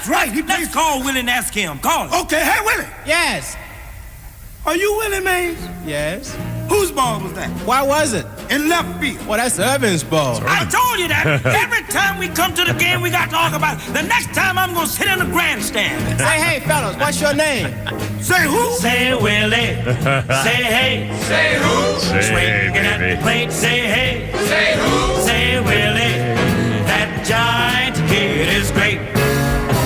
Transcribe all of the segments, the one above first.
right. Let's call Willie and ask him. Call him. Okay, hey, Willie. Yes. Are you Willie Mays? Yes. Whose ball was that? Why was it? In left field. Well, that's Irvin's ball. I told you that. Every time we come to the game, we got to talk about it. The next time I'm going to sit in the grandstand. Say, hey, fellas, what's your name? Say who? Say Willie. Say hey. Say who? Swinging at the plate. Say hey. Say who? Say Willie. That giant kid is great.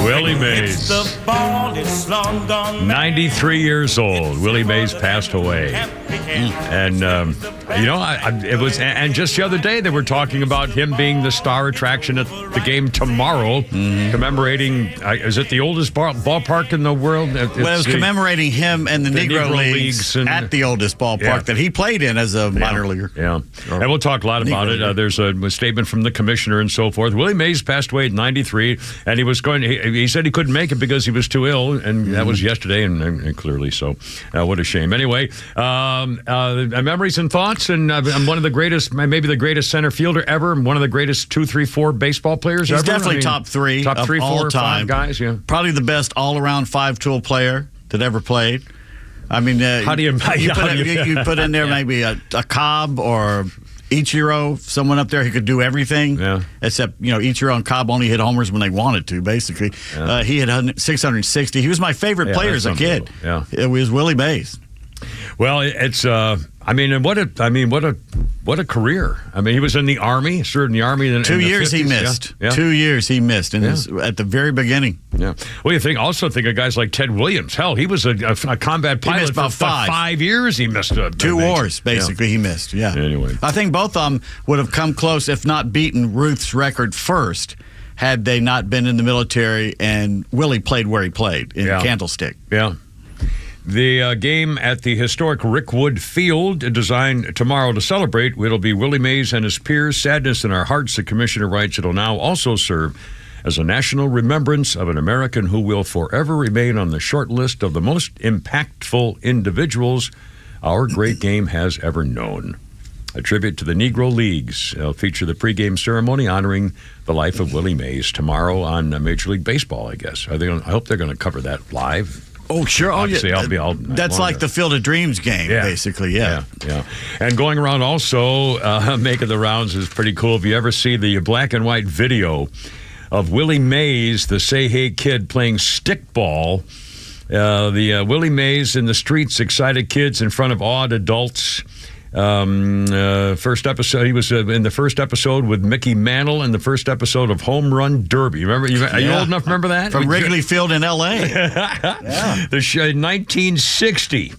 Willie Mays. The ball is slung on 93 years old. Willie Mays passed away. And, it was, and just the other day they were talking about him being the star attraction at the game tomorrow, commemorating, is it the oldest ballpark in the world? Well, it was commemorating him and the Negro Leagues at the oldest ballpark that he played in as a minor leaguer. Yeah. And we'll talk a lot about it. There's a statement from the commissioner and so forth. Willie Mays passed away at 93, and he was he said he couldn't make it because he was too ill, and that was yesterday, and clearly so. What a shame. Anyway, memories and thoughts, and I'm one of the greatest, maybe the greatest center fielder ever, one of the greatest 2, 3, 4 baseball players ever. He's definitely top 3 top 3, 4, all 5 time guys. Yeah, probably the best all-around 5-tool player that ever played. I mean, how do you put in there maybe a Cobb or Ichiro, someone up there who could do everything, except, Ichiro and Cobb only hit homers when they wanted to, basically. Yeah. He hit 660. He was my favorite player as a kid. Yeah. It was Willie Mays. Well, it's what a career. I mean, he was in the Army, served in the Army. 2 years he missed. Yeah. 2 years he missed, and at the very beginning. Yeah. Well, you also think of guys like Ted Williams. Hell, he was a combat pilot. He missed about for 5 years. He missed 2 wars, basically. He missed. Yeah. Anyway, I think both of them would have come close, if not beaten Ruth's record first, had they not been in the military and Willie played where he played in Candlestick. Yeah. The game at the historic Rickwood Field, designed tomorrow to celebrate, it'll be Willie Mays and his peers. Sadness in our hearts, the commissioner writes. It'll now also serve as a national remembrance of an American who will forever remain on the short list of the most impactful individuals our great game has ever known. A tribute to the Negro Leagues. It'll feature the pregame ceremony honoring the life of Willie Mays tomorrow on Major League Baseball, I guess. I hope they're going to cover that live. Oh, sure. Obviously, that's like the Field of Dreams game, basically, yeah. And going around also, making the rounds is pretty cool. If you ever see the black and white video of Willie Mays, the Say Hey kid, playing stickball, the Willie Mays in the streets, excited kids in front of awed adults. First episode, he was in the first episode with Mickey Mantle in the first episode of Home Run Derby. Remember? Are you old enough to remember that? From Wrigley Field in L.A. The show, 1960.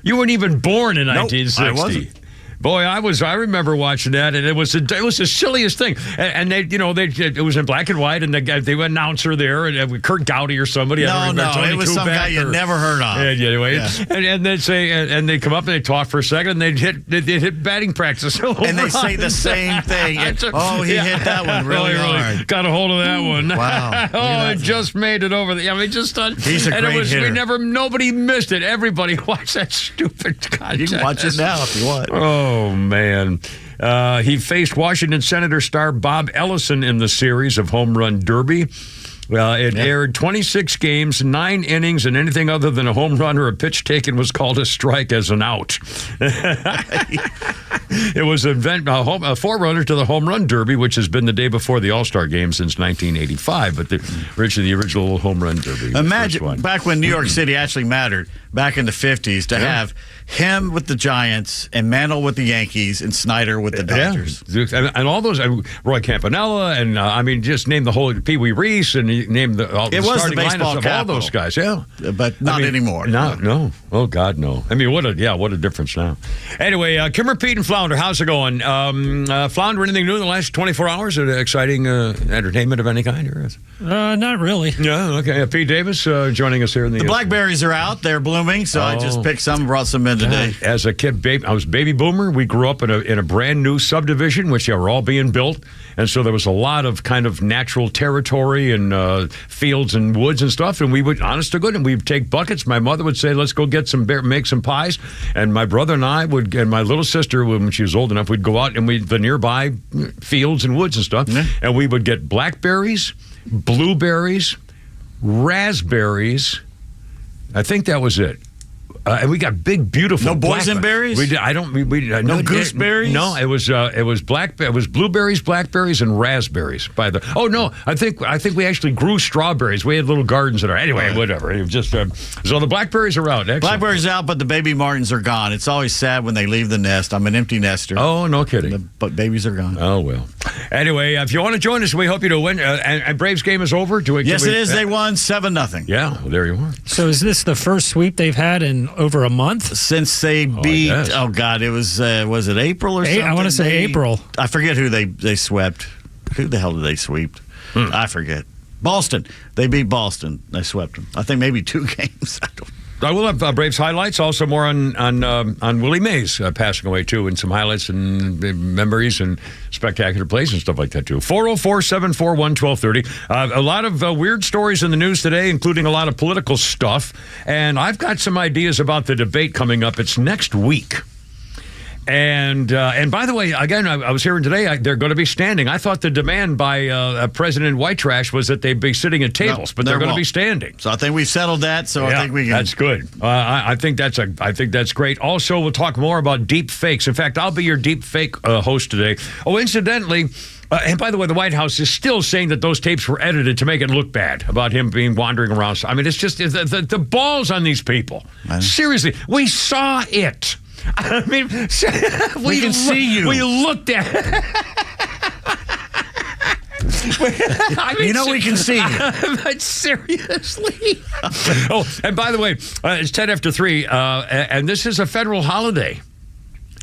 You weren't even born in 1960. I wasn't. Boy, I remember watching that, and it was the silliest thing. And they, it was in black and white, and they were an announcer there, and Kurt Gowdy or somebody. It was some guy you never heard of. Anyway, and they'd say, and they come up and they talk for a second, and they'd hit batting practice, and they say the same thing. He hit that one really hard. Got a hold of that one. Wow! It just made it over. He's a great hitter. Nobody missed it. Everybody watched that stupid contest. You can watch it now if you want. Oh, man. He faced Washington Senator star Bob Ellison in the series of Home Run Derby. It aired 26 games, 9 innings, and anything other than a home run or a pitch taken was called a strike as an out. It was a forerunner to the Home Run Derby, which has been the day before the All-Star Game since 1985, but the original Home Run Derby. Imagine back when New York City actually mattered, back in the 50s, to have him with the Giants and Mantle with the Yankees and Snyder with the Dodgers. And all those, Roy Campanella, and just name the whole Pee Wee Reese, and name the starting lineups of all those guys. Yeah, but not anymore. No. Oh God, no. I mean, what a difference now. Anyway, Kimmer, Pete, and Flounder, how's it going? Flounder, anything new in the last 24 hours? Exciting entertainment of any kind? Not really. Yeah. Okay. Pete Davis joining us here in the blackberries are out. They're blooming, so I just picked some, brought some in today. As a kid, I was baby boomer. We grew up in a brand new subdivision, which were all being built, and so there was a lot of kind of natural territory and fields and woods and stuff. And we would, honest to goodness, we'd take buckets. My mother would say, "Let's go get make some pies," and my brother and I would, and my little sister, when she was old enough, we'd go out and the nearby fields and woods and stuff, and we would get blackberries, blueberries, raspberries. I think that was it. And we got big, beautiful. No boysenberries? We did. I don't. No gooseberries? No, it was blueberries, blackberries, and raspberries. Oh no, I think we actually grew strawberries. We had little gardens in our. Anyway, whatever. It was just so the blackberries are out. Excellent. Blackberries out, but the baby martins are gone. It's always sad when they leave the nest. I'm an empty nester. Oh, no kidding. But babies are gone. Oh well. Anyway, if you want to join us, we hope you do win. And Braves game is over. Yes, it is. They won 7-0. Yeah, well, there you are. So is this the first sweep they've had in over a month? Since they beat, God, it was it April or something? I want to say April. I forget who they swept. Who the hell did they sweep? I forget. Boston. They beat Boston. They swept them. I think maybe 2 games. I will have Braves highlights, also more on Willie Mays passing away, too, and some highlights and memories and spectacular plays and stuff like that, too. 404-741-1230. A lot of weird stories in the news today, including a lot of political stuff. And I've got some ideas about the debate coming up. It's next week. And by the way, again, I was hearing today they're going to be standing. I thought the demand by President White Trash was that they'd be sitting at tables, but they're going to be standing. So I think we've settled that. So yeah, I think we can. That's good. I think that's great. Also, we'll talk more about deep fakes. In fact, I'll be your deep fake host today. Oh, incidentally. And by the way, the White House is still saying that those tapes were edited to make it look bad about him being wandering around. I mean, it's just the balls on these people. Seriously, we saw it. I mean, we can see you. We looked at it. I mean, we can see you. But seriously. Oh, and by the way, it's 10 after 3, and this is a federal holiday.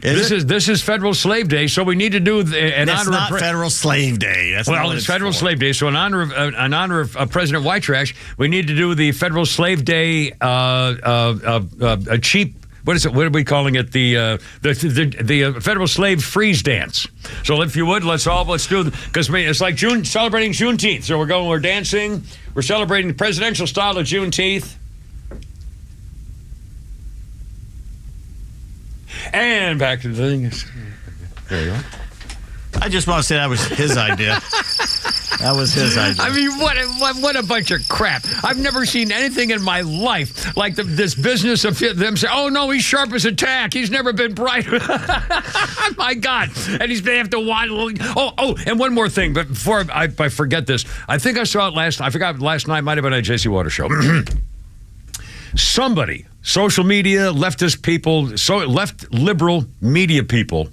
This is Federal Slave Day, so we need to do That's not Federal Slave Day. That's it's Federal Slave Day, so in honor of President White Trash, we need to do the Federal Slave Day a cheap. What is it? What are we calling it? The Federal Slave Freeze Dance. So if you would, let's do because it's like celebrating Juneteenth. So we're dancing, we're celebrating the presidential style of Juneteenth. And back to the thing. There you go. I just want to say that was his idea. That was his idea. I mean, what a bunch of crap. I've never seen anything in my life like this business of them saying, oh, no, he's sharp as a tack. He's never been bright. My God. And they have to watch. Oh, and one more thing. But before I forget this, I think I saw it last night, might have been at J.C. Water Show. Somebody, social media, leftist people, left liberal media people,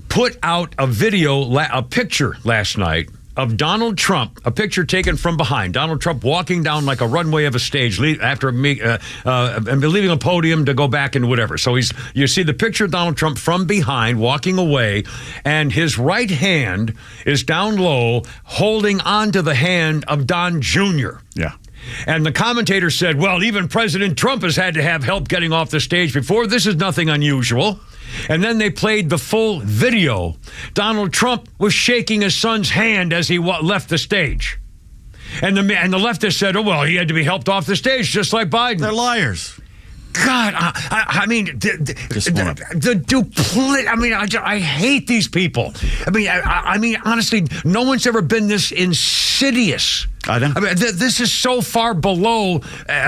put out a picture last night of Donald Trump, a picture taken from behind. Donald Trump walking down like a runway of a stage after leaving a podium to go back and whatever. So you see the picture of Donald Trump from behind walking away, and his right hand is down low holding onto the hand of Don Jr. Yeah. And the commentator said, well, even President Trump has had to have help getting off the stage before. This is nothing unusual. And then they played the full video. Donald Trump was shaking his son's hand as he left the stage. And the leftist said, oh, well, he had to be helped off the stage just like Biden. They're liars. God, I mean, the duplicity. I mean, I hate these people. I mean, honestly, no one's ever been this insidious. I know. I mean, this is so far below,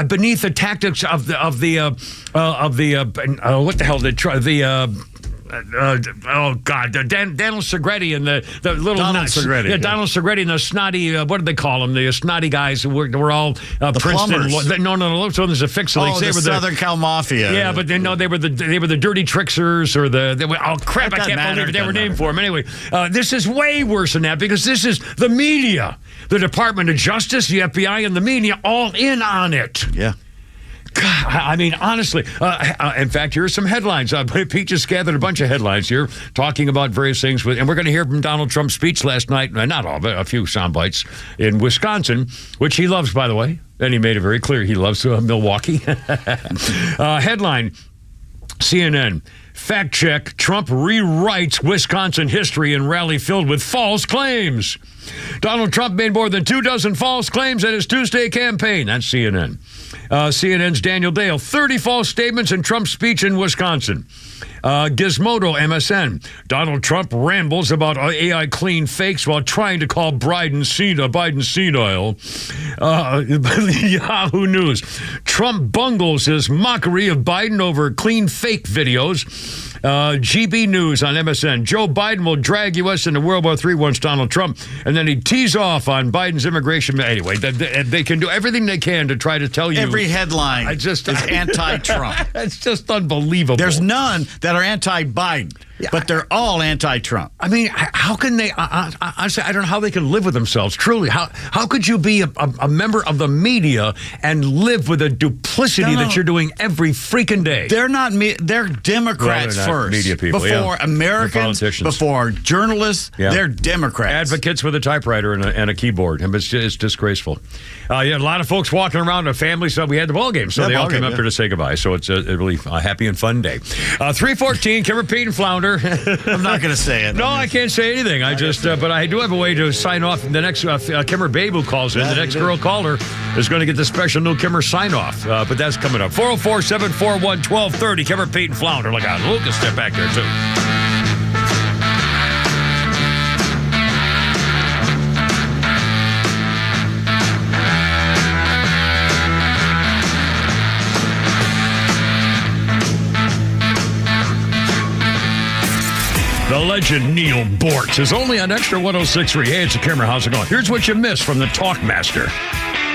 beneath the tactics of the what the hell oh God, Daniel Segretti and the little Donald Segretti. Yeah, Donald Segretti and the snotty. What do they call them? The snotty guys who were all Princeton. No. Those ones are fixed-links. Oh, the Southern Cal Mafia. Yeah, but they were the dirty tricksers or oh crap! I can't believe they were named for them. Anyway, this is way worse than that because this is the media, the Department of Justice, the FBI, and the media all in on it. Yeah. God, I mean, honestly, in fact, here are some headlines. Pete just gathered a bunch of headlines here talking about various things. And we're going to hear from Donald Trump's speech last night. Not all, but a few sound bites in Wisconsin, which he loves, by the way. And he made it very clear he loves Milwaukee. Headline, CNN. Fact check, Trump rewrites Wisconsin history in rally filled with false claims. Donald Trump made more than 24 false claims at his Tuesday campaign. That's CNN. CNN's Daniel Dale, 30 false statements in Trump's speech in Wisconsin. Gizmodo, MSN. Donald Trump rambles about AI clean fakes while trying to call Biden senile. Yahoo News. Trump bungles his mockery of Biden over clean fake videos. GB News on MSN. Joe Biden will drag U.S. into World War III once Donald Trump, and then he tees off on Biden's immigration. Anyway, they can do everything they can to try to tell you. Every headline is anti-Trump. It's just unbelievable. There's none that are anti-Biden, but they're all anti-Trump. I mean, how can they? Honestly, I don't know how they can live with themselves. Truly, how could you be a member of the media and live with a duplicity that you're doing every freaking day? They're not. They're Democrats they're first, media people, before Americans, before journalists. Yeah. They're Democrats. Advocates with a typewriter and a keyboard. It's disgraceful. A lot of folks walking around, a family. So we had the ball game, so they all came up here to say goodbye. So it's a really happy and fun day. 3:14. Kimmer, Pete, and Flounder. I'm not going to say it. No, I can't say anything. But I do have a way to sign off. The next Kimmer Babe who calls in, the next girl caller is going to get the special new Kimmer sign off. But that's coming up. 404-741-1230. Kimmer, Pete, and Flounder. Look out. Lucas, step back there, too. The legend Neil Bortz is only on Extra 106.3. Hey, it's a Kimmer. How's it going? Here's what you missed from the Talkmaster.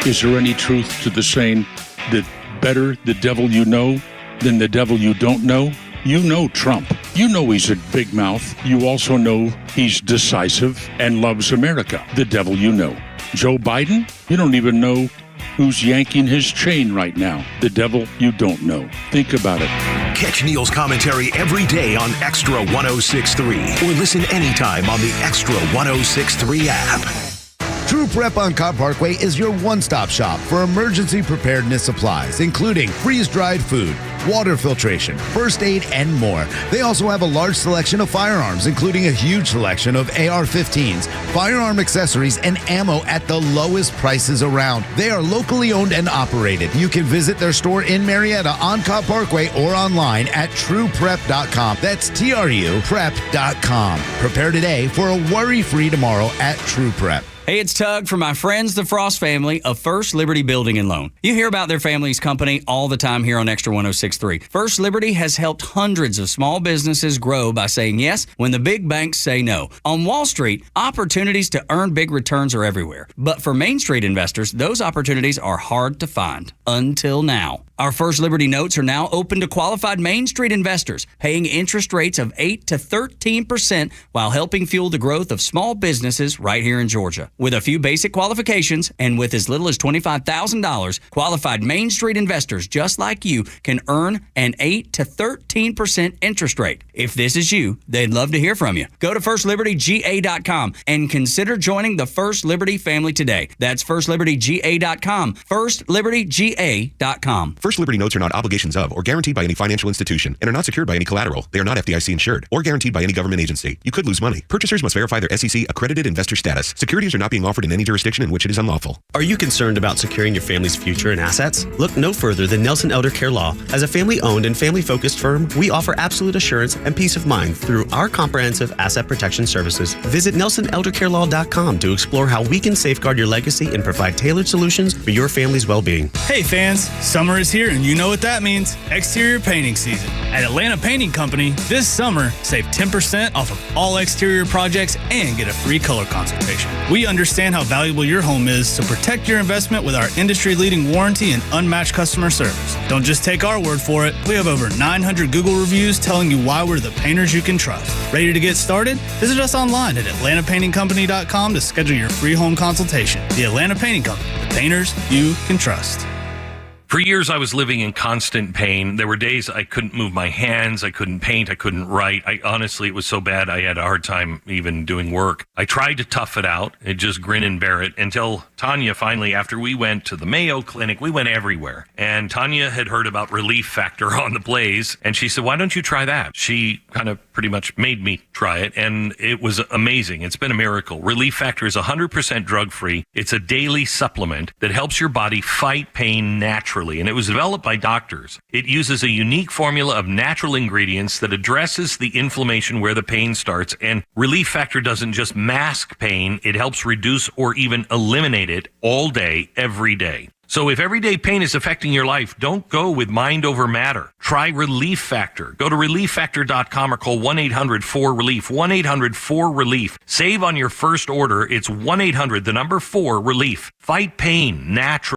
Is there any truth to the saying that better the devil you know than the devil you don't know? You know Trump. You know he's a big mouth. You also know he's decisive and loves America. The devil you know. Joe Biden? You don't even know who's yanking his chain right now. The devil you don't know. Think about it. Catch Neil's commentary every day on Extra 106.3 or listen anytime on the Extra 106.3 app. True Prep on Cobb Parkway is your one-stop shop for emergency preparedness supplies, including freeze-dried food, water filtration, first aid, and more. They also have a large selection of firearms, including a huge selection of AR-15s, firearm accessories, and ammo at the lowest prices around. They are locally owned and operated. You can visit their store in Marietta on Cobb Parkway or online at trueprep.com. That's TRUprep.com. Prepare today for a worry-free tomorrow at True Prep. Hey, it's Tug from my friends, the Frost family of First Liberty Building and Loan. You hear about their family's company all the time here on Extra 106.3. First Liberty has helped hundreds of small businesses grow by saying yes when the big banks say no. On Wall Street, opportunities to earn big returns are everywhere. But for Main Street investors, those opportunities are hard to find. Until now. Our First Liberty notes are now open to qualified Main Street investors, paying interest rates of 8 to 13% while helping fuel the growth of small businesses right here in Georgia. With a few basic qualifications and with as little as $25,000, qualified Main Street investors just like you can earn an 8 to 13% interest rate. If this is you, they'd love to hear from you. Go to FirstLibertyGA.com and consider joining the First Liberty family today. That's FirstLibertyGA.com. FirstLibertyGA.com. First Liberty notes are not obligations of or guaranteed by any financial institution and are not secured by any collateral. They are not FDIC insured or guaranteed by any government agency. You could lose money. Purchasers must verify their SEC accredited investor status. Securities are not being offered in any jurisdiction in which it is unlawful. Are you concerned about securing your family's future and assets? Look no further than Nelson Elder Care Law. As a family-owned and family-focused firm, we offer absolute assurance and peace of mind through our comprehensive asset protection services. Visit NelsonElderCareLaw.com to explore how we can safeguard your legacy and provide tailored solutions for your family's well-being. Hey fans, summer is here and you know what that means. Exterior painting season. At Atlanta Painting Company, this summer, save 10% off of all exterior projects and get a free color consultation. We understand how valuable your home is, so protect your investment with our industry-leading warranty and unmatched customer service. Don't just take our word for it. We have over 900 Google reviews telling you why we're the painters you can trust. Ready to get started? Visit us online at atlantapaintingcompany.com to schedule your free home consultation. The Atlanta Painting Company, the painters you can trust. For years, I was living in constant pain. There were days I couldn't move my hands, I couldn't paint, I couldn't write. Honestly, it was so bad I had a hard time even doing work. I tried to tough it out and just grin and bear it until Tanya finally, after we went to the Mayo Clinic, we went everywhere. And Tanya had heard about Relief Factor on the Blaze, and she said, why don't you try that? She kind of pretty much made me try it, and it was amazing. It's been a miracle. Relief Factor is 100% drug-free. It's a daily supplement that helps your body fight pain naturally. And it was developed by doctors. It uses a unique formula of natural ingredients that addresses the inflammation where the pain starts. And Relief Factor doesn't just mask pain, it helps reduce or even eliminate it all day, every day. So if everyday pain is affecting your life, don't go with mind over matter. Try Relief Factor. Go to relieffactor.com or call 1-800-4RELIEF. 1-800-4RELIEF. Save on your first order. It's 1-800-4RELIEF. Fight pain naturally.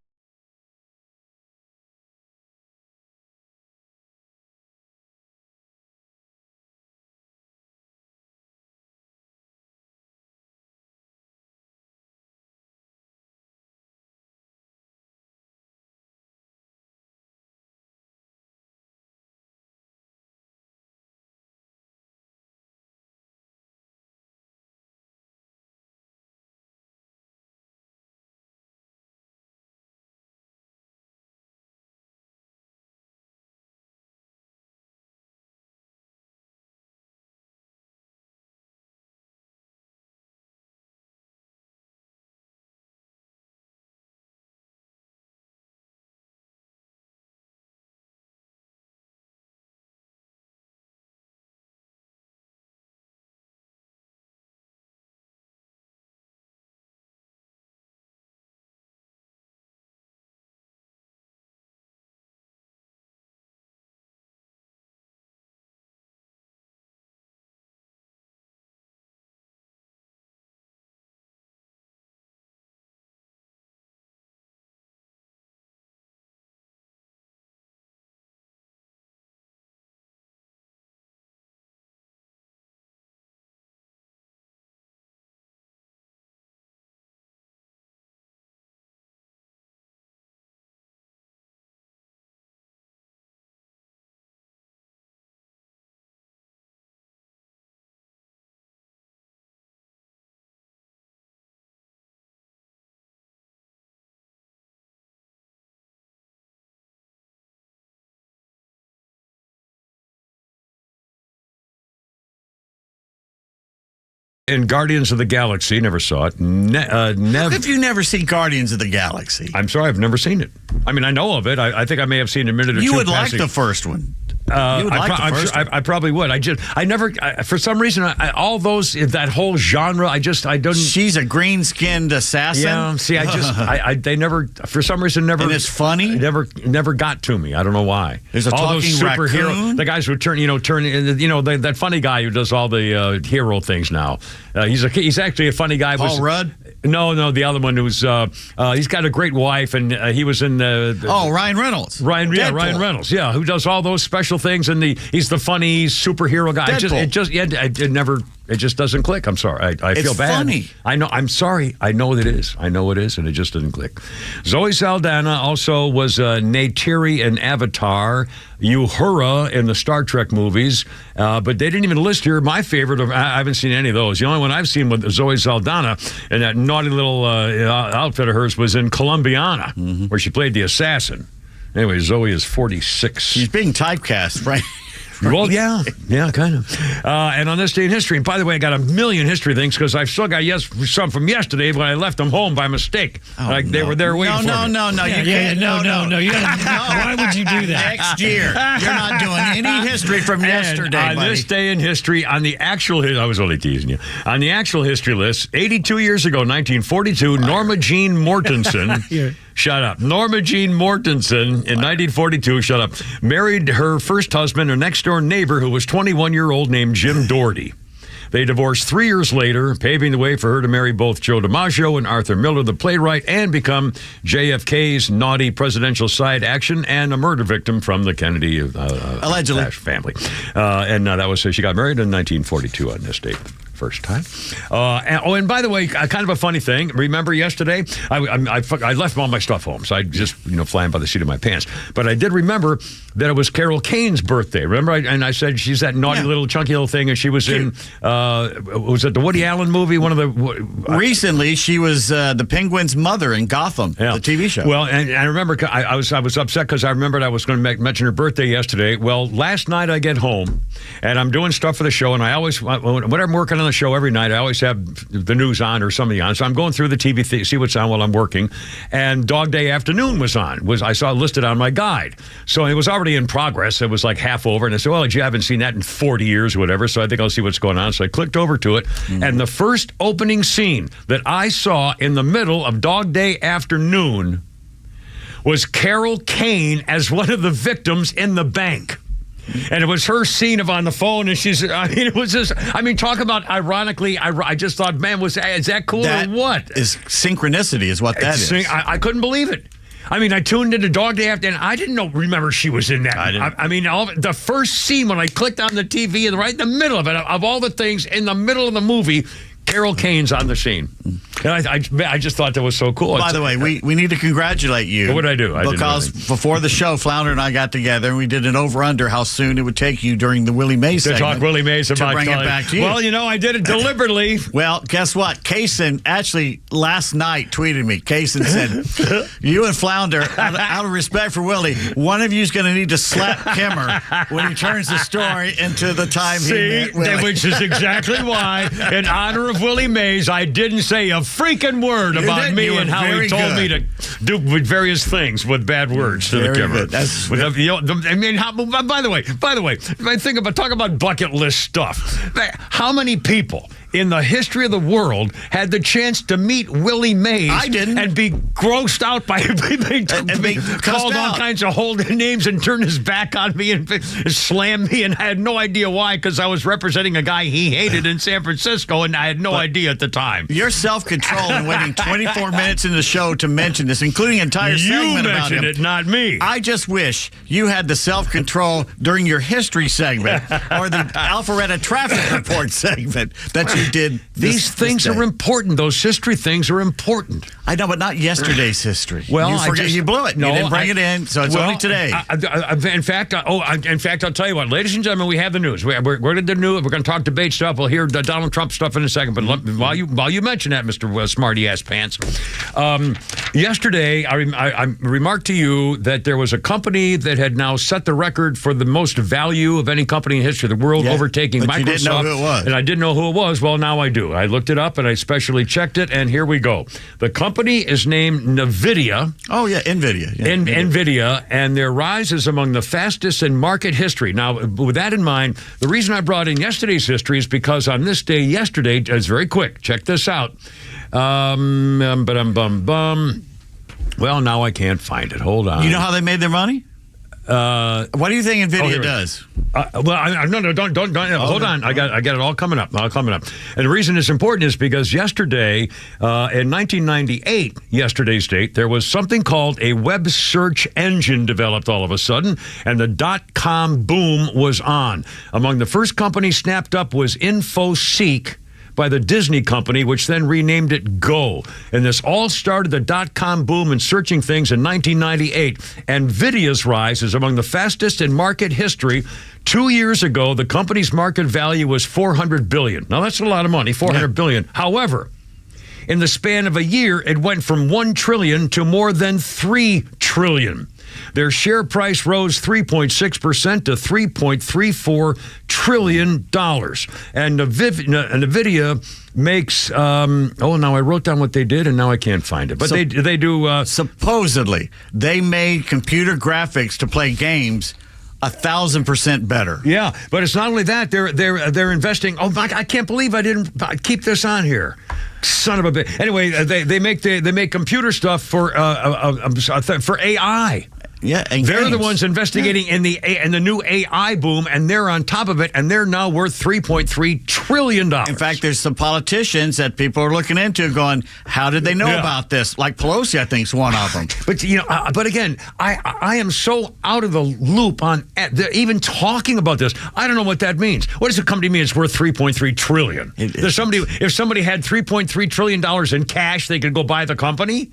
In Guardians of the Galaxy, never saw it. How have you never seen Guardians of the Galaxy? I'm sorry, I've never seen it. I mean, I know of it. I think I may have seen a minute or two. You would passing. like the first one. I probably would. I never, for some reason, all those, that whole genre, I don't. She's a green-skinned assassin. Yeah. See, they never, for some reason, never. And it's funny. Never got to me. I don't know why. There's a all talking those superhero, raccoon. the guys who that funny guy who does all the hero things now. He's actually a funny guy. Paul Rudd? No, the other one who's he's got a great wife, and he was in Ryan Reynolds. Ryan Reynolds, who does all those special things, and he's the funny superhero guy. It just doesn't click. I'm sorry. I feel bad. Funny. I know. I'm sorry. I know it is. And it just didn't click. Zoe Saldana also was Neytiri in Avatar, Uhura in the Star Trek movies, but they didn't even list here my favorite. I haven't seen any of those. The only one I've seen with Zoe Saldana and that naughty little outfit of hers was in Columbiana, where she played the assassin. Anyway, Zoe is 46. She's being typecast, right? Well, yeah, kind of. And on this day in history, and by the way, I got a million history things because I've still got some from yesterday, but I left them home by mistake. They were there waiting for me. No. You can't. No. Why would you do that? Next year, you're not doing any history from yesterday, on buddy. this day in history, on the actual, I was only teasing you. On the actual history list, 82 years ago, 1942, Norma Jean Mortensen. Shut up. Norma Jean Mortensen in 1942, married her first husband, her next-door neighbor, who was 21-year-old named Jim Doherty. They divorced 3 years later, paving the way for her to marry both Joe DiMaggio and Arthur Miller, the playwright, and become JFK's naughty presidential side action and a murder victim from the Kennedy allegedly family. And that was she got married in 1942 on this date. First time. And by the way, kind of a funny thing. Remember yesterday? I left all my stuff home, so I just, flying by the seat of my pants. But I did remember that it was Carol Kane's birthday. Remember? And I said she's that naughty little chunky little thing, and she was in, was it the Woody Allen movie? One of the... Recently, she was the Penguin's mother in Gotham, the TV show. Well, and I remember I was upset because I remembered I was going to mention her birthday yesterday. Well, last night I get home, and I'm doing stuff for the show, and I always, when I'm working on the show every night, I always have the news on or something on. So I'm going through the TV, see what's on while I'm working. And Dog Day Afternoon was on. I saw it listed on my guide. So it was already in progress. It was like half over. And I said, well, you haven't seen that in 40 years or whatever. So I think I'll see what's going on. So I clicked over to it. And the first opening scene that I saw in the middle of Dog Day Afternoon was Carol Kane as one of the victims in the bank. And it was her scene of on the phone, and it was just, talk about ironically, I just thought, man, is that cool or what? Is synchronicity is what that is. I couldn't believe it. I tuned into Dog Day After, and I didn't remember she was in that. The first scene when I clicked on the TV, and right in the middle of it, of all the things, in the middle of the movie, Carol Kane's on the scene. And I just thought that was so cool. By the way, we need to congratulate you. What did I do? Because before the show, Flounder and I got together and we did an over-under how soon it would take you during the Willie Mays segment. To talk Willie Mays about to bring it back to you. Well, I did it deliberately. Well, guess what? Kaysen actually last night tweeted me. Kaysen said, you and Flounder, out of respect for Willie, one of you is going to need to slap Kimmer when he turns the story into the time he met Willie. Which is exactly why, in honor of Willie Mays, I didn't say a freaking word about me and how he told me to do with various things with bad words to the camera. By the way, talk about bucket list stuff. How many people in the history of the world had the chance to meet Willie Mays? I didn't. And be grossed out by being called all kinds of holding names and turn his back on me and slam me, and I had no idea why, because I was representing a guy he hated in San Francisco, and I had no idea at the time. Your self-control in waiting 24 minutes in the show to mention this, including an entire segment about him. You mentioned it, not me. I just wish you had the self-control during your history segment or the Alpharetta traffic report segment that you did. These things are important. Those history things are important. I know, but not yesterday's history. Well, you blew it. No, you didn't bring it in, so it's only today. In fact, I'll tell you what, ladies and gentlemen, we have the news. We're going to do the news. We're going to talk debate stuff. We'll hear the Donald Trump stuff in a second. But while you mention that, Mr. Smarty Ass Pants, yesterday I remarked to you that there was a company that had now set the record for the most value of any company in history of the world, overtaking Microsoft. You didn't know who it was. And I didn't know who it was. Well, now I do. I looked it up and I specially checked it, and here we go. The company is named NVIDIA. Oh, yeah, NVIDIA. Yeah, NVIDIA, and their rise is among the fastest in market history. Now, with that in mind, the reason I brought in yesterday's history is because on this day yesterday, it's very quick. Check this out. Well, now I can't find it. Hold on. You know how they made their money? What do you think NVIDIA does? Don't. Hold on. I got it all coming up. And the reason it's important is because yesterday, in 1998, yesterday's date, there was something called a web search engine developed all of a sudden, and the .com boom was on. Among the first companies snapped up was InfoSeek by the Disney company, which then renamed it Go. And this all started the .com boom and searching things in 1998. NVIDIA's rise is among the fastest in market history. 2 years ago, the company's market value was $400 billion. Now, that's a lot of money, $400 billion. However, in the span of a year, it went from $1 trillion to more than $3 trillion. Their share price rose 3.6% to $3.34 trillion. And NVIDIA makes, now I wrote down what they did and now I can't find it. But they do... supposedly, they made computer graphics to play games 1,000% better. Yeah, but it's not only that. They're investing... Oh, I can't believe I didn't keep this on here. Son of a bitch. Anyway, they make computer stuff for AI. Yeah, and they're the games. ones investigating in the new AI boom, and they're on top of it, and they're now worth $3.3 trillion. In fact, there's some politicians that people are looking into going, how did they know about this? Like Pelosi, I think, is one of them. But, but again, I am so out of the loop on even talking about this. I don't know what that means. What does it come to me? It's worth $3.3 trillion. If somebody had $3.3 trillion in cash, they could go buy the company?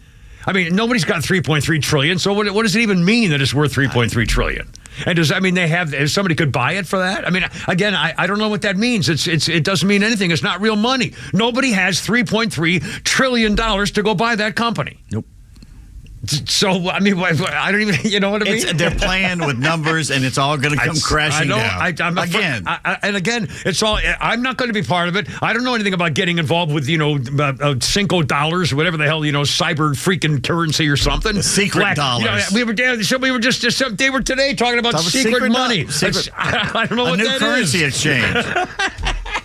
I mean, nobody's got $3.3 trillion, so what does it even mean that it's worth $3.3 trillion? And does that mean if somebody could buy it for that? I mean, again, I don't know what that means. It doesn't mean anything. It's not real money. Nobody has $3.3 trillion to go buy that company. Nope. So, I mean, I don't even, you know what I mean? They're playing with numbers, and it's all going to come crashing down. Again, it's all, I'm not going to be part of it. I don't know anything about getting involved with, Cinco dollars, whatever the hell, cyber freaking currency or something. Secret dollars. They were today talking about secret money. I don't know what that is. A new currency exchange.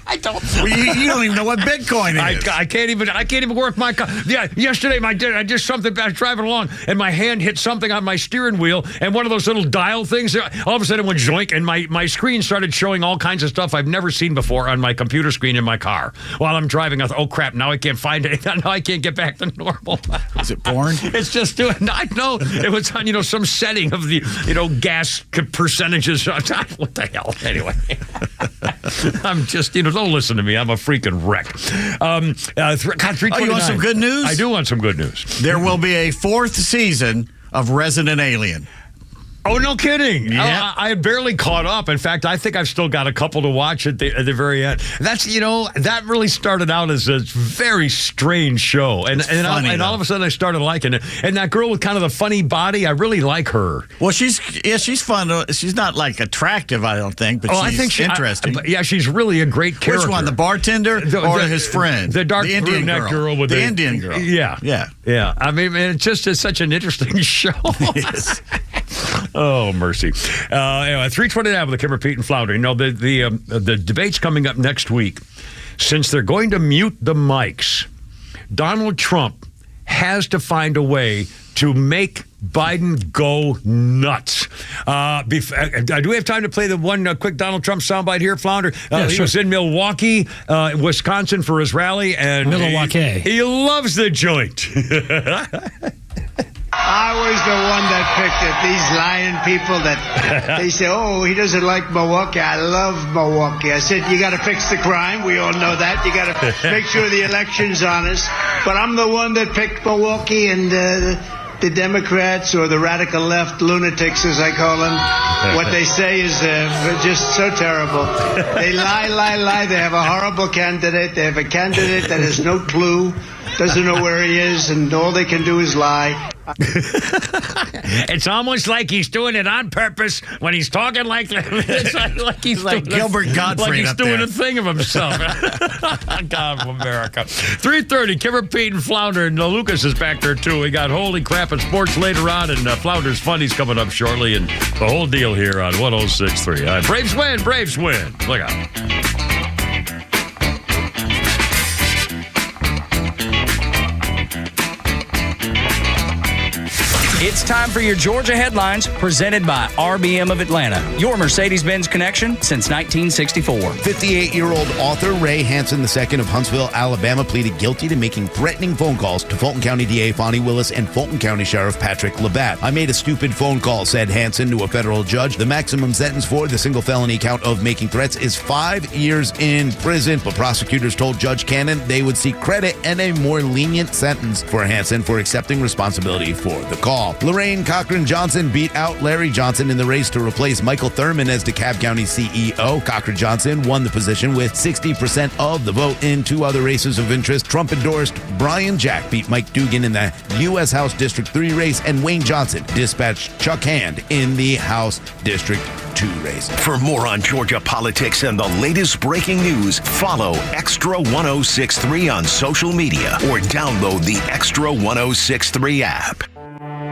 I don't. You don't even know what Bitcoin is. I can't even work my car. Yeah, yesterday I did something. I was driving along and my hand hit something on my steering wheel, and one of those little dial things. All of a sudden it went joink, and my screen started showing all kinds of stuff I've never seen before on my computer screen in my car while I'm driving. I thought, oh crap! Now I can't find it. Now I can't get back to normal. Is it porn? It's just doing. I know it was on some setting of the gas percentages. What the hell? Anyway, I'm just don't listen to me. I'm a freaking wreck. You want some good news? I do want some good news. There will be a 4th season of Resident Alien. Oh, no kidding. Yeah. I barely caught up. In fact, I think I've still got a couple to watch at the very end. That's, that really started out as a very strange show. And all of a sudden I started liking it. And that girl with kind of the funny body, I really like her. Well, she's fun. She's not like attractive, I don't think, but she's interesting. She's really a great character. Which one, the bartender or his friend? The dark Indian girl with the Indian girl. Yeah. I mean, it's just such an interesting show. Yes. Oh, mercy. Anyway, 329 with the Kimmer, Pete, and Flounder. The debate's coming up next week. Since they're going to mute the mics, Donald Trump has to find a way to make Biden go nuts. Do we have time to play the one quick Donald Trump soundbite here, Flounder? He was in Milwaukee, Wisconsin for his rally, and Milwaukee. He loves the joint. I was the one that picked it. These lying people that they say, oh, he doesn't like Milwaukee. I love Milwaukee. I said, you got to fix the crime. We all know that. You got to make sure the election's honest. But I'm the one that picked Milwaukee, and the Democrats, or the radical left lunatics, as I call them, what they say is just so terrible. They lie. They have a horrible candidate. They have a candidate that has no clue, doesn't know where he is, and all they can do is lie. It's almost like he's doing it on purpose when he's talking like it's like he's like doing Gilbert Gottfried, like he's up doing there. a thing of himself. God of America. 3:30. Kimmer, Pete, and Flounder, and Lucas is back there too. We got Holy Crap and Sports later on, and Flounder's Funnies coming up shortly, and the whole deal here on 106.3. Braves win. Braves win. Look out. It's time for your Georgia headlines, presented by RBM of Atlanta, your Mercedes-Benz connection since 1964. 58-year-old author Ray Hansen II of Huntsville, Alabama, pleaded guilty to making threatening phone calls to Fulton County DA Fonnie Willis and Fulton County Sheriff Patrick Labatt. I made a stupid phone call, said Hansen to a federal judge. The maximum sentence for the single felony count of making threats is 5 years in prison, but prosecutors told Judge Cannon they would seek credit and a more lenient sentence for Hansen for accepting responsibility for the call. Lorraine Cochran Johnson beat out Larry Johnson in the race to replace Michael Thurman as DeKalb County CEO. Cochran Johnson won the position with 60% of the vote. In 2 other races of interest, Trump-endorsed Brian Jack beat Mike Dugan in the U.S. House District 3 race, and Wayne Johnson dispatched Chuck Hand in the House District 2 race. For more on Georgia politics and the latest breaking news, follow XTRA 106.3 on social media or download the XTRA 106.3 app.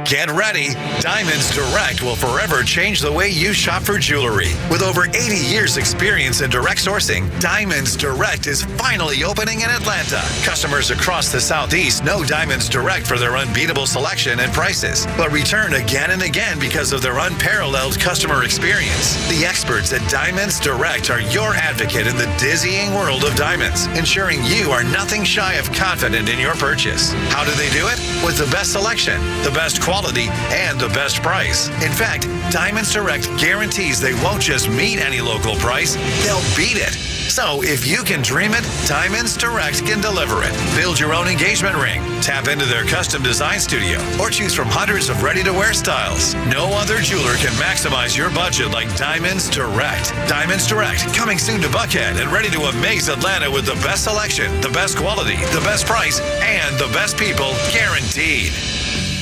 Get ready. Diamonds Direct will forever change the way you shop for jewelry. With over 80 years experience in direct sourcing, Diamonds Direct is finally opening in Atlanta. Customers across the Southeast know Diamonds Direct for their unbeatable selection and prices, but return again and again because of their unparalleled customer experience. The experts at Diamonds Direct are your advocate in the dizzying world of diamonds, ensuring you are nothing shy of confident in your purchase. How do they do it? With the best selection, the best quality, and the best price. In fact, Diamonds Direct guarantees they won't just meet any local price, they'll beat it. So if you can dream it, Diamonds Direct can deliver it. Build your own engagement ring, tap into their custom design studio, or choose from hundreds of ready-to-wear styles. No other jeweler can maximize your budget like Diamonds Direct. Diamonds Direct, coming soon to Buckhead and ready to amaze Atlanta with the best selection, the best quality, the best price, and the best people guaranteed.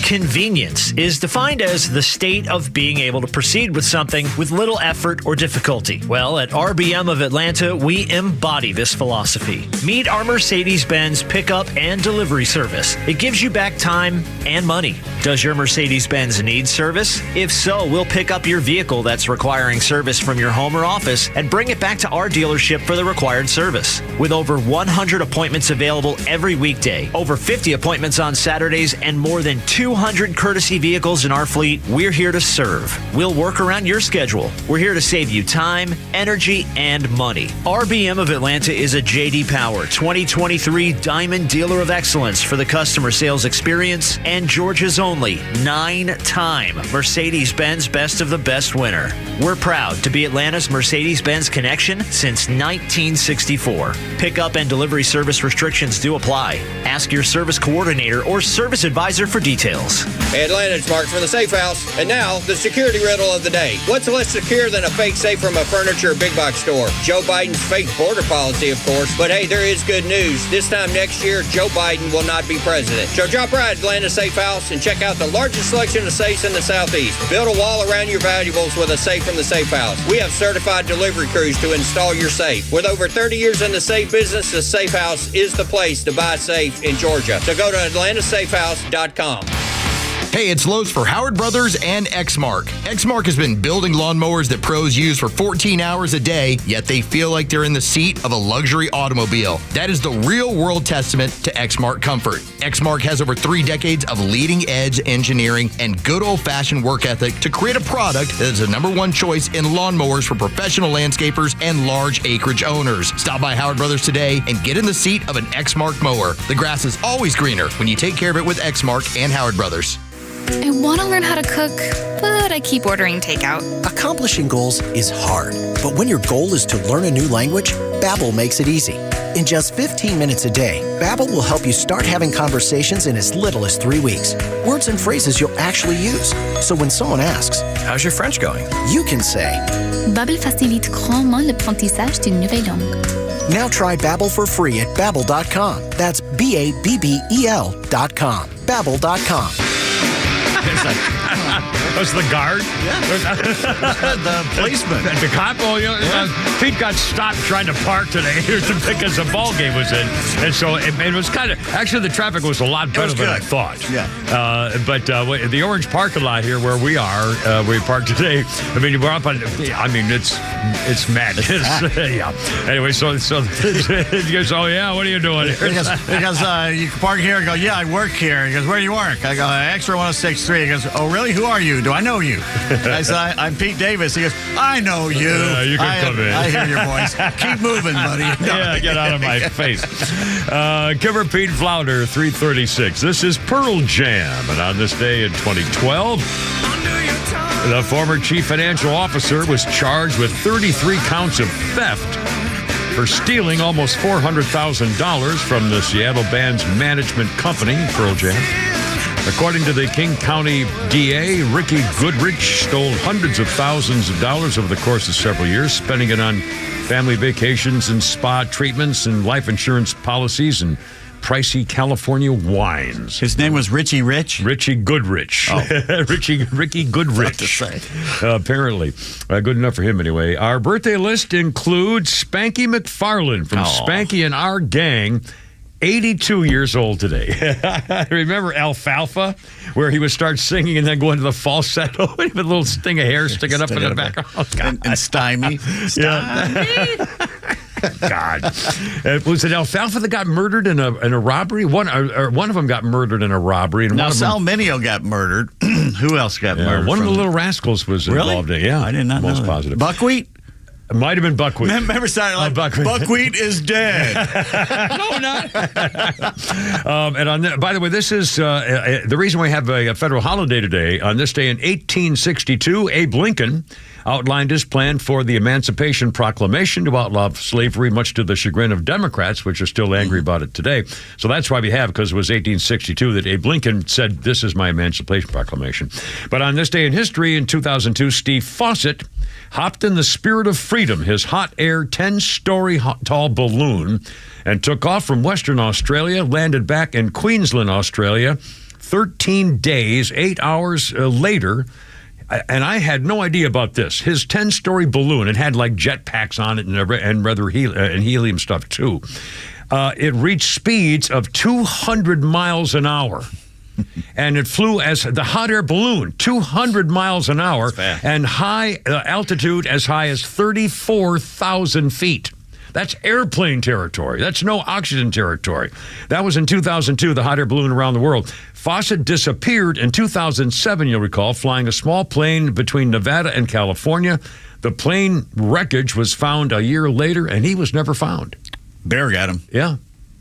Convenience is defined as the state of being able to proceed with something with little effort or difficulty. Well, at RBM of Atlanta, we embody this philosophy. Meet our Mercedes-Benz pickup and delivery service. It gives you back time and money. Does your Mercedes-Benz need service? If so, we'll pick up your vehicle that's requiring service from your home or office and bring it back to our dealership for the required service. With over 100 appointments available every weekday, over 50 appointments on Saturdays, and more than 200 courtesy vehicles in our fleet, we're here to serve. We'll work around your schedule. We're here to save you time, energy, and money. RBM of Atlanta is a J.D. Power 2023 Diamond Dealer of Excellence for the customer sales experience and Georgia's only 9-time Mercedes-Benz Best of the Best winner. We're proud to be Atlanta's Mercedes-Benz connection since 1964. Pickup and delivery service restrictions do apply. Ask your service coordinator or service advisor for details. Hey Atlanta, it's Mark from the Safe House. And now, the security riddle of the day. What's less secure than a fake safe from a furniture or big box store? Joe Biden's fake border policy, of course. But hey, there is good news. This time next year, Joe Biden will not be president. So drop by Atlanta Safe House and check out the largest selection of safes in the Southeast. Build a wall around your valuables with a safe from the Safe House. We have certified delivery crews to install your safe. With over 30 years in the safe business, the Safe House is the place to buy safe in Georgia. So go to atlantasafehouse.com. Hey, it's Lowe's for Howard Brothers and Exmark. Exmark has been building lawnmowers that pros use for 14 hours a day, yet they feel like they're in the seat of a luxury automobile. That is the real-world testament to Exmark comfort. Exmark has over 3 decades of leading-edge engineering and good old-fashioned work ethic to create a product that is the #1 choice in lawnmowers for professional landscapers and large acreage owners. Stop by Howard Brothers today and get in the seat of an Exmark mower. The grass is always greener when you take care of it with Exmark and Howard Brothers. I want to learn how to cook, but I keep ordering takeout. Accomplishing goals is hard, but when your goal is to learn a new language, Babbel makes it easy. In just 15 minutes a day, Babbel will help you start having conversations in as little as 3 weeks. Words and phrases you'll actually use. So when someone asks, "How's your French going?" you can say, Babbel facilite grandement l'apprentissage d'une nouvelle langue. Now try Babbel for free at Babbel.com. That's BABBEL.com. Babbel.com. That's the guard? Yeah. The policeman. The cop? Oh, Pete got stopped trying to park today because the ball game was in. And so it was kind of, actually the traffic was a lot better than I thought. Yeah. But the orange parking lot here where we are, we parked today, I mean, we're up on, I mean, it's madness. Yeah. Anyway, so he goes, oh yeah, what are you doing here? He goes, you can park here. I go, yeah, I work here. He goes, where do you work? I go, XTRA 106.3. He goes, oh really? Who are you? Do I know you? I said, I'm Pete Davis. He goes, I know you. You can come in. I hear your voice. Keep moving, buddy. Yeah, get out of my face. Kimber Pete Flounder, 336. This is Pearl Jam. And on this day in 2012, the former chief financial officer was charged with 33 counts of theft for stealing almost $400,000 from the Seattle band's management company, Pearl Jam. According to the King County DA, Ricky Goodrich stole hundreds of thousands of dollars over the course of several years, spending it on family vacations and spa treatments and life insurance policies and pricey California wines. His name was Richie Rich? Richie Goodrich. Oh. Ricky Goodrich. Apparently. Good enough for him anyway. Our birthday list includes Spanky McFarland from Spanky and Our Gang. 82 years old today. Remember Alfalfa, where he would start singing and then go into the falsetto with a little sting of hair sticking up in the back? Oh, God. And Stymie. God. Was it Alfalfa that got murdered in a robbery? One of them got murdered in a robbery. And now, Salminio got murdered. Who else got murdered? One of the Little Rascals was involved in it. Yeah, I did not know that. Positive. Buckwheat? It might have been Buckwheat. Remember sounding like Buckwheat is dead. No, not. By the way, this is the reason we have a federal holiday today. On this day in 1862, Abe Lincoln outlined his plan for the Emancipation Proclamation to outlaw slavery, much to the chagrin of Democrats, which are still angry about it today. So that's why we have, because it was 1862 that Abe Lincoln said, "This is my Emancipation Proclamation." But on this day in history, in 2002, Steve Fawcett hopped in the Spirit of Freedom, his hot air 10-story tall balloon, and took off from Western Australia, landed back in Queensland, Australia, 13 days, 8 hours later. And I had no idea about this. His 10-story balloon, it had like jetpacks on it and rather helium stuff too. It reached speeds of 200 miles an hour. And it flew as the hot air balloon, 200 miles an hour, and high altitude as high as 34,000 feet. That's airplane territory. That's no oxygen territory. That was in 2002, the hot air balloon around the world. Fawcett disappeared in 2007, you'll recall, flying a small plane between Nevada and California. The plane wreckage was found a year later, and he was never found. Bear got him. Yeah.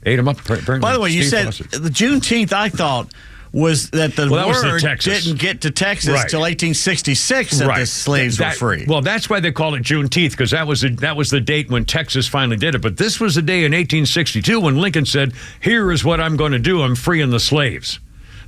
Ate him up. Apparently. By the way, you said the Juneteenth, I thought, was that the word didn't get to Texas till 1866 that the slaves were free. Well, that's why they call it Juneteenth, because that was the date when Texas finally did it. But this was the day in 1862 when Lincoln said, "Here is what I'm going to do. I'm freeing the slaves."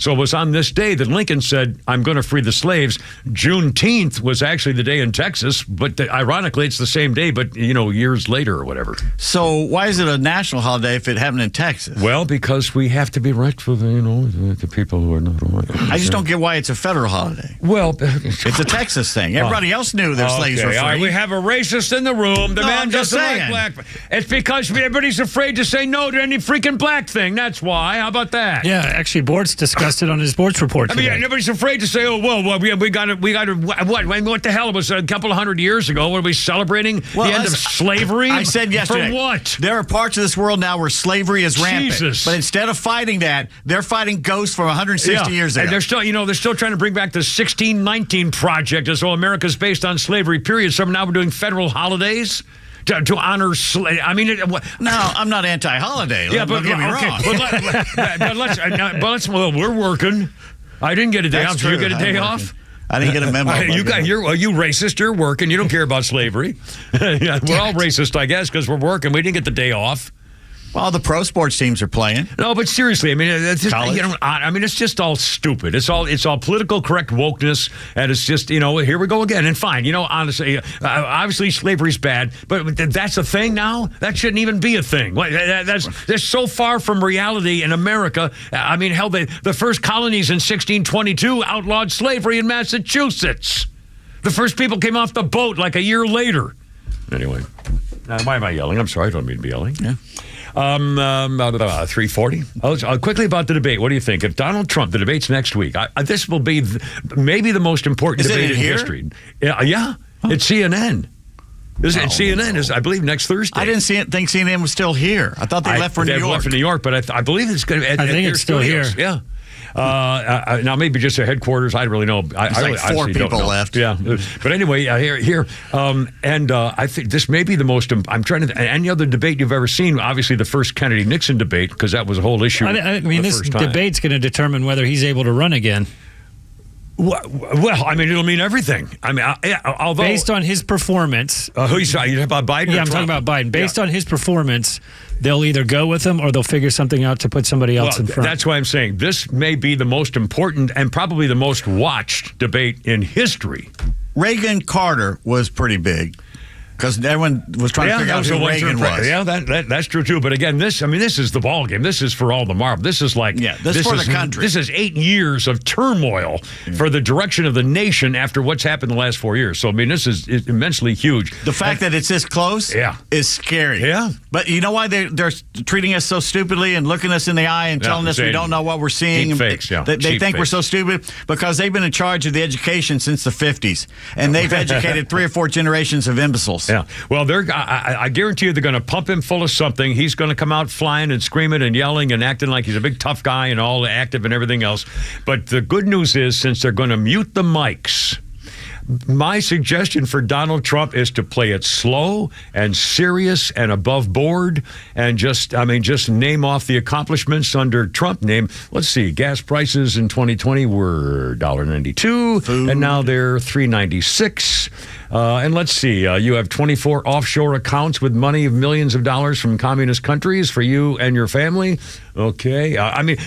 So it was on this day that Lincoln said, "I'm going to free the slaves." Juneteenth was actually the day in Texas, but ironically, it's the same day, but, years later or whatever. So why is it a national holiday if it happened in Texas? Well, because we have to be right for the people who are not white. I just don't get why it's a federal holiday. Well, it's a Texas thing. Everybody else knew their slaves were free. All right, we have a racist in the room. The man doesn't like black. It's because everybody's afraid to say no to any freaking black thing. That's why. How about that? Yeah, actually, Bort's discussed it on his sports report today. Everybody's afraid to say, "Oh, well, we got to, what the hell? It was a couple of hundred years ago. Were we celebrating the end of slavery?" I said yesterday. For what? There are parts of this world now where slavery is rampant. Jesus. But instead of fighting that, they're fighting ghosts from 160 years ago. And they're still trying to bring back the 1619 Project as though America's based on slavery, period. So now we're doing federal holidays to honor slavery. I mean, no, I'm not anti-holiday. Don't get me wrong. But we're working. I didn't get a day off. Did you get a day off? I didn't get a memo. You racist. You're working. You don't care about slavery. We're all racist, I guess, because we're working. We didn't get the day off. Well, the pro sports teams are playing. No, but seriously, I mean, it's just, it's just all stupid. It's all political correct wokeness, and it's just, here we go again. And fine, honestly, obviously slavery's bad, but that's a thing now. That shouldn't even be a thing. That's so far from reality in America. I mean, hell, the first colonies in 1622 outlawed slavery in Massachusetts. The first people came off the boat like a year later. Anyway, why am I yelling? I'm sorry, I don't mean to be yelling. Yeah. 3:40. Quickly about the debate. What do you think? If Donald Trump, the debate's next week. This will be maybe the most important debate in history. Yeah. It's CNN. CNN is, I believe, next Thursday. I didn't think CNN was still here. I thought they left for New York. They left for New York, but I believe it's going to. I think it's still here. Yeah. Now maybe just their headquarters. I don't really know. Like 4 people left. Yeah, but anyway, here, and I think this may be the most. I'm trying to. Any other debate you've ever seen? Obviously, the first Kennedy-Nixon debate, because that was a whole issue. I mean, this debate's going to determine whether he's able to run again. Well, I mean, it'll mean everything. I mean, although based on his performance, who you talking about, Biden? Yeah, I'm talking about Biden. Based on his performance, they'll either go with him or they'll figure something out to put somebody else in front. That's why I'm saying this may be the most important and probably the most watched debate in history. Reagan-Carter was pretty big. Because everyone was trying to figure out who Reagan was. Yeah, that's true too. But again, this is the ball game. This is for all the marbles. This is like this is for the country. This is 8 years of turmoil for the direction of the nation after what's happened the last 4 years. So I mean, this is immensely huge. The fact that it's this close, is scary. Yeah, but you know why they're treating us so stupidly and looking us in the eye and telling us we don't know what we're seeing. Fakes, They think we're so stupid because they've been in charge of the education since the 50s, and they've educated 3 or 4 generations of imbeciles. Yeah. Well, I guarantee you they're going to pump him full of something. He's going to come out flying and screaming and yelling and acting like he's a big tough guy and all active and everything else. But the good news is, since they're going to mute the mics, my suggestion for Donald Trump is to play it slow and serious and above board and just name off the accomplishments under Trump. Let's see, gas prices in 2020 were $1.92 and now they're $3.96. And let's see, you have 24 offshore accounts with money of millions of dollars from communist countries for you and your family. Okay.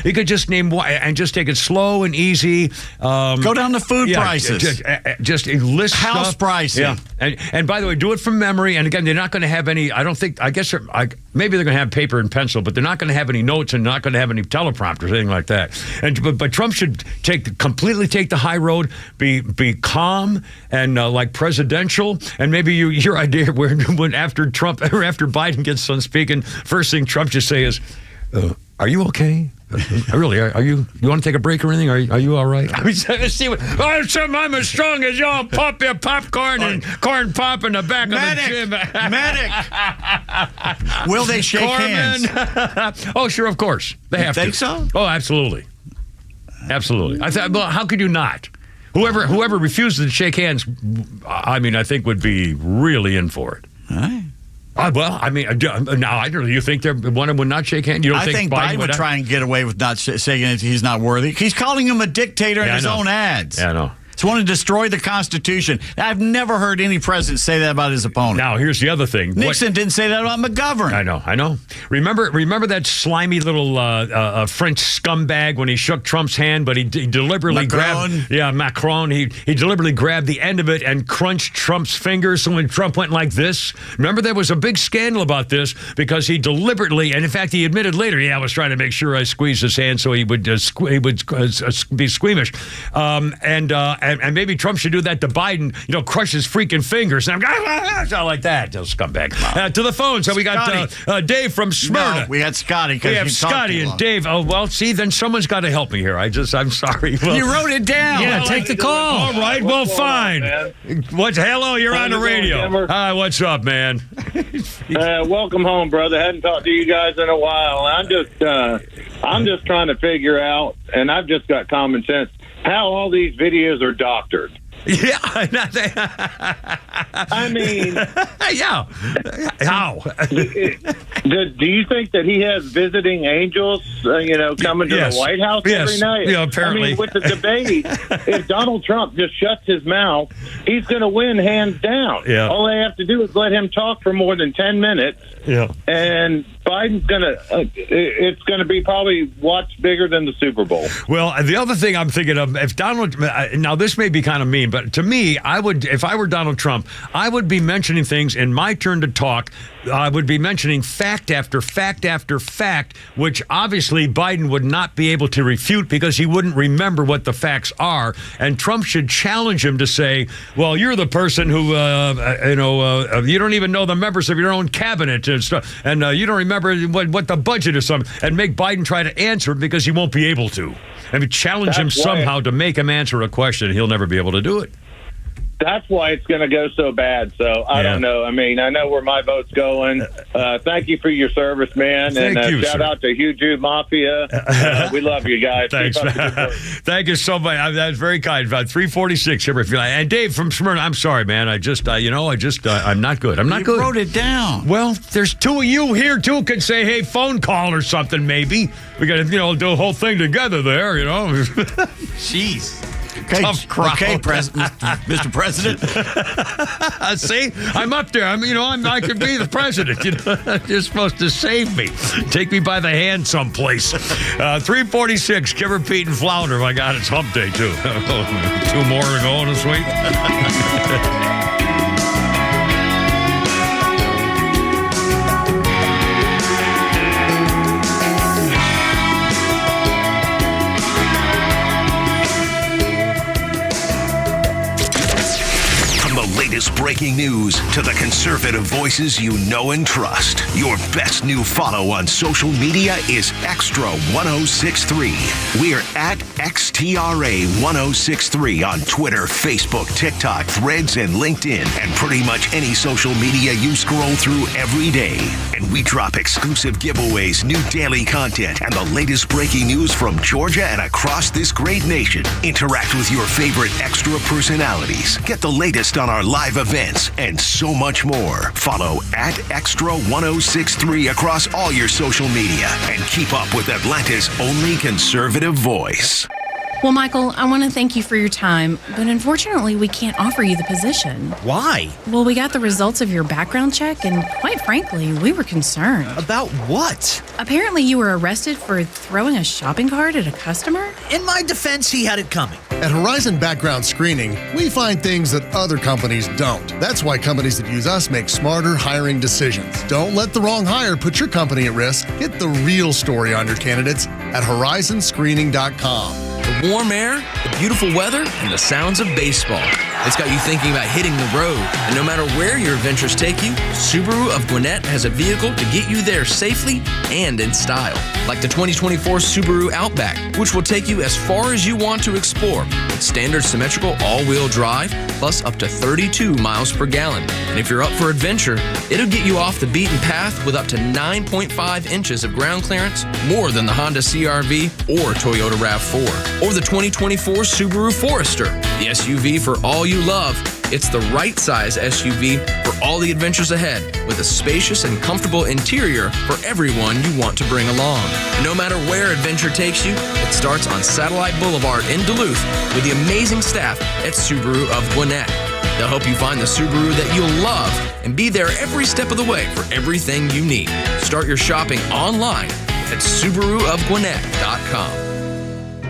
You could just name and just take it slow and easy. Go down to food prices. Just list house stuff. pricing. Yeah. And by the way, do it from memory. And again, they're not going to have any, maybe they're going to have paper and pencil, but they're not going to have any notes and not going to have any teleprompters, anything like that. But Trump should completely take the high road, be calm and like presidential. And maybe your idea when after Trump or after Biden gets done speaking, first thing Trump just say is, are you okay? Really, are you? You want to take a break or anything? Are you all right? I'm as strong as y'all. Pop your popcorn and corn pop in the back of the gym. Medic. Will they shake hands? Oh, sure, of course. They have to. Think so? Oh, absolutely. Absolutely. I thought, well, how could you not? Whoever refuses to shake hands, I think would be really in for it. All right. Now, you think one would not shake hands? You don't think Biden would try and get away with not saying he's not worthy? He's calling him a dictator in his own ads. Yeah, I know. He's wanting to destroy the Constitution. I've never heard any president say that about his opponent. Now, here's the other thing. Nixon didn't say that about McGovern. I know. Remember that slimy little French scumbag when he shook Trump's hand, but he deliberately grabbed Macron. He deliberately grabbed the end of it and crunched Trump's fingers. So when Trump went like this, remember there was a big scandal about this because he deliberately, and in fact he admitted later, I was trying to make sure I squeezed his hand so he would be squeamish, and maybe Trump should do that to Biden, crush his freaking fingers. And I'm not like that, scumbag. To the phone. So we got Dave from Smyrna. No, we had Scotty. We have Scotty and Dave. Oh, well, see, then someone's got to help me here. I'm sorry. Well, you wrote it down. Yeah, take the call. All right, well, fine. Hello, you're on the radio. Hi, what's up, man? Welcome home, brother. Hadn't talked to you guys in a while. I'm just trying to figure out, and I've just got common sense, how all these videos are doctored. Yeah. I mean... Yeah. How? Do you think that he has visiting angels, coming to the White House every night? Yeah, apparently. With the debate, if Donald Trump just shuts his mouth, he's going to win hands down. Yeah. All they have to do is let him talk for more than 10 minutes. Yeah. And Biden's it's going to be probably watched bigger than the Super Bowl. Well, the other thing I'm thinking of, if Donald, now this may be kind of mean, but to me, if I were Donald Trump, I would be mentioning things in my turn to talk. I would be mentioning fact after fact after fact, which obviously Biden would not be able to refute because he wouldn't remember what the facts are. And Trump should challenge him to say, well, you're the person who, you don't even know the members of your own cabinet and stuff, and you don't remember what the budget is, and make Biden try to answer it because he won't be able to. Challenge him somehow to make him answer a question. He'll never be able to do it. That's why it's going to go so bad. So I don't know. I know where my vote's going. Thank you for your service, man. Thank you, shout out to Hugh Jude Mafia. We love you guys. Thanks. Thank you so much. That's very kind. About 346 here, if you like. And Dave from Smyrna, I'm sorry, man. I'm not good. I'm not good. You wrote it down. Well, there's two of you here, too, could say, hey, phone call or something, maybe. We got to, do the whole thing together there, Jeez. Okay, Mr. President. See, I'm up there. I could be the president. You're supposed to save me. Take me by the hand someplace. 346, Kipper, Pete, and Flounder. My God, it's hump day, too. 2 more to go in this week. latest breaking news to the conservative voices you know and trust. Your best new follow on social media is Extra 106.3. We're at XTRA 106.3 on Twitter, Facebook, TikTok, Threads, and LinkedIn, and pretty much any social media you scroll through every day. And we drop exclusive giveaways, new daily content, and the latest breaking news from Georgia and across this great nation. Interact with your favorite Extra personalities. Get the latest on our live events and so much more. Follow at Extra 106.3 across all your social media and keep up with Atlanta's only conservative voice. Well, Michael, I want to thank you for your time, but unfortunately, we can't offer you the position. Why? Well, we got the results of your background check, and quite frankly, we were concerned. About what? Apparently, you were arrested for throwing a shopping cart at a customer? In my defense, he had it coming. At Horizon Background Screening, we find things that other companies don't. That's why companies that use us make smarter hiring decisions. Don't let the wrong hire put your company at risk. Get the real story on your candidates at horizonscreening.com. The warm air, the beautiful weather, and the sounds of baseball. It's got you thinking about hitting the road. And no matter where your adventures take you, Subaru of Gwinnett has a vehicle to get you there safely and in style. Like the 2024 Subaru Outback, which will take you as far as you want to explore with standard symmetrical all-wheel drive, plus up to 32 miles per gallon. And if you're up for adventure, it'll get you off the beaten path with up to 9.5 inches of ground clearance, more than the Honda CR-V or Toyota RAV4. Or the 2024 Subaru Forester, the SUV for all you love. It's the right size SUV for all the adventures ahead, with a spacious and comfortable interior for everyone you want to bring along. And no matter where adventure takes you, it starts on Satellite Boulevard in Duluth with the amazing staff at Subaru of Gwinnett. They'll help you find the Subaru that you'll love and be there every step of the way for everything you need. Start your shopping online at SubaruofGwinnett.com.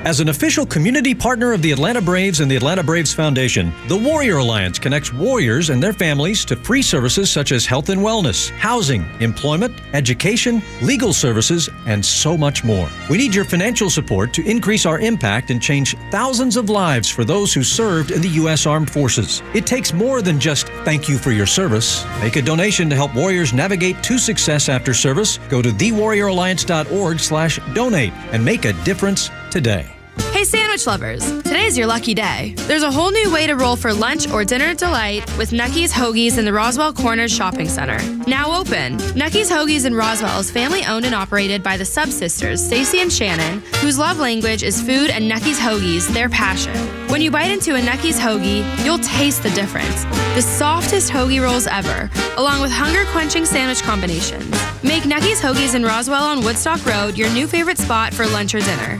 As an official community partner of the Atlanta Braves and the Atlanta Braves Foundation, the Warrior Alliance connects warriors and their families to free services such as health and wellness, housing, employment, education, legal services, and so much more. We need your financial support to increase our impact and change thousands of lives for those who served in the U.S. Armed Forces. It takes more than just thank you for your service. Make a donation to help warriors navigate to success after service. Go to thewarrioralliance.org/donate and make a difference today. Hey sandwich lovers, today's your lucky day. There's a whole new way to roll for lunch or dinner delight with Nucky's Hoagies in the Roswell Corners Shopping Center. Now open. Nucky's Hoagies in Roswell is family owned and operated by the Sub-Sisters, Stacy and Shannon, whose love language is food and Nucky's Hoagies, their passion. When you bite into a Nucky's Hoagie, you'll taste the difference. The softest hoagie rolls ever, along with hunger-quenching sandwich combinations. Make Nucky's Hoagies in Roswell on Woodstock Road your new favorite spot for lunch or dinner.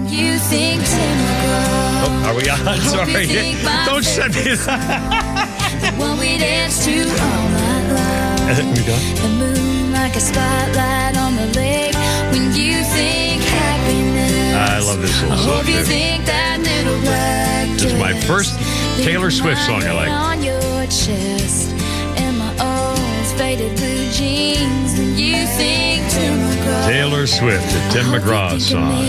You think Tim McGraw. Are we on? Sorry. Don't send me that. When we dance to all night long. We done? The moon like a spotlight on the lake. When you think happiness. I love this little song. I hope you think that little black This is my first Taylor Swift song I like. On your chest and my old faded blue jeans. When you think Tim McGraw. Taylor Swift, a Tim McGraw song.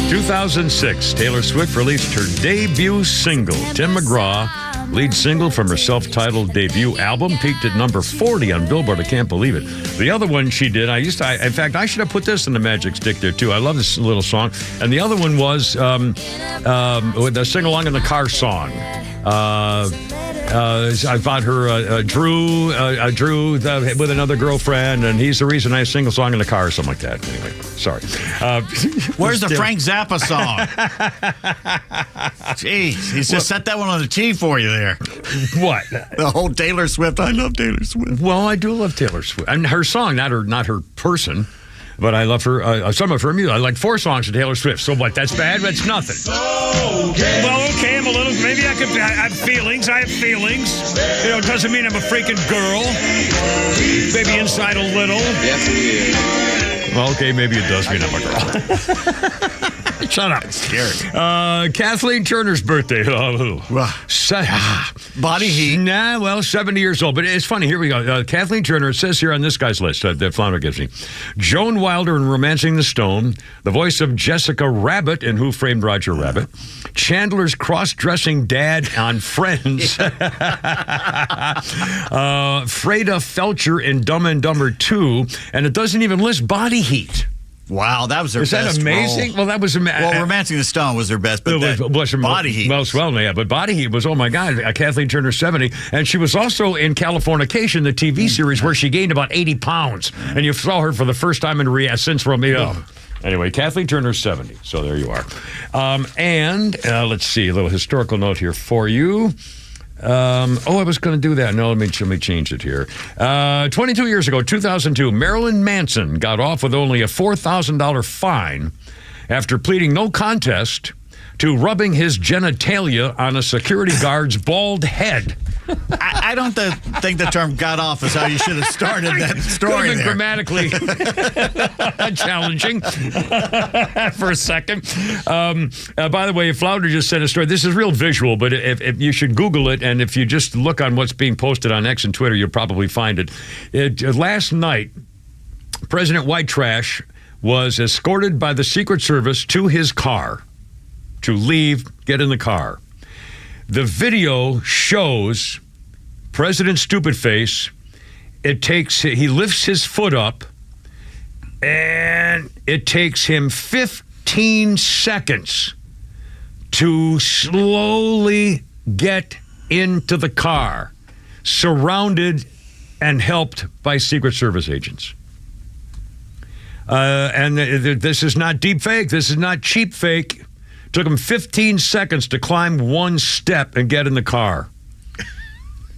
2006, Taylor Swift released her debut single. Tim McGraw, lead single from her self-titled debut album, peaked at number 40 on Billboard. I can't believe it. The other one she did, in fact, I should have put this in the Magic Stick there too. I love this little song. And the other one was with the sing-along in the car song. I bought her Drew with another girlfriend, and he's the reason I sing a song in the car or something like that. Anyway, sorry. Where's the Frank Zappa song? Jeez, he's just set that one on the tee for you there. What? The whole Taylor Swift. I love Taylor Swift. Well, I do love Taylor Swift. And her song, not her person. But I love her, some of her music. I like 4 songs of Taylor Swift. So what, that's bad? That's nothing. Okay. Well, okay, I'm a little, maybe I have feelings. I have feelings. You know, it doesn't mean I'm a freaking girl. Maybe inside a little. Yes, it is. Well, okay, maybe it does mean I'm a girl. Shut up. That's scary. Kathleen Turner's birthday. Body heat. Nah, well, 70 years old. But it's funny. Here we go. Kathleen Turner, it says here on this guy's list that Flounder gives me. Joan Wilder in Romancing the Stone. The voice of Jessica Rabbit in Who Framed Roger Rabbit. Chandler's cross-dressing dad on Friends. Freda Felcher in Dumb and Dumber 2. And it doesn't even list Body Heat. Wow, that was their best. Is that amazing? Role. Well, that was amazing. Well, Romancing the Stone was their best, but Body Heat. Well, yeah, but Body Heat was, oh my God, Kathleen Turner, 70. And she was also in Californication, the TV series, where she gained about 80 pounds. And you saw her for the first time in since Romeo. Anyway, Kathleen Turner, 70. So there you are. Let's see, a little historical note here for you. I was going to do that. No, let me change it here. 22 years ago, 2002, Marilyn Manson got off with only a $4,000 fine after pleading no contest to rubbing his genitalia on a security guard's bald head. I don't think the term "got off" is how you should have started that story. There. Grammatically challenging for a second. By the way, Flounder just sent a story. This is real visual, but if you should Google it, and if you just look on what's being posted on X and Twitter, you'll probably find it. Last night, President White Trash was escorted by the Secret Service to his car to leave, get in the car. The video shows President Stupid Face. He lifts his foot up, and it takes him 15 seconds to slowly get into the car, surrounded and helped by Secret Service agents. And this is not deep fake. This is not cheap fake. Took him 15 seconds to climb one step and get in the car.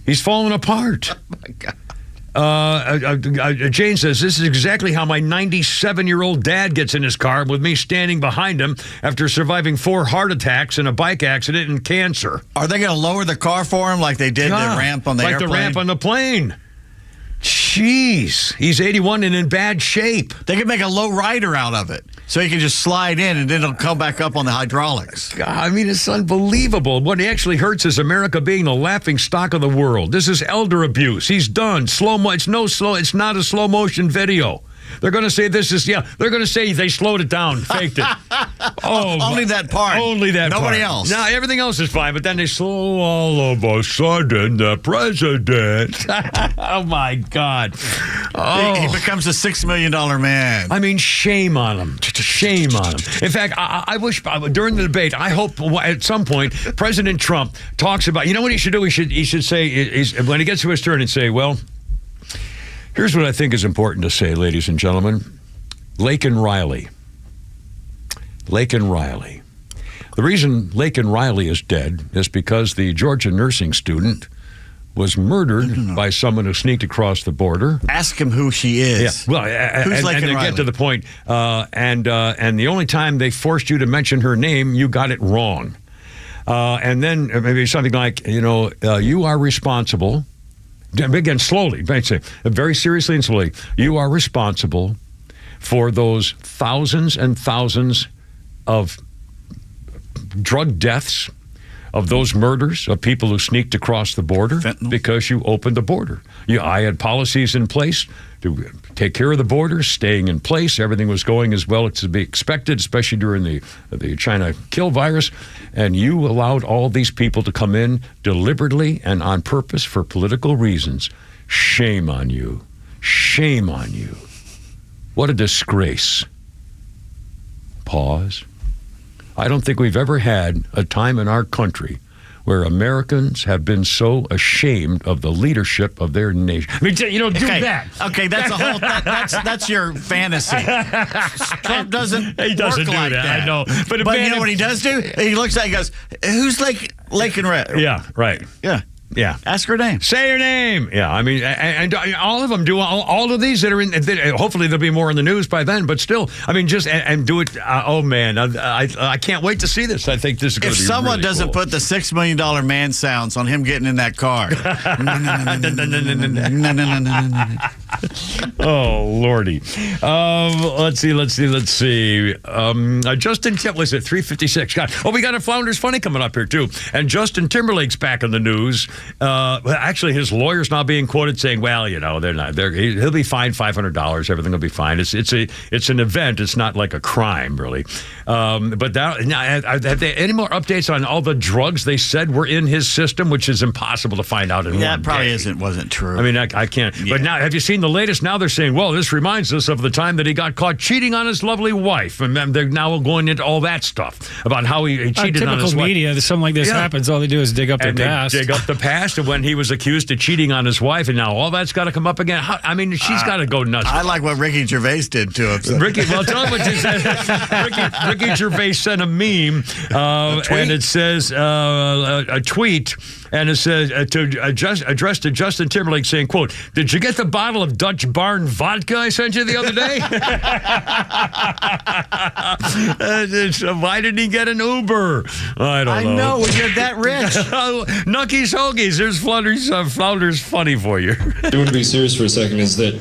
He's falling apart. Oh, my God. Jane says, this is exactly how my 97-year-old dad gets in his car with me standing behind him after surviving 4 heart attacks and a bike accident and cancer. Are they going to lower the car for him like they did the ramp on the airplane? Like the ramp on the plane. Jeez. He's 81 and in bad shape. They could make a low rider out of it so he can just slide in and then it'll come back up on the hydraulics. God, I mean, it's unbelievable. What actually hurts is America being the laughing stock of the world. This is elder abuse. He's done. It's not a slow motion video. They're going to say they're going to say they slowed it down, faked it. Only that part. Only that part. Nobody else. Now, everything else is fine, but then they slow all of a sudden the president. Oh, my God. He becomes a $6 million man. I mean, shame on him. Shame on him. In fact, I wish during the debate, I hope at some point President Trump talks about, you know what he should do? He should say, when he gets to his turn and say, well, here's what I think is important to say, ladies and gentlemen. Laken Riley. The reason Laken Riley is dead is because the Georgia nursing student was murdered by someone who sneaked across the border. Ask him who she is. Yeah, well, and to get to the point, and the only time they forced you to mention her name, you got it wrong. And then maybe something like, you are responsible. Again, slowly, very seriously and slowly. You are responsible for those thousands and thousands of drug deaths, of those murders, of people who sneaked across the border because you opened the border. I had policies in place to take care of the border, staying in place. Everything was going as well as to be expected, especially during the China kill virus. And you allowed all these people to come in deliberately and on purpose for political reasons. Shame on you. Shame on you. What a disgrace. Pause. I don't think we've ever had a time in our country where Americans have been so ashamed of the leadership of their nation. I mean, do that. Okay, that's a whole. That's your fantasy. Trump doesn't. He doesn't work do like that. I know, but you know what he does do? He looks at it and goes, "Who's Laken Red?" Yeah, right. Yeah. Ask her name. Say her name. Yeah, I mean, and all of them do. All of these that are in. Hopefully, there'll be more in the news by then. But still, I mean, just and do it. Oh man, I can't wait to see this. I think this is going to be. If someone really doesn't cool. put the $6 million man sounds on him getting in that car, Oh, Lordy. Let's see. Justin Timberlake's at 3:56. God. Oh, we got a Flounders Funny coming up here, too. And Justin Timberlake's back in the news. Actually, his lawyer's now being quoted saying, well, they're not. He'll be fined $500. Everything will be fine. It's an event. It's not like a crime, really. But have they any more updates on all the drugs they said were in his system, which is impossible to find out in one day? That probably wasn't true. I mean, I can't. Yeah. But now, have you seen the latest? Now they're saying, well, this reminds us of the time that he got caught cheating on his lovely wife. And they're now going into all that stuff about how he cheated on his wife. Typical media, something like this happens. All they do is dig up their past. Dig up the past and when he was accused of cheating on his wife, and now all that's got to come up again. She's got to go nuts. I like what Ricky Gervais did to him. So. Tell him what you said. Ricky Gervais sent a meme, and it says a tweet. And it says, addressed to Justin Timberlake saying, quote, did you get the bottle of Dutch Barn vodka I sent you the other day? Why didn't he get an Uber? I don't know. When you're that rich. Nucky's Hoagies. There's Flounders Funny for you. I want to be serious for a second is that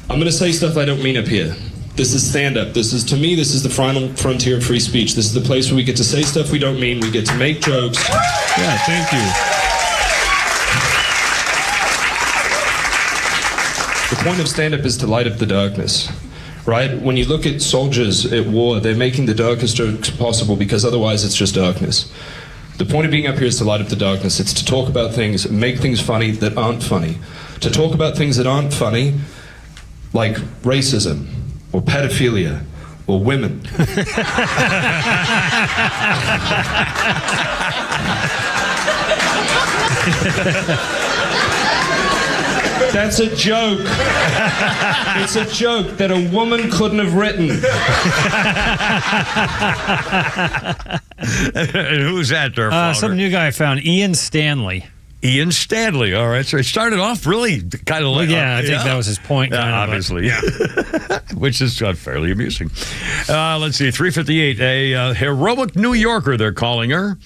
I'm going to say stuff I don't mean up here. This is stand-up. To me, this is the final frontier of free speech. This is the place where we get to say stuff we don't mean. We get to make jokes. Yeah, thank you. The point of stand-up is to light up the darkness, right? When you look at soldiers at war, they're making the darkest jokes possible because otherwise it's just darkness. The point of being up here is to light up the darkness. It's to talk about things, make things funny that aren't funny. To talk about things that aren't funny, like racism, or pedophilia, or women. That's a joke. It's a joke that a woman couldn't have written. And who's that there? Some new guy I found, Ian Stanley. Ian Stanley. All right. So it started off really kind of like... I think that was his point. Obviously. Which is fairly amusing. Let's see. 3:58. A heroic New Yorker, they're calling her.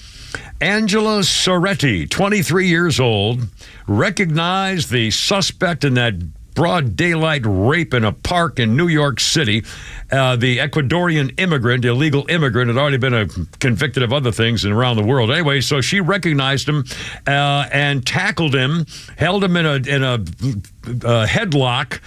Angela Soretti, 23 years old, recognized the suspect in that broad daylight rape in a park in New York City. The Ecuadorian illegal immigrant, had already been convicted of other things around the world. Anyway, so she recognized him and tackled him, held him in a headlock.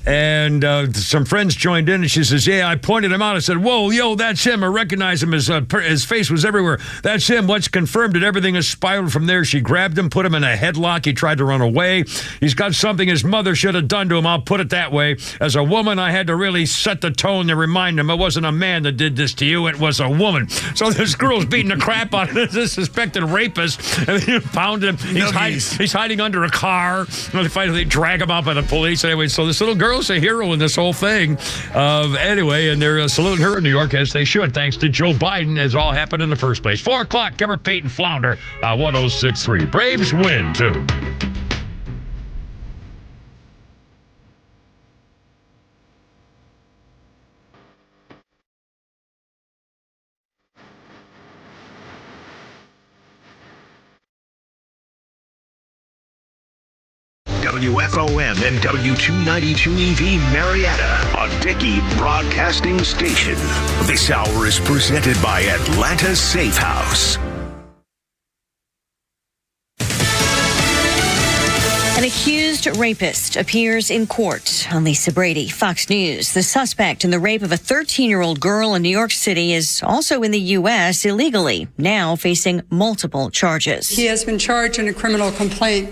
And some friends joined in, and she says, yeah, I pointed him out. I said, whoa, yo, that's him. I recognize him. His face was everywhere. That's him. What's confirmed that everything has spiraled from there. She grabbed him, put him in a headlock. He tried to run away. He's got something his mother should have done to him. I'll put it that way. As a woman, I had to really set the tone to remind him it wasn't a man that did this to you. It was a woman. So this girl's beating the crap out of this suspected rapist. And they pounded him. He's hiding under a car. They finally drag him out by the police. Anyway, so this little girl's a hero in this whole thing. Anyway, and they're saluting her in New York, as they should, thanks to Joe Biden, as all happened in the first place. 4 o'clock, Kemmer, Peyton, Flounder, 106.3. Braves win, too. WFOM and W292EV Marietta, a Dickey Broadcasting Station. This hour is presented by Atlanta Safe House. An accused rapist appears in court. I'm Lisa Brady, Fox News. The suspect in the rape of a 13-year-old girl in New York City is also in the U.S. illegally, now facing multiple charges. He has been charged in a criminal complaint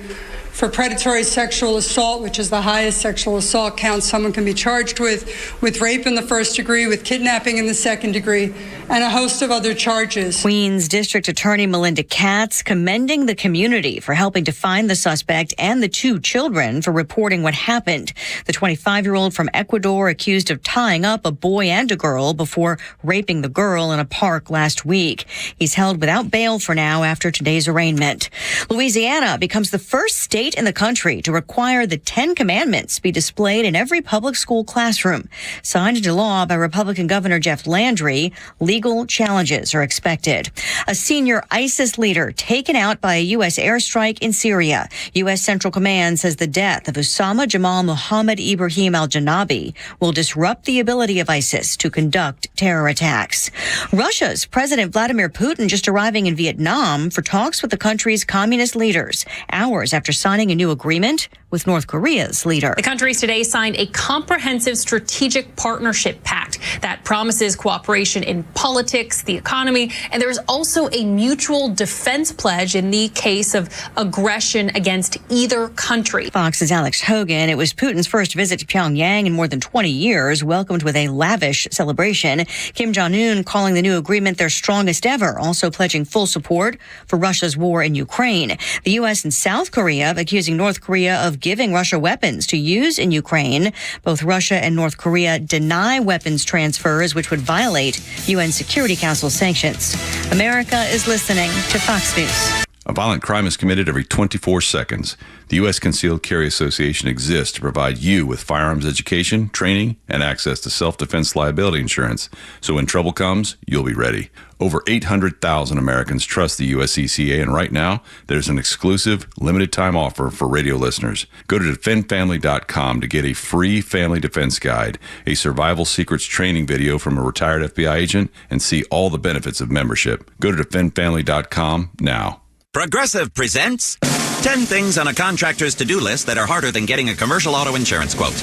for predatory sexual assault, which is the highest sexual assault count someone can be charged with rape in the first degree, with kidnapping in the second degree, and a host of other charges. Queens District Attorney Melinda Katz commending the community for helping to find the suspect and the 2 children for reporting what happened. The 25-year-old from Ecuador accused of tying up a boy and a girl before raping the girl in a park last week. He's held without bail for now after today's arraignment. Louisiana becomes the first state state in the country to require the 10 Commandments be displayed in every public school classroom. Signed into law by Republican Governor Jeff Landry, legal challenges are expected. A senior ISIS leader taken out by a U.S. airstrike in Syria. U.S. Central Command says the death of Osama Jamal Mohammed Ibrahim al-Janabi will disrupt the ability of ISIS to conduct terror attacks. Russia's President Vladimir Putin just arriving in Vietnam for talks with the country's communist leaders, hours after signing a new agreement with North Korea's leader. The countries today signed a comprehensive strategic partnership pact that promises cooperation in politics, the economy, and there is also a mutual defense pledge in the case of aggression against either country. Fox's Alex Hogan. It was Putin's first visit to Pyongyang in more than 20 years, welcomed with a lavish celebration. Kim Jong-un calling the new agreement their strongest ever, also pledging full support for Russia's war in Ukraine. The U.S. and South Korea accusing North Korea of giving Russia weapons to use in Ukraine. Both Russia and North Korea deny weapons transfers, which would violate UN Security Council sanctions. America is listening to Fox News. A violent crime is committed every 24 seconds. The U.S. Concealed Carry Association exists to provide you with firearms education, training, and access to self-defense liability insurance. So when trouble comes, you'll be ready. Over 800,000 Americans trust the USCCA, and right now, there's an exclusive, limited-time offer for radio listeners. Go to defendfamily.com to get a free family defense guide, a survival secrets training video from a retired FBI agent, and see all the benefits of membership. Go to defendfamily.com now. Progressive presents 10 things on a contractor's to-do list that are harder than getting a commercial auto insurance quote.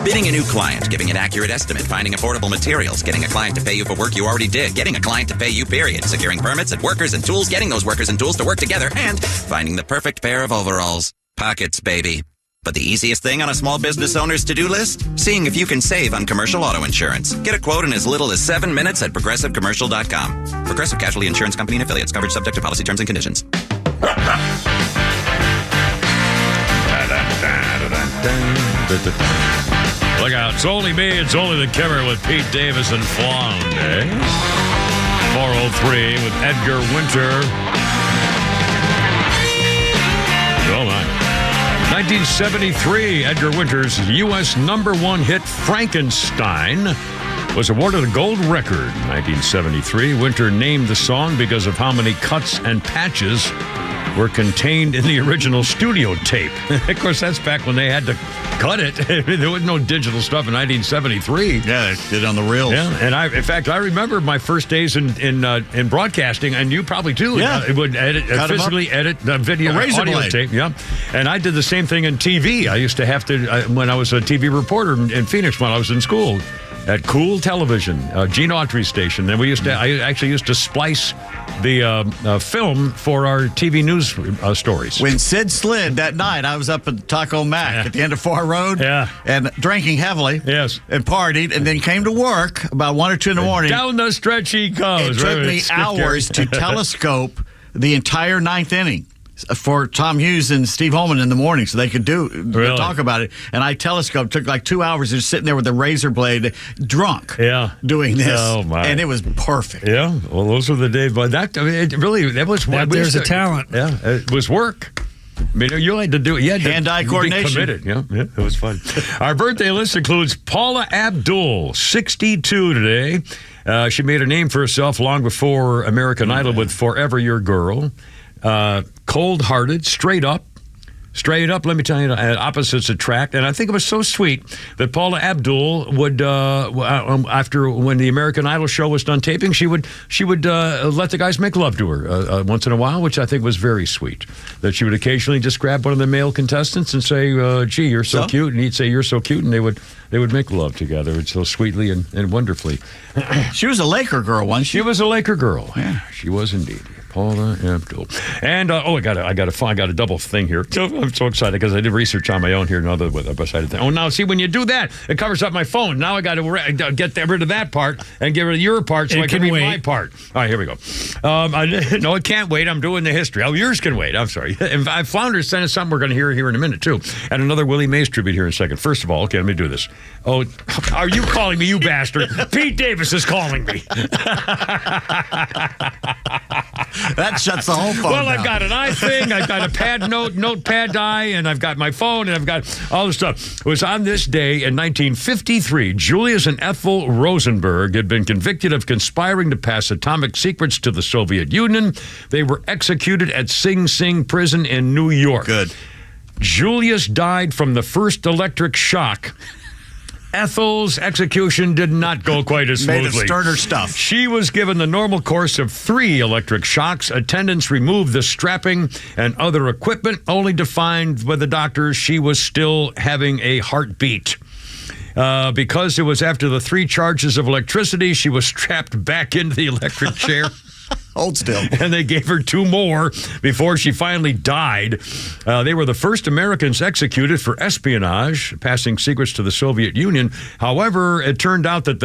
Bidding a new client, giving an accurate estimate, finding affordable materials, getting a client to pay you for work you already did, getting a client to pay you, period, securing permits and workers and tools, getting those workers and tools to work together, and finding the perfect pair of overalls. Pockets, baby. But the easiest thing on a small business owner's to-do list? Seeing if you can save on commercial auto insurance. Get a quote in as little as 7 minutes at progressivecommercial.com. Progressive Casualty Insurance Company and Affiliates. Coverage subject to policy terms and conditions. Look out. It's only me. It's only the Kimmer with Pete Davis and Flond, eh? 403 with Edgar Winter. Oh, my. 1973, Edgar Winter's U.S. #1 hit Frankenstein was awarded a gold record. 1973, Winter named the song because of how many cuts and patches were contained in the original studio tape. Of course, that's back when they had to cut it. There was no digital stuff in 1973. Yeah, they did on the reels. Yeah, and in fact, I remember my first days in broadcasting, and you probably too. Yeah, it would physically edit the video, audio tape. Yeah, and I did the same thing in TV. I used to have to when I was a TV reporter in Phoenix when I was in school. At Cool Television, Gene Autry's station. And I actually used to splice the film for our TV news stories. When Sid slid that night, I was up at Taco Mac at the end of Far Road and drinking heavily and partied, and then came to work about 1 or 2 in the morning. Down the stretch he goes. It took me hours to telescope the entire 9th inning for Tom Hughes and Steve Holman in the morning so they could talk about it. And I telescoped, took like 2 hours just sitting there with a razor blade, drunk, doing this. Oh, my. And it was perfect. Yeah, well, those were the days. But that was what there's a talent. Yeah, it was work. I mean, you had to do it. You had to hand-eye coordination. Be committed. Yeah, it was fun. Our birthday list includes Paula Abdul, 62 today. She made a name for herself long before American Idol with Forever Your Girl. Cold-hearted, straight up, let me tell you, opposites attract. And I think it was so sweet that Paula Abdul would, after when the American Idol show was done taping, she would let the guys make love to her once in a while, which I think was very sweet. That she would occasionally just grab one of the male contestants and say, gee, you're so cute. And he'd say, you're so cute. And they would make love together so sweetly and wonderfully. She was a Laker girl, wasn't she? She was a Laker girl. Yeah, she was indeed. Paula Abdul. And, I got a double thing here. I'm so excited because I did research on my own here. Another thing. Oh, now, see, when you do that, it covers up my phone. Now I got to get rid of that part and get rid of your part so I can read my part. All right, here we go. No, it can't wait. I'm doing the history. Oh, yours can wait. I'm sorry. And Flounder sent us something we're going to hear here in a minute, too. And another Willie Mays tribute here in a second. First of all, okay, let me do this. Oh, are you calling me, you bastard? Pete Davis is calling me. That shuts the whole phone Well, down. I've got an iThing, I've got a notepad die, and I've got my phone, and I've got all this stuff. It was on this day in 1953, Julius and Ethel Rosenberg had been convicted of conspiring to pass atomic secrets to the Soviet Union. They were executed at Sing Sing prison in New York. Good. Julius died from the first electric shock. Ethel's execution did not go quite as smoothly. Made of sterner stuff. She was given the normal course of 3 electric shocks. Attendants removed the strapping and other equipment, only to find by the doctors she was still having a heartbeat. Because it was after the 3 charges of electricity, she was strapped back into the electric chair. Hold still. And they gave her 2 more before she finally died. They were the first Americans executed for espionage, passing secrets to the Soviet Union. However, it turned out that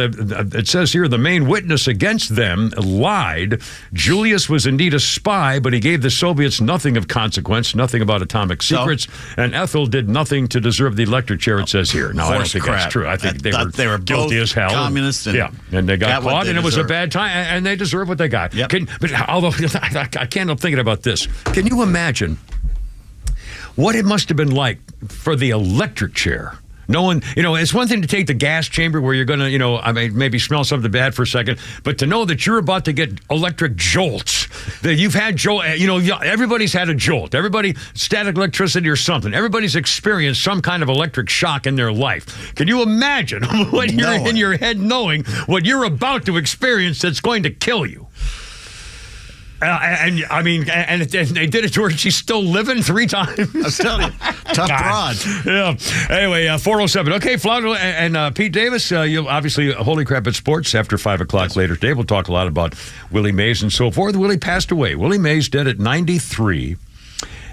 it says here the main witness against them lied. Julius was indeed a spy, but he gave the Soviets nothing of consequence, nothing about atomic secrets, and Ethel did nothing to deserve the electric chair, it says here. Now, I don't think that's true. I think they were guilty as hell. Communists. And they got caught, and it was a bad time, and they deserve what they got. Yep. But although I can't help thinking about this, can you imagine what it must have been like for the electric chair? No one, it's one thing to take the gas chamber where you're going to, maybe smell something bad for a second, but to know that you're about to get electric jolts, that you've had everybody's had a jolt. Everybody, static electricity or something. Everybody's experienced some kind of electric shock in their life. Can you imagine what you're in your head knowing what you're about to experience that's going to kill you? And they did it to her. She's still living 3 times. I'm telling you, tough broad. Yeah. Anyway, 407. Okay, Flounder and Pete Davis. You'll obviously Holy Crap at Sports after 5 o'clock later today. We'll talk a lot about Willie Mays and so forth. Willie passed away. Willie Mays dead at 93.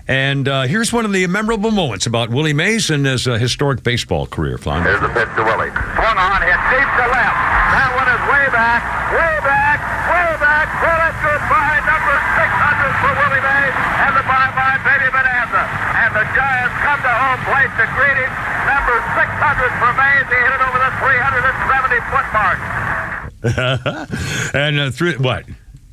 And here's one of the memorable moments about Willie Mays and his historic baseball career. Flounder. Here's the pitch to Willie. Swung on, hit deep to left. That one is way back, way back, way back. Pull it goodbye, number 600 for Willie Mays, and the bye-bye baby bonanza. And the Giants come to home plate to greet him. Number 600 for Mays. He hit it over the 370-foot mark. And what?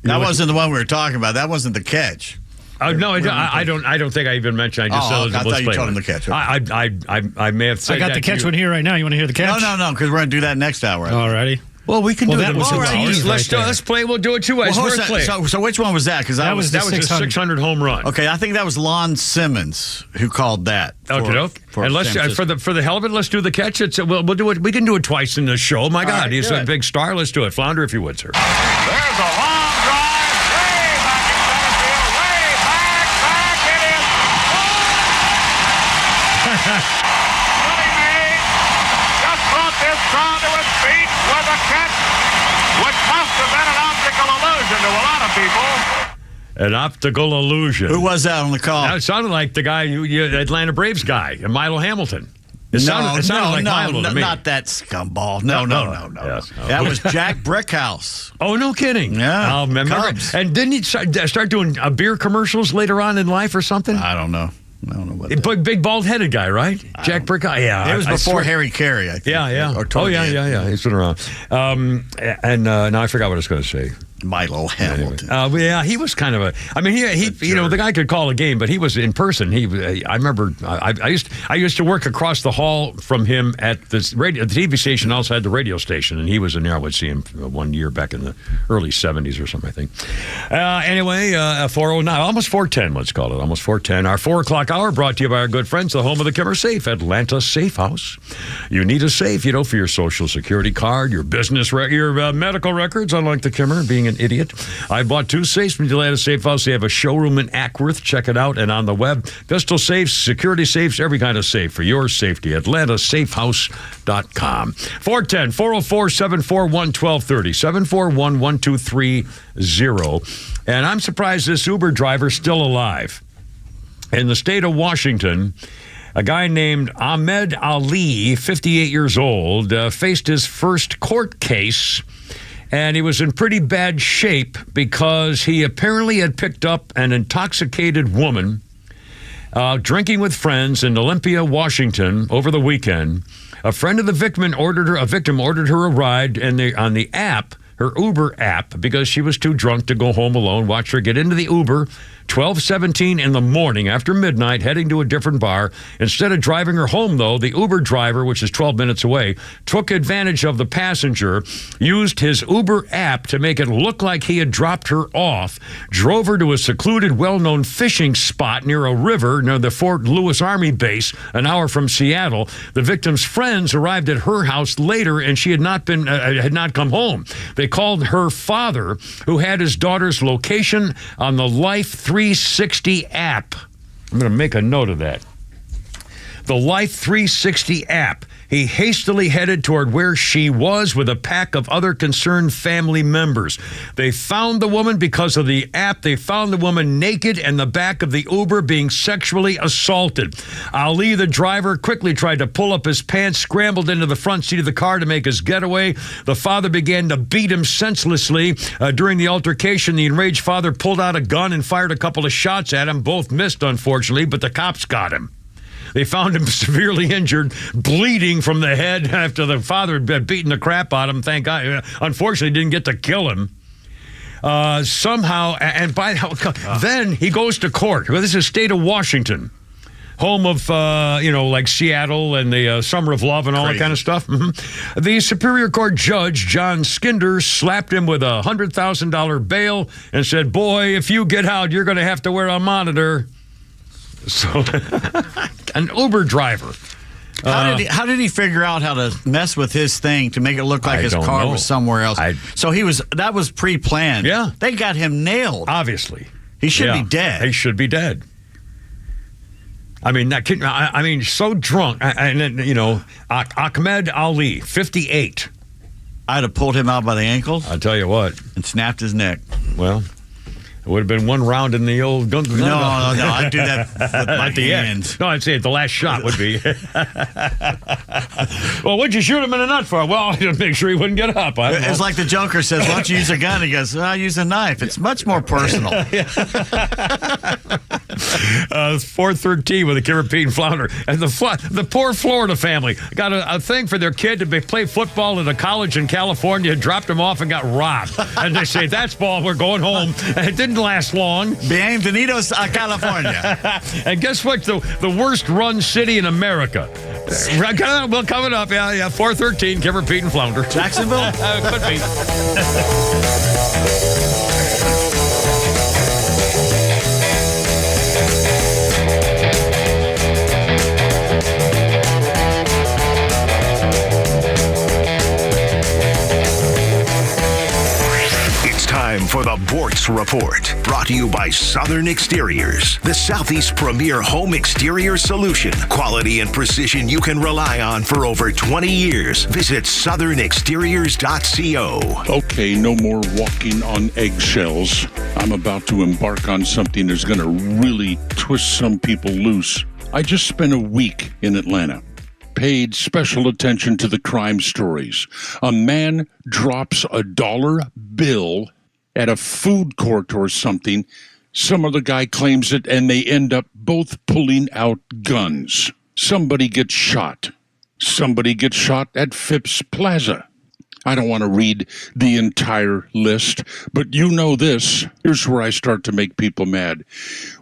That wasn't the one we were talking about. That wasn't the catch. No, I don't think I even mentioned. I just said I thought you told him the catch. I may have said I got the catch one here right now. You want to hear the catch? No, because we're going to do that next hour. Alrighty. Well, we can do that. Let's play. We'll do it 2 ways. So which one was that? Because that was a 600 home run. Okay, I think that was Lon Simmons who called that. Okay, and let's for the hell of it, let's do the catch. We'll do it. We can do it twice in the show. My God, he's a big star. Let's do it, Flounder, if you would, sir. There's a long drive, way back in center field, way back. It is. Willie Mays just brought this crowd to its feet with a catch, which must have been an optical illusion to a lot of people. An optical illusion. Who was that on the call? It sounded like the guy, Atlanta Braves guy, Milo Hamilton. It sounded like Milo to me. Not that scumball. No. Yes. That was Jack Brickhouse. Oh, no kidding. Yeah. I'll remember. Cubs. And didn't he start doing beer commercials later on in life or something? I don't know. What big bald-headed guy, right? Jack Brickhouse. Yeah. It was before Harry Carey, I think. Yeah. Yeah. He's been around. And now I forgot what I was going to say. Milo Hamilton. Yeah, he was kind of a. I mean, he the guy could call a game, but he was in person. I remember. I used to work across the hall from him at the TV station outside the radio station, and he was in there. I would see him 1 year back in the early '70s or something, I think. Anyway, 409, almost 410. Let's call it almost 410. Our 4 o'clock hour brought to you by our good friends, the home of the Kimmer Safe, Atlanta Safe House. You need a safe, for your Social Security card, your business, your medical records. Unlike the Kimmer, being an idiot. I bought 2 safes from the Atlanta Safe House. They have a showroom in Ackworth. Check it out. And on the web, pistol safes, security safes, every kind of safe for your safety. AtlantaSafehouse.com. 410-404-741-1230. 741-1230. And I'm surprised this Uber driver's still alive. In the state of Washington, a guy named Ahmed Ali, 58 years old, faced his first court case. And he was in pretty bad shape because he apparently had picked up an intoxicated woman drinking with friends in Olympia, Washington over the weekend. A friend of the victim ordered her a ride, and on the app, her Uber app because she was too drunk to go home alone. Watched her get into the Uber 12:17 in the morning after midnight, heading to a different bar. Instead of driving her home, though, the Uber driver, which is 12 minutes away, took advantage of the passenger, used his Uber app to make it look like he had dropped her off, drove her to a secluded, well-known fishing spot near a river near the Fort Lewis Army Base, an hour from Seattle. The victim's friends arrived at her house later, and she had not come home. They called her father, who had his daughter's location on the Life 360 app. I'm going to make a note of that. The Life 360 app. He hastily headed toward where she was with a pack of other concerned family members. They found the woman because of the app. They found the woman naked in the back of the Uber being sexually assaulted. Ali, the driver, quickly tried to pull up his pants, scrambled into the front seat of the car to make his getaway. The father began to beat him senselessly. During the altercation, the enraged father pulled out a gun and fired a couple of shots at him. Both missed, unfortunately, but the cops got him. They found him severely injured, bleeding from the head after the father had been beating the crap out of him. Thank God. Unfortunately, didn't get to kill him. Somehow, and then he goes to court. Well, this is state of Washington, home of, like Seattle and the Summer of Love and all that kind of stuff. Mm-hmm. The Superior Court Judge, John Skinder, slapped him with a $100,000 bail and said, boy, if you get out, you're going to have to wear a monitor. So, an Uber driver. How did he figure out how to mess with his thing to make it look like his car was somewhere else? That was pre-planned. Yeah. They got him nailed. Obviously. He should be dead. He should be dead. I mean, so drunk. Ahmed Ali, 58. I'd have pulled him out by the ankles. I'll tell you what. And snapped his neck. Well, it would have been one round in the old gun. No, I'd do that with my hands. No, I'd say the last shot would be. Well, what'd you shoot him in the nut for? Well, to make sure he wouldn't get up. It's like the Joker says, why don't you use a gun? He goes, I'll use a knife. It's much more personal. 413 with a Caribbean flounder. And the poor Florida family got a thing for their kid to play football at a college in California, dropped him off and got robbed. And they say, that's ball, we're going home. And it didn't last long. Bienvenidos a California. And guess what? The worst run city in America. Well, coming up, 413, Caribbean and flounder. Jacksonville? Could be. For the Bortz Report, brought to you by Southern Exteriors, the Southeast premier home exterior solution. Quality and precision you can rely on for over 20 years. Visit southernexteriors.co. Okay, no more walking on eggshells. I'm about to embark on something that's going to really twist some people loose. I just spent a week in Atlanta. Paid special attention to the crime stories. A man drops a dollar bill at a food court or something. Some other guy claims it, and they end up both pulling out guns. Somebody gets shot. Somebody gets shot at Phipps Plaza. I don't want to read the entire list, but you know this. Here's where I start to make people mad.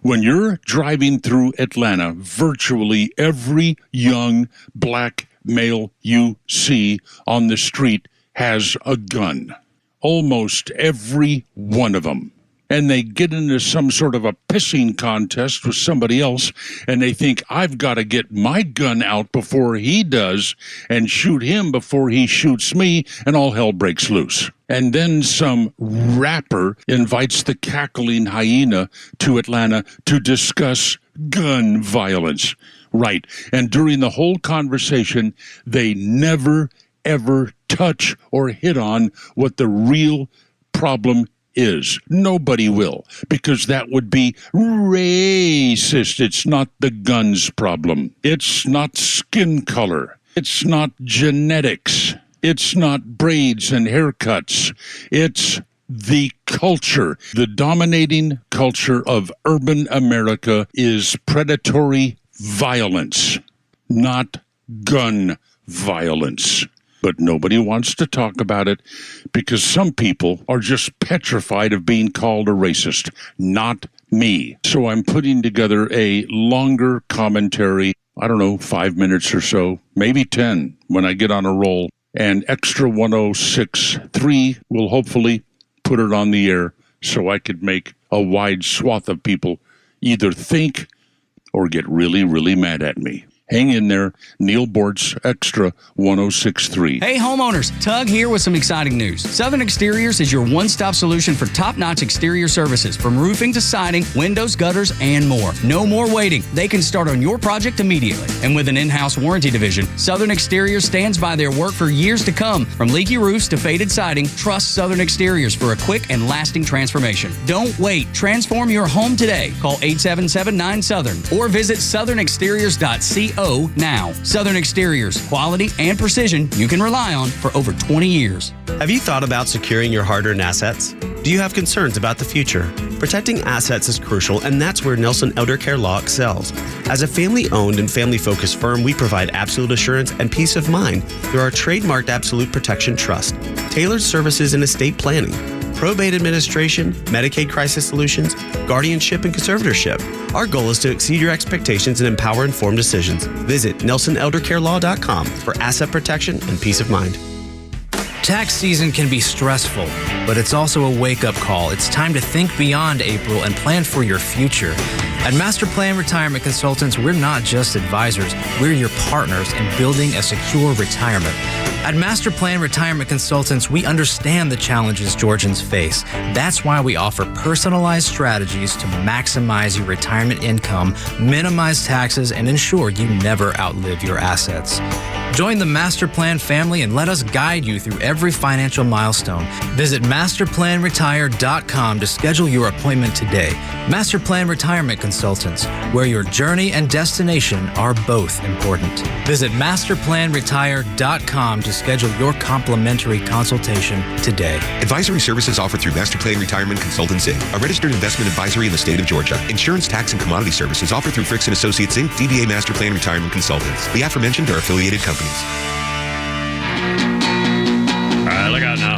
When you're driving through Atlanta, virtually every young black male you see on the street has a gun. Almost every one of them. And they get into some sort of a pissing contest with somebody else, and they think, I've got to get my gun out before he does and shoot him before he shoots me, and all hell breaks loose. And then some rapper invites the cackling hyena to Atlanta to discuss gun violence. Right. And during the whole conversation, they never ever touch or hit on what the real problem is. Nobody will, because that would be racist. It's not the guns problem. It's not skin color. It's not genetics. It's not braids and haircuts. It's the culture. The dominating culture of urban America is predatory violence, not gun violence. But nobody wants to talk about it because some people are just petrified of being called a racist. Not me. So I'm putting together a longer commentary, 5 minutes or so, maybe 10 when I get on a roll. And XTRA 106.3 will hopefully put it on the air so I could make a wide swath of people either think or get really, really mad at me. Hang in there. Neil Bortz, XTRA 106.3. Hey homeowners, Tug here with some exciting news. Southern Exteriors is your one-stop solution for top-notch exterior services, from roofing to siding, windows, gutters, and more. No more waiting. They can start on your project immediately. And with an in-house warranty division, Southern Exteriors stands by their work for years to come. From leaky roofs to faded siding, trust Southern Exteriors for a quick and lasting transformation. Don't wait. Transform your home today. Call 877-9-SOUTHERN or visit southernexteriors.co now. Southern Exteriors, quality and precision you can rely on for over 20 years. Have you thought about securing your hard-earned assets? Do you have concerns about the future? Protecting assets is crucial, and that's where Nelson Elder Care Law excels. As a family-owned and family-focused firm, we provide absolute assurance and peace of mind through our trademarked Absolute Protection Trust, tailored services in estate planning, probate administration, Medicaid crisis solutions, guardianship, and conservatorship. Our goal is to exceed your expectations and empower informed decisions. Visit NelsonElderCareLaw.com for asset protection and peace of mind. Tax season can be stressful, but it's also a wake-up call. It's time to think beyond April and plan for your future. At Master Plan Retirement Consultants, we're not just advisors, we're your partners in building a secure retirement. At Master Plan Retirement Consultants, we understand the challenges Georgians face. That's why we offer personalized strategies to maximize your retirement income, minimize taxes, and ensure you never outlive your assets. Join the Master Plan family and let us guide you through every financial milestone. Visit masterplanretire.com to schedule your appointment today. Master Plan Retirement Consultants, where your journey and destination are both important. Visit masterplanretire.com to schedule your complimentary consultation today. Advisory services offered through Master Plan Retirement Consultants, Inc., a registered investment advisory in the state of Georgia. Insurance, tax, and commodity services offered through Fricks & Associates, Inc., DBA Master Plan Retirement Consultants. The aforementioned are affiliated companies. All right, look out now.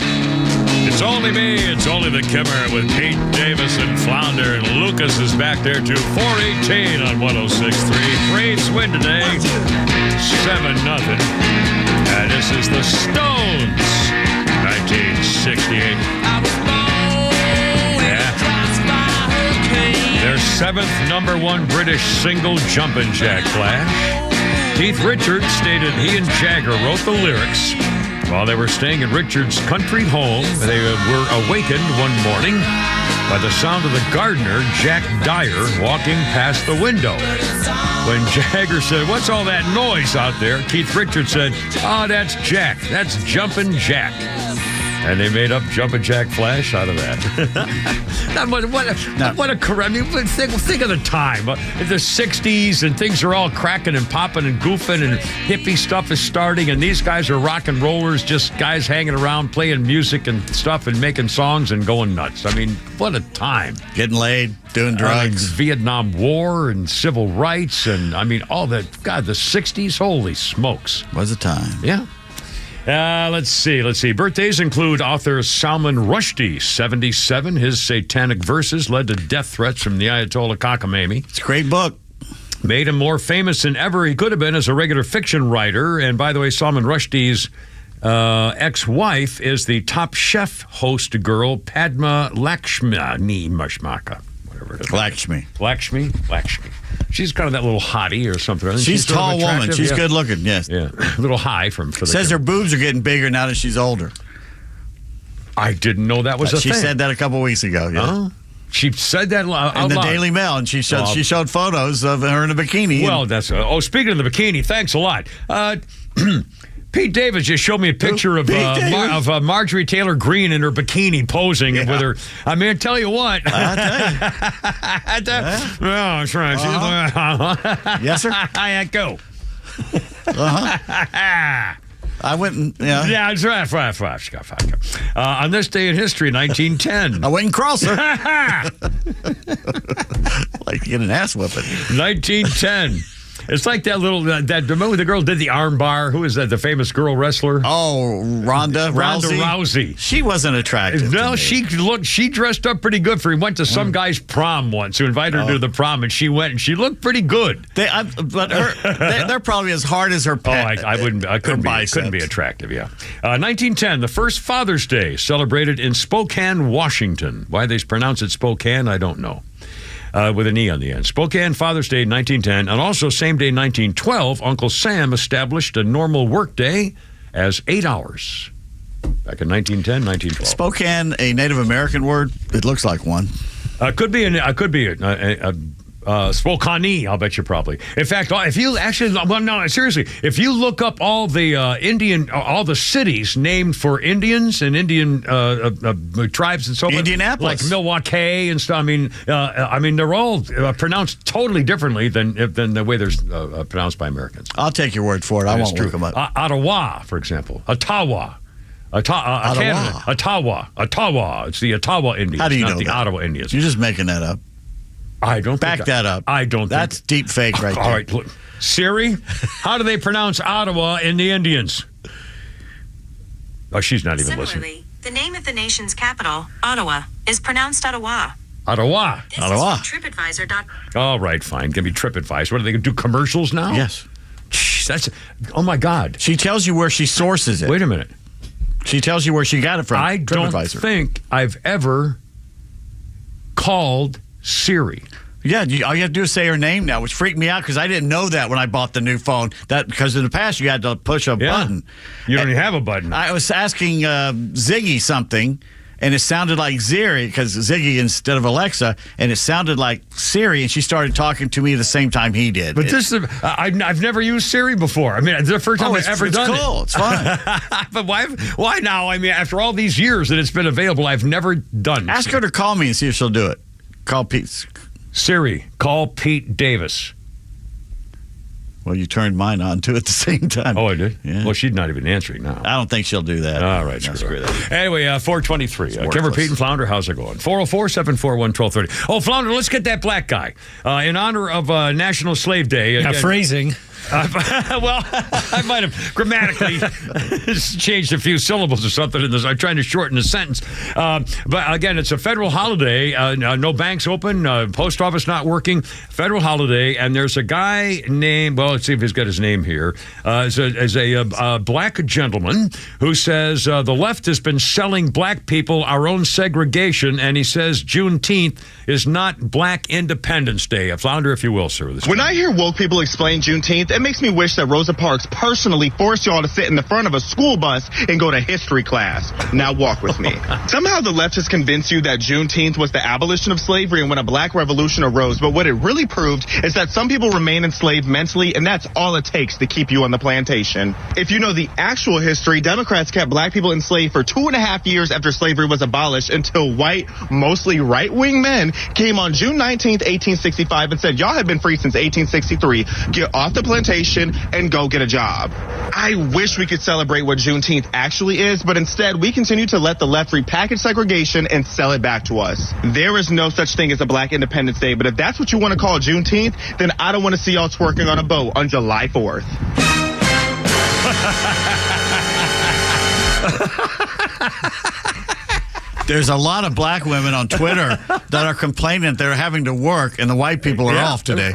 It's only me. It's only the Kimmer with Pete Davis and Flounder, and Lucas is back there too. 418 on 106.3. Braves win today, 7-0. And this is the Stones, 1968. Yeah. Their 7th #1 British single Jumpin' Jack Flash. Keith Richards stated he and Jagger wrote the lyrics while they were staying at Richards' country home. They were awakened one morning by the sound of the gardener, Jack Dyer, walking past the window. When Jagger said, "What's all that noise out there?" Keith Richards said, "Oh, that's Jack. That's Jumpin' Jack." And they made up Jumpin' Jack Flash out of that. What a career. I mean, think of the time. The 60s, and things are all cracking and popping and goofing, and hippie stuff is starting, and these guys are rock and rollers, just guys hanging around, playing music and stuff and making songs and going nuts. I mean, what a time. Getting laid, doing drugs. Vietnam War and civil rights, and I mean, all that. God, the 60s, holy smokes. Was a time. Yeah. Let's see. Birthdays include author Salman Rushdie, 77. His satanic verses led to death threats from the Ayatollah Khamenei. It's a great book. Made him more famous than ever he could have been as a regular fiction writer. And by the way, Salman Rushdie's ex-wife is the Top Chef host girl, Padma Lakshmi. Whatever it is. Lakshmi. She's kind of that little hottie or something. She's a tall woman. She's good looking, yes. Yeah, a little high for the Says her boobs are getting bigger now that she's older. I didn't know that was a thing. She said that a couple weeks ago. Yeah. Oh. She said that out in the loud. Daily Mail, and she showed photos of her in a bikini. Well, that's speaking of the bikini, thanks a lot. Pete Davis just showed me a picture of Marjorie Taylor Greene in her bikini posing with her. I mean, I tell you what. I'll tell you. Oh, that's right. Yes, sir. I go. I went and, Yeah, that's right. On this day in history, 1910. I went and crossed her. Like to get an ass whipping. 1910. It's like that little the girl did the arm bar. Who is that? The famous girl wrestler? Oh, Ronda Rousey. She wasn't attractive. No, she dressed up pretty good for. He went to some guy's prom once. Who invited her to the prom, and she went, and she looked pretty good. They're probably as hard as her pet. I couldn't be attractive. Yeah. 1910, the first Father's Day celebrated in Spokane, Washington. Why they pronounce it Spokane, I don't know. With an E on the end. Spokane, Father's Day, 1910. And also, same day, 1912, Uncle Sam established a normal work day as 8 hours. Back in 1910, 1912. Spokane, a Native American word? It looks like one. Could be Spokane, I'll bet you probably. In fact, if you seriously, if you look up all the all the cities named for Indians and Indian tribes and so forth, Indianapolis, like Milwaukee and stuff. I mean, they're all pronounced totally differently than the way they're pronounced by Americans. I'll take your word for it. I won't look them up. Ottawa, for example, Ottawa. Canada. Ottawa. It's the Ottawa Indians, How do you not know the that? Ottawa Indians. You're just making that up. I don't back that up. I don't. That's deep fake right there. All right, look. Siri, how do they pronounce Ottawa in the Indians? Oh, she's not even listening. Similarly, the name of the nation's capital, Ottawa, is pronounced Ottawa. Ottawa. This is from TripAdvisor.com. All right, fine. Give me TripAdvisor. What are they going to do? Commercials now? Yes. That's. Oh my God. She tells you where she sources it. Wait a minute. She tells you where she got it from. I don't think I've ever called Siri. Yeah, all you have to do is say her name now, which freaked me out because I didn't know that when I bought the new phone. Because in the past you had to push a button. You don't even have a button. I was asking Ziggy something, and it sounded like Siri because Ziggy instead of Alexa, and it sounded like Siri, and she started talking to me the same time he did. But I've never used Siri before. I mean, it's the first time I've ever done it. It's cool. It's fine. But why now? I mean, after all these years that it's been available, I've never done. Ask her to call me and see if she'll do it. Call Pete. Siri, call Pete Davis. Well, you turned mine on too at the same time. Oh, I did? Yeah. Well, she's not even answering now. I don't think she'll do that. All right, screw that. Anyway, 423. Kimber, Pete, and Flounder, how's it going? 404-741-1230. Oh, Flounder, let's get that black guy. In honor of National Slave Day. Phrasing. Well, I might have grammatically changed a few syllables or something in this. I'm trying to shorten the sentence. But again, it's a federal holiday. No banks open, post office not working, federal holiday. And there's a guy named, well, let's see if he's got his name here, is a black gentleman who says the left has been selling black people our own segregation. And he says Juneteenth is not Black Independence Day. A Flounder, if you will, sir. When I hear woke people explain Juneteenth, it makes me wish that Rosa Parks personally forced y'all to sit in the front of a school bus and go to history class. Now walk with me. Somehow the left has convinced you that Juneteenth was the abolition of slavery and when a black revolution arose, but what it really proved is that some people remain enslaved mentally, and that's all it takes to keep you on the plantation. If you know the actual history, Democrats kept black people enslaved for 2.5 years after slavery was abolished until white, mostly right-wing men came on June 19th, 1865 and said, y'all have been free since 1863. Get off the plantation and go get a job. I wish we could celebrate what Juneteenth actually is, but instead we continue to let the left repackage segregation and sell it back to us. There is no such thing as a Black Independence Day, but if that's what you want to call Juneteenth, then I don't want to see y'all twerking on a boat on July 4th. There's a lot of black women on Twitter that are complaining that they're having to work and the white people are off today.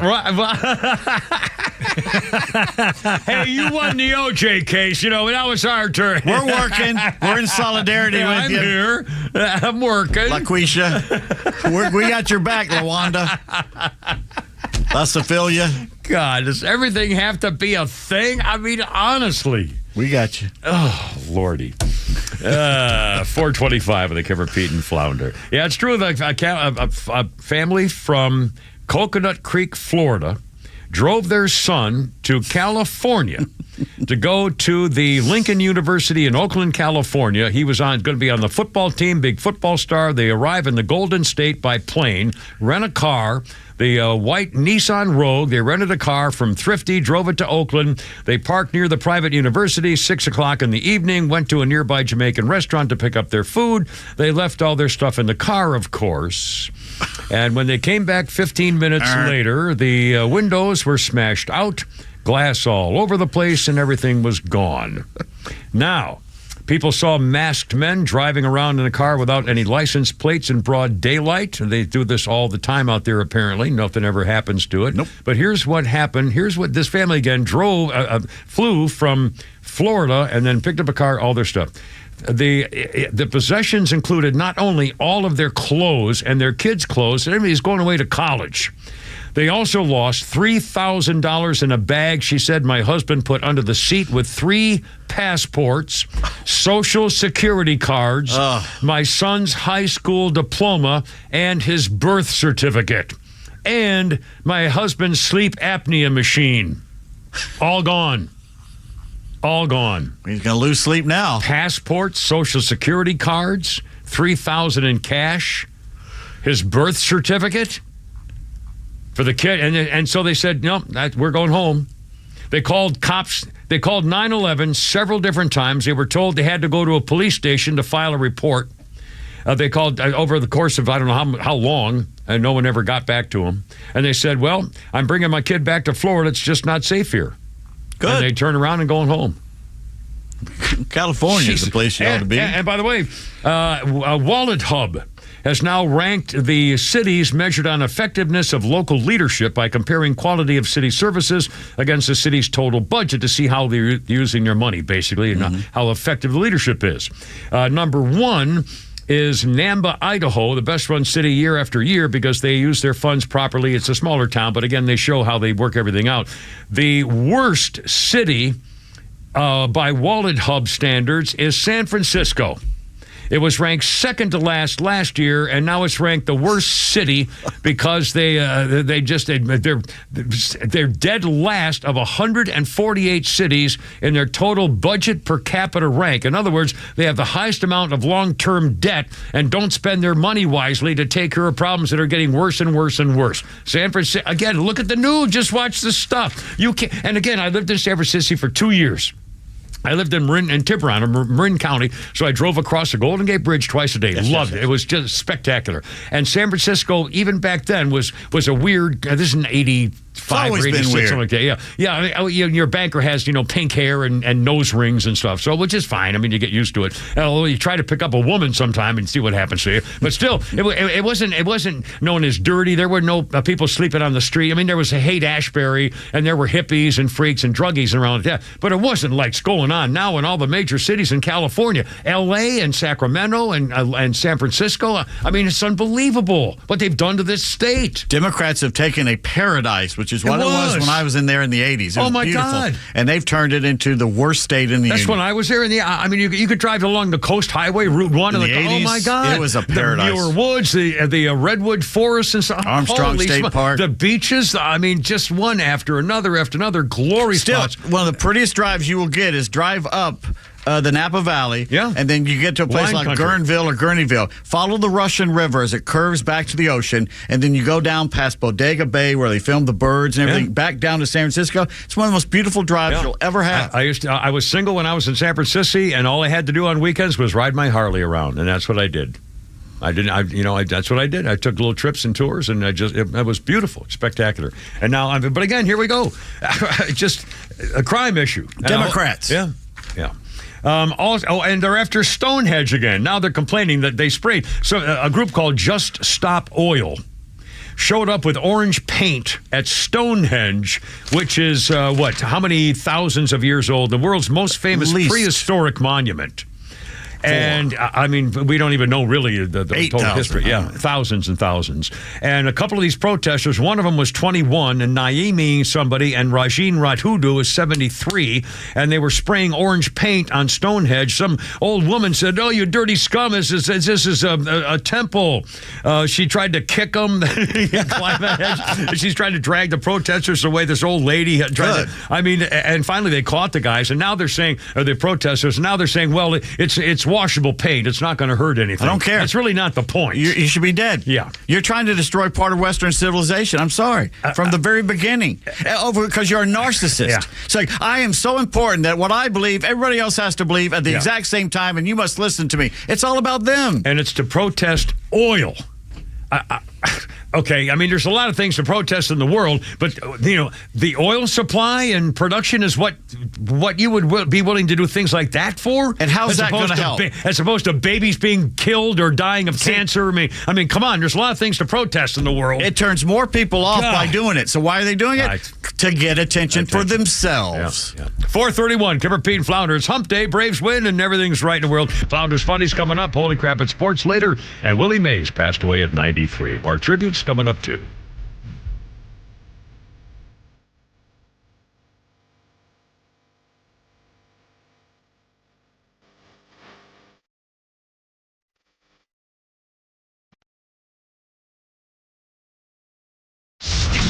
Hey, you won the OJ case. You know, now it's our turn. We're working. We're in solidarity with you. I'm here. I'm working. LaQuisha, we got your back, LaWanda. Lasophilia. God, does everything have to be a thing? I mean, honestly. We got you. Oh, Lordy. 425 of the Kimber, Pete, and Flounder. Yeah, it's true. A family from Coconut Creek, Florida, drove their son to California to go to the Lincoln University in Oakland, California. He was going to be on the football team, big football star. They arrive in the Golden State by plane, rent a car, the white Nissan Rogue. They rented a car from Thrifty, drove it to Oakland. They parked near the private university, 6 o'clock in the evening, went to a nearby Jamaican restaurant to pick up their food. They left all their stuff in the car, of course. And when they came back 15 minutes later, the windows were smashed out, glass all over the place, and everything was gone. Now, people saw masked men driving around in a car without any license plates in broad daylight. They do this all the time out there, apparently. Nothing ever happens to it. Nope. But here's what happened. Here's what this family, again, flew from Florida and then picked up a car, all their stuff. The possessions included not only all of their clothes and their kids' clothes, and everybody's going away to college. They also lost $3,000 in a bag, she said, my husband put under the seat with 3 passports, Social Security cards, my son's high school diploma, and his birth certificate, and my husband's sleep apnea machine. All gone. All gone. He's going to lose sleep now. Passports, Social Security cards, $3,000 in cash, his birth certificate for the kid. And so they said, no, we're going home. They called cops. They called 911 several different times. They were told they had to go to a police station to file a report. They called over the course of I don't know how long, and no one ever got back to them. And they said, well, I'm bringing my kid back to Florida. It's just not safe here. Good. And they turn around and going home. California is the place you ought to be. And by the way, Wallet Hub has now ranked the cities measured on effectiveness of local leadership by comparing quality of city services against the city's total budget to see how they're using their money, basically, and how effective the leadership is. Number 1 is Namba, Idaho, the best-run city year after year because they use their funds properly. It's a smaller town, but again, they show how they work everything out. The worst city by Wallet Hub standards is San Francisco. It was ranked second to last year, and now it's ranked the worst city because they're dead last of 148 cities in their total budget per capita rank. In other words, they have the highest amount of long-term debt and don't spend their money wisely to take care of problems that are getting worse and worse and worse. San Francisco, again, look at the news. Just watch the stuff. You can't. And again, I lived in San Francisco for 2 years. I lived in Tiburon, Marin County, so I drove across the Golden Gate Bridge twice a day. Loved it. It was just spectacular. And San Francisco, even back then, was a weird. This is an 85 or 86, something like that. Yeah. Your banker has pink hair and nose rings and stuff, so which is fine. I mean, you get used to it. Although you try to pick up a woman sometime and see what happens to you, but still, it wasn't known as dirty. There were no people sleeping on the street. I mean, there was a Haight-Ashbury, and there were hippies and freaks and druggies around that, but it wasn't like going on now in all the major cities in California, L.A. and Sacramento and San Francisco. I mean, it's unbelievable what they've done to this state. Democrats have taken a paradise, which is what it was when I was in there in the 80s. It was beautiful. God. And they've turned it into the worst state in the Union. That's when I was there. I mean, you could drive along the Coast Highway, Route 1. In the 80s, oh, my God. It was a paradise. The Muir Woods, the Redwood Forest and stuff. Armstrong State Park. The beaches. I mean, just one after another glory spots. One of the prettiest drives you will get is drive up the Napa Valley, and then you get to a place like Guerneville or Gurneyville. Follow the Russian River as it curves back to the ocean, and then you go down past Bodega Bay where they filmed the birds and everything, back down to San Francisco. It's one of the most beautiful drives you'll ever have. I was single when I was in San Francisco, and all I had to do on weekends was ride my Harley around, and that's what I did. That's what I did. I took little trips and tours, and it was beautiful, spectacular. And now, but again, here we go. Just a crime issue. Democrats. Yeah. And they're after Stonehenge again. Now they're complaining that they sprayed. So a group called Just Stop Oil showed up with orange paint at Stonehenge, which is how many thousands of years old? The world's most famous prehistoric monument. And, I mean, we don't even know really the total history. Yeah, thousands and thousands. And a couple of these protesters, one of them was 21, and Naimi somebody, and Rajin Rathudu is 73, and they were spraying orange paint on Stonehenge. Some old woman said, "Oh, you dirty scum, this is a temple." She tried to kick them, climb that hedge. She's trying to drag the protesters away. This old lady tried to, and finally they caught the guys, and now they're saying, the protesters, now they're saying, well, it's washable paint. It's not going to hurt anything. I don't care. That's really not the point. You should be dead. Yeah. You're trying to destroy part of Western civilization. I'm sorry. From the very beginning. Because you're a narcissist. Yeah. It's like, I am so important that what I believe, everybody else has to believe at the exact same time, and you must listen to me. It's all about them. And it's to protest oil. Okay, I mean, there's a lot of things to protest in the world, but, the oil supply and production is what you would be willing to do things like that for? And how's that going to help? As opposed to babies being killed or dying of cancer. I mean, come on, there's a lot of things to protest in the world. It turns more people off by doing it. So why are they doing it? To get attention for themselves. Yeah. 4:31, Kimmer, Pete, and Flounder. It's hump day, Braves win, and everything's right in the world. Flounder's Funny's coming up. Holy crap, it's sports later. And Willie Mays passed away at 93. Our tributes coming up, too.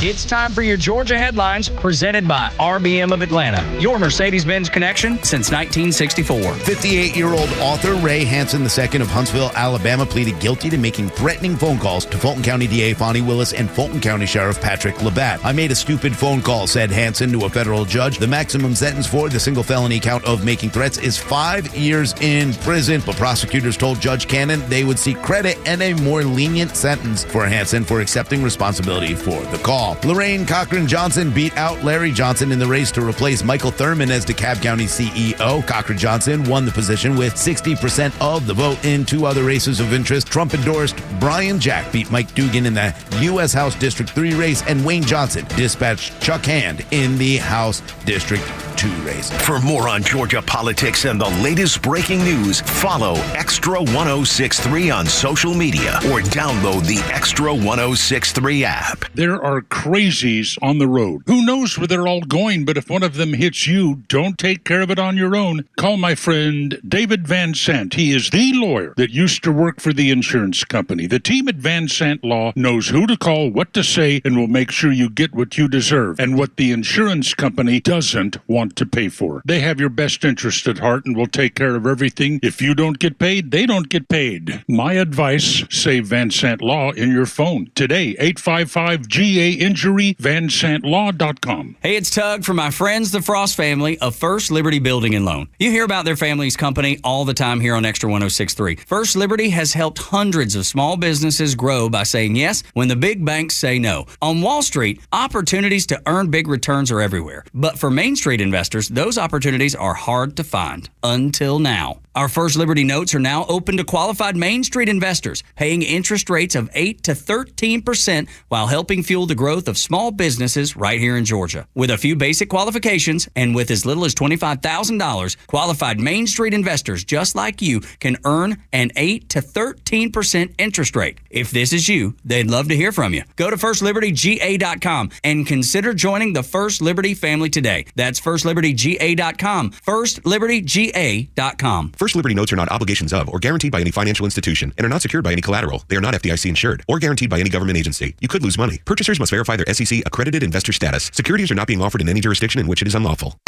It's time for your Georgia headlines presented by RBM of Atlanta, your Mercedes-Benz connection since 1964. 58-year-old author Ray Hansen II of Huntsville, Alabama, pleaded guilty to making threatening phone calls to Fulton County DA Fonnie Willis and Fulton County Sheriff Patrick Labatt. "I made a stupid phone call," said Hansen to a federal judge. The maximum sentence for the single felony count of making threats is 5 years in prison, but prosecutors told Judge Cannon they would seek credit and a more lenient sentence for Hansen for accepting responsibility for the call. Lorraine Cochran Johnson beat out Larry Johnson in the race to replace Michael Thurman as DeKalb County CEO. Cochran Johnson won the position with 60% of the vote. In 2 other races of interest, Trump-endorsed Brian Jack beat Mike Dugan in the U.S. House District 3 race, and Wayne Johnson dispatched Chuck Hand in the House District 2 race. For more on Georgia politics and the latest breaking news, follow Extra 106.3 on social media or download the Extra 106.3 app. There are crazies on the road. Who knows where they're all going, but if one of them hits you, don't take care of it on your own. Call my friend David Van Sant. He is the lawyer that used to work for the insurance company. The team at Van Sant Law knows who to call, what to say, and will make sure you get what you deserve and what the insurance company doesn't want to pay for. They have your best interest at heart and will take care of everything. If you don't get paid, they don't get paid. My advice, save Van Sant Law in your phone. Today, 855-GA-INJURY, VanSantLaw.com. Hey, it's Tug from my friends, the Frost family of First Liberty Building and Loan. You hear about their family's company all the time here on Extra 106.3. First Liberty has helped hundreds of small businesses grow by saying yes when the big banks say no. On Wall Street, opportunities to earn big returns are everywhere. But for Main Street investors, those opportunities are hard to find. Until now. Our First Liberty notes are now open to qualified Main Street investors, paying interest rates of 8 to 13% while helping fuel the growth of small businesses right here in Georgia. With a few basic qualifications and with as little as $25,000, qualified Main Street investors just like you can earn an 8 to 13% interest rate. If this is you, they'd love to hear from you. Go to FirstLibertyGA.com and consider joining the First Liberty family today. That's FirstLibertyGA.com. FirstLibertyGA.com. First Liberty notes are not obligations of or guaranteed by any financial institution and are not secured by any collateral. They are not FDIC insured or guaranteed by any government agency. You could lose money. Purchasers must verify their SEC accredited investor status. Securities are not being offered in any jurisdiction in which it is unlawful.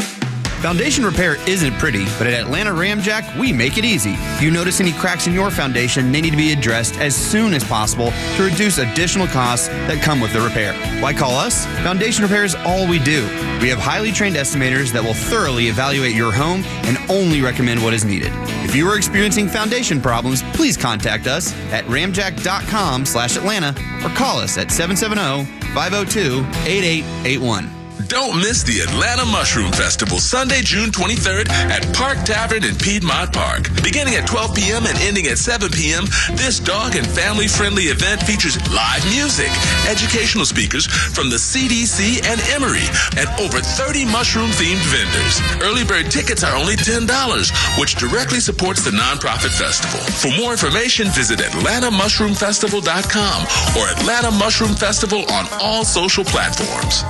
Foundation repair isn't pretty, but at Atlanta Ramjack, we make it easy. If you notice any cracks in your foundation, they need to be addressed as soon as possible to reduce additional costs that come with the repair. Why call us? Foundation repair is all we do. We have highly trained estimators that will thoroughly evaluate your home and only recommend what is needed. If you are experiencing foundation problems, please contact us at ramjack.com/Atlanta or call us at 770-502-8881. Don't miss the Atlanta Mushroom Festival, Sunday, June 23rd at Park Tavern in Piedmont Park. Beginning at 12 p.m. and ending at 7 p.m., this dog and family-friendly event features live music, educational speakers from the CDC and Emory, and over 30 mushroom-themed vendors. Early bird tickets are only $10, which directly supports the nonprofit festival. For more information, visit AtlantaMushroomFestival.com or Atlanta Mushroom Festival on all social platforms.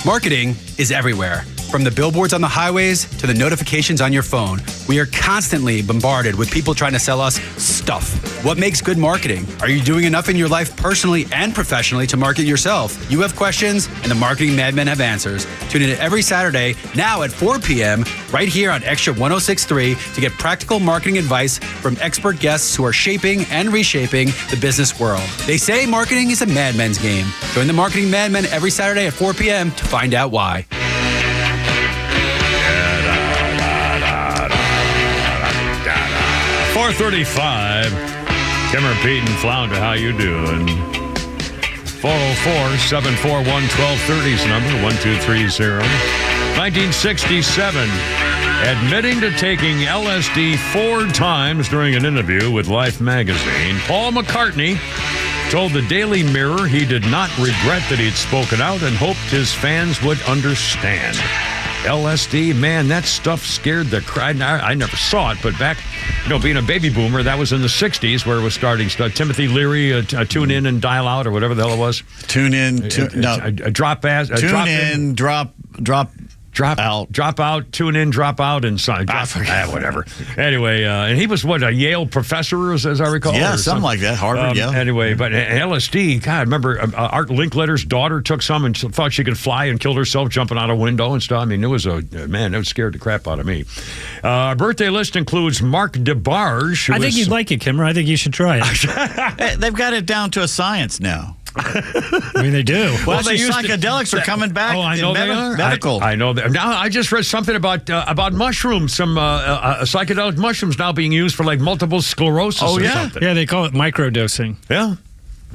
Marketing is everywhere. From the billboards on the highways to the notifications on your phone, we are constantly bombarded with people trying to sell us stuff. What makes good marketing? Are you doing enough in your life personally and professionally to market yourself? You have questions, and the Marketing Madmen have answers. Tune in every Saturday, now at 4 p.m., right here on Extra 106.3 to get practical marketing advice from expert guests who are shaping and reshaping the business world. They say marketing is a madman's game. Join the Marketing Madmen every Saturday at 4 p.m. to find out why. 4:35. Kimmer, Pete, and Flounder, how you doing? 404-741-1230 is the number, 1230. 1967, admitting to taking LSD 4 times during an interview with Life magazine, Paul McCartney told the Daily Mirror he did not regret that he'd spoken out and hoped his fans would understand. LSD, man, that stuff scared the crowd. I never saw it, but back, being a baby boomer, that was in the 60s where it was starting. Timothy Leary, tune in and dial out, or whatever the hell it was. Tune in, drop out. Drop out, tune in, drop out, and whatever. Anyway, and he was a Yale professor, as I recall? Yeah, something like that. Harvard, yeah. Anyway, but LSD, God, I remember Art Linkletter's daughter took some and thought she could fly and killed herself jumping out a window and stuff. I mean, it was it scared the crap out of me. Our birthday list includes Mark DeBarge. I think you'd like it, Kimmer. I think you should try it. They've got it down to a science now. I mean, they do. Well, these psychedelics are coming back. Oh, I know they are. Medical. I know that. Now, I just read something about mushrooms. Some psychedelic mushrooms now being used for like multiple sclerosis. Oh, yeah. Or something. Yeah, they call it microdosing. Yeah.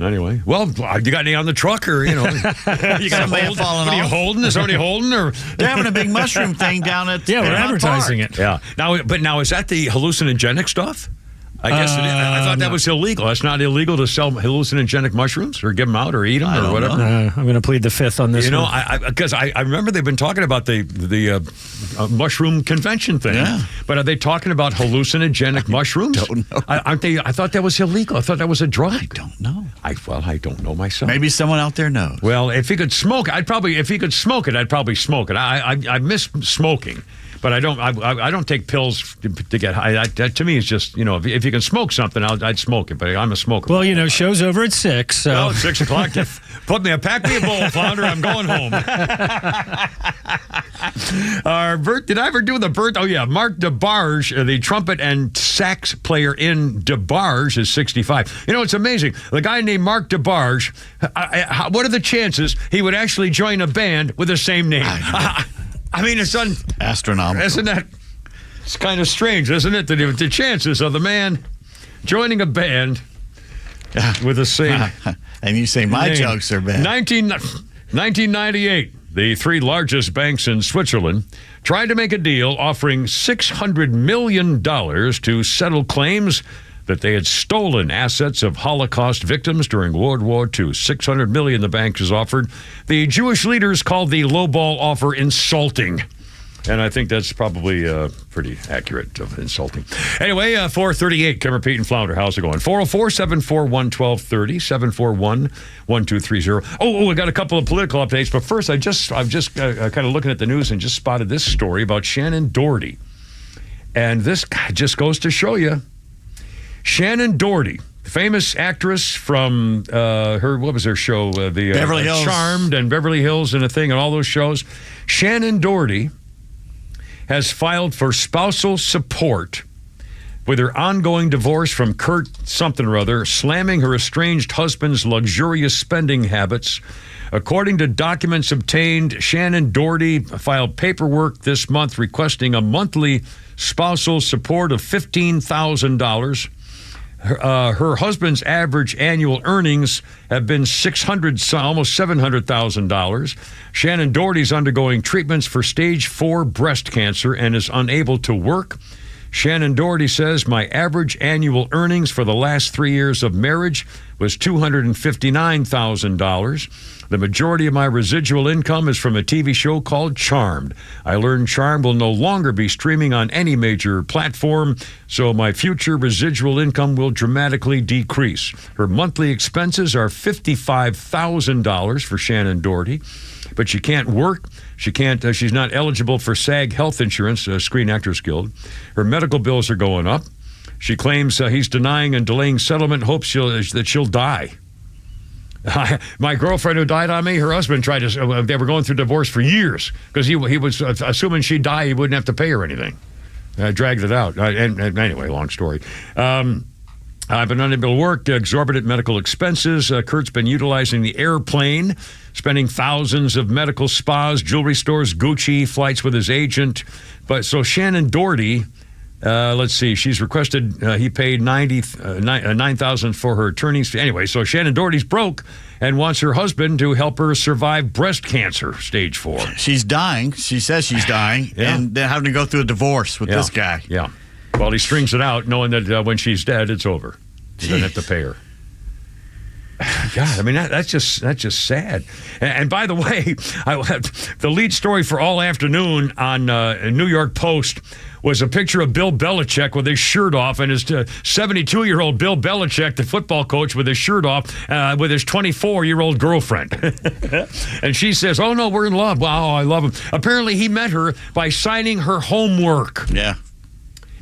Anyway, well, you got any on the truck, or you got somebody falling off? Are you holding? Is somebody holding? Or they're having a big mushroom thing down at we're advertising Park. it. Yeah. Now is that the hallucinogenic stuff? I guess it is. I thought that was illegal. It's not illegal to sell hallucinogenic mushrooms or give them out or eat them or whatever. I'm going to plead the fifth on this one. Because I remember they've been talking about the mushroom convention thing. Yeah. But are they talking about hallucinogenic mushrooms? I don't know. Aren't they? I thought that was illegal. I thought that was a drug. I don't know. I don't know myself. Maybe someone out there knows. Well, if he could smoke, I'd probably smoke it. I miss smoking. But I don't take pills to get high. That to me is just, if you can smoke something, I'd smoke it. But I'm a smoker. Well, show's over at 6. So. Well, 6 o'clock. Pack me a bowl, Flounder. I'm going home. Did I ever do the birth? Oh, yeah. Mark DeBarge, the trumpet and sax player in DeBarge, is 65. It's amazing. The guy named Mark DeBarge, what are the chances he would actually join a band with the same name? I mean, it's astronomical. Isn't that? It's kind of strange, isn't it? The chances of the man joining a band with the same. And you say my name. jokes are bad. 1998, the 3 largest banks in Switzerland tried to make a deal offering $600 million to settle claims that they had stolen assets of Holocaust victims during World War II. $600 million the bank has offered. The Jewish leaders called the lowball offer insulting. And I think that's probably pretty accurate of insulting. Anyway, 438, Kimmer, Pete, and Flounder. How's it going? 404-741-1230, 741-1230. Oh, we got a couple of political updates. But first, I'm just kind of looking at the news and just spotted this story about Shannon Doherty. And this just goes to show you, Shannon Doherty, famous actress from what was her show? Beverly Hills. Charmed and Beverly Hills and a thing and all those shows. Shannon Doherty has filed for spousal support with her ongoing divorce from Kurt something or other, slamming her estranged husband's luxurious spending habits. According to documents obtained, Shannon Doherty filed paperwork this month requesting a monthly spousal support of $15,000. Her husband's average annual earnings have been almost $700,000. Shannon Doherty's undergoing treatments for stage 4 breast cancer and is unable to work. Shannon Doherty says, my average annual earnings for the last 3 years of marriage was $259,000. The majority of my residual income is from a TV show called Charmed. I learned Charmed will no longer be streaming on any major platform, so my future residual income will dramatically decrease. Her monthly expenses are $55,000 for Shannon Doherty, but she can't work. She's not eligible for SAG health insurance, Screen Actors Guild. Her medical bills are going up. She claims he's denying and delaying settlement, hopes that she'll die. My girlfriend who died on me, her husband tried to, they were going through divorce for years because he was assuming she'd die, he wouldn't have to pay her anything. Dragged it out. And anyway, long story. I've been unable to work, exorbitant medical expenses. Kurt's been utilizing the airplane, spending thousands of medical spas, jewelry stores, Gucci, flights with his agent. So Shannon Doherty Let's see. She's requested he paid $9,000 for her attorney's fee. Anyway, so Shannon Doherty's broke and wants her husband to help her survive breast cancer, stage 4. She's dying. She says she's dying, and they're having to go through a divorce with this guy. Yeah. Well, he strings it out, knowing that when she's dead, it's over. He doesn't have to pay her. God, I mean, that's just sad. And by the way, the lead story for all afternoon on New York Post was a picture of Bill Belichick with his shirt off, and his 72-year-old Bill Belichick, the football coach, with his shirt off, with his 24-year-old girlfriend. And she says, oh, no, we're in love. Wow, I love him. Apparently, he met her by signing her homework. Yeah.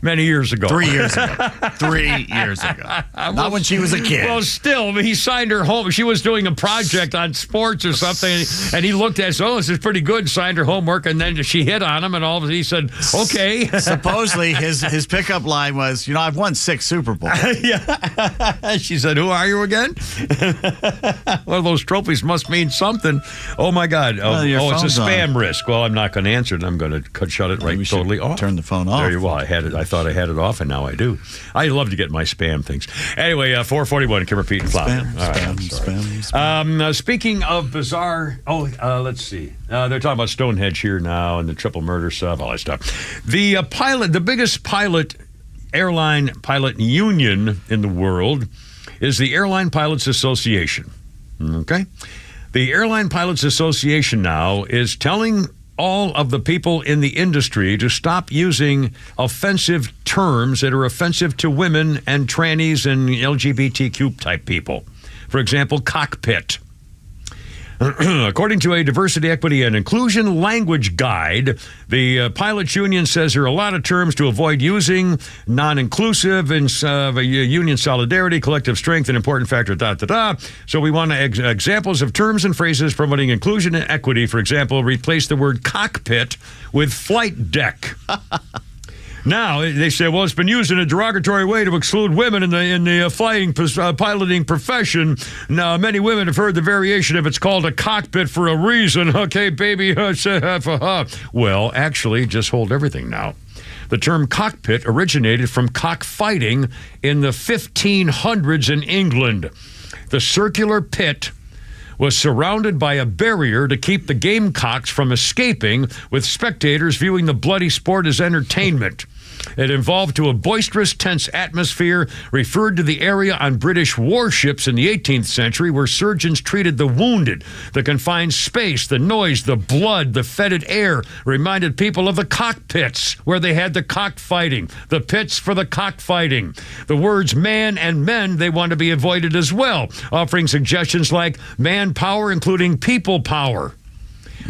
Many years ago. 3 years ago. 3 years ago. Not when she was a kid. Well, still, he signed her home. She was doing a project on sports or something, and he looked at it, this is pretty good, signed her homework, and then she hit on him, and all of a sudden he said, okay. Supposedly, his pickup line was, I've won 6 Super Bowls. Yeah. She said, who are you again? One of those trophies must mean something. Oh, my God. It's a spam risk. Well, I'm not going to answer it. I'm going to shut it totally off. Turn the phone off. There you go. I thought I had it off, and now I do. I love to get my spam things. Anyway, 441, Kim Repeat and Flop. Spam. Speaking of bizarre, let's see. They're talking about Stonehenge here now and the triple murder stuff, all that stuff. The biggest airline pilot union in the world is the Airline Pilots Association. Okay? The Airline Pilots Association now is telling all of the people in the industry to stop using offensive terms that are offensive to women and trannies and LGBTQ type people. For example, cockpit. According to a diversity, equity, and inclusion language guide, the pilots union says there are a lot of terms to avoid using, non-inclusive, and union solidarity, collective strength, an important factor, So we want examples of terms and phrases promoting inclusion and equity. For example, replace the word cockpit with flight deck. Now, they say, well, it's been used in a derogatory way to exclude women in the piloting profession. Now, many women have heard the variation of it's called a cockpit for a reason. Okay, baby. Well, actually, just hold everything now. The term cockpit originated from cockfighting in the 1500s in England. The circular pit was surrounded by a barrier to keep the gamecocks from escaping, with spectators viewing the bloody sport as entertainment. It evolved to a boisterous, tense atmosphere, referred to the area on British warships in the 18th century where surgeons treated the wounded. The confined space, the noise, the blood, the fetid air reminded people of the cockpits where they had the cockfighting, the pits for the cockfighting. The words man and men, they want to be avoided as well, offering suggestions like manpower, including people power.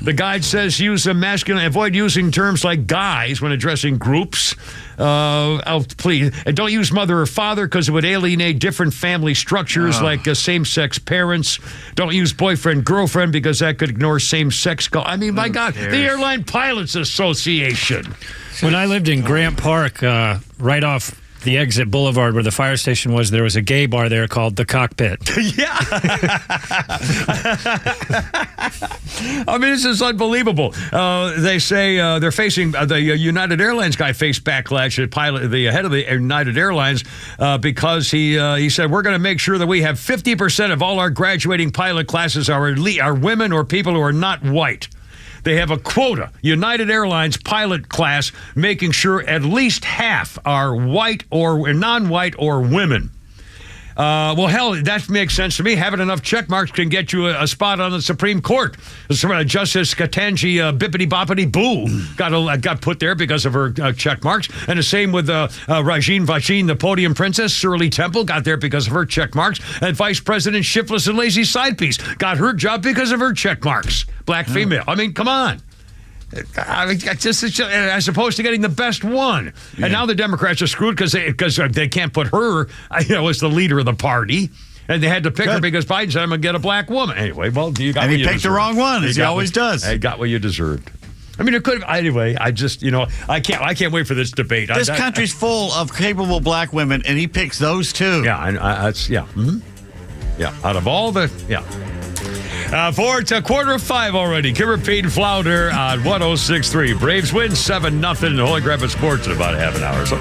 The guide says avoid using terms like guys when addressing groups. Please, and don't use mother or father because it would alienate different family structures like same-sex parents. Don't use boyfriend, girlfriend because that could ignore same-sex. My God, the Airline Pilots Association. When I lived in Grant Park, right off the exit boulevard where the fire station was, there was a gay bar there called The Cockpit. Yeah. I mean, this is unbelievable. They say they're facing, the United Airlines guy faced backlash at the head of the United Airlines because he said, we're going to make sure that we have 50% of all our graduating pilot classes are women or people who are not white. They have a quota, United Airlines pilot class, making sure at least half are white or non-white or women. Well, hell, that makes sense to me. Having enough check marks can get you a spot on the Supreme Court. Justice Ketanji Bippity Boppity Boo got put there because of her check marks. And the same with Rajin Vachin, the podium princess. Shirley Temple got there because of her check marks. And Vice President Shiftless and Lazy Sidepiece got her job because of her check marks. Black female. I mean, come on. As opposed to getting the best one. Yeah. And now the Democrats are screwed because they can't put her as the leader of the party. And they had to pick her because Biden said, I'm going to get a black woman. Anyway, well, you got what you deserved. And he picked the wrong one, as he always does. He got what you deserved. I mean, it could have. Anyway, I can't wait for this debate. This country's full of capable black women, and he picks those two. Yeah, Yeah, out of all the, yeah. 4 to 4:45 already. Kimmer, Pete, and Flounder on 106.3. Braves win 7-0 in Holy Grabbit Sports in about a half an hour. So.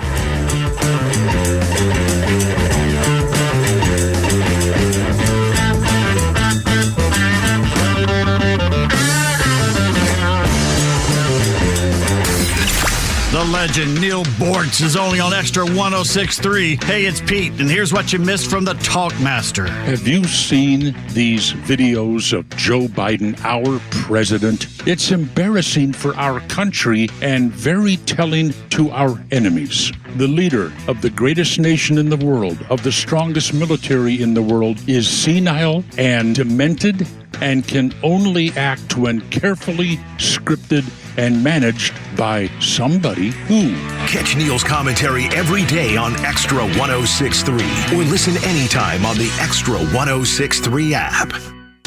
The legend Neil Bortz is only on Extra 106.3. Hey, it's Pete, and here's what you missed from the Talkmaster. Have you seen these videos of Joe Biden, our president? It's embarrassing for our country and very telling to our enemies. The leader of the greatest nation in the world, of the strongest military in the world, is senile and demented and can only act when carefully scripted and managed by somebody who. Catch Neil's commentary every day on Extra 106.3 or listen anytime on the Extra 106.3 app.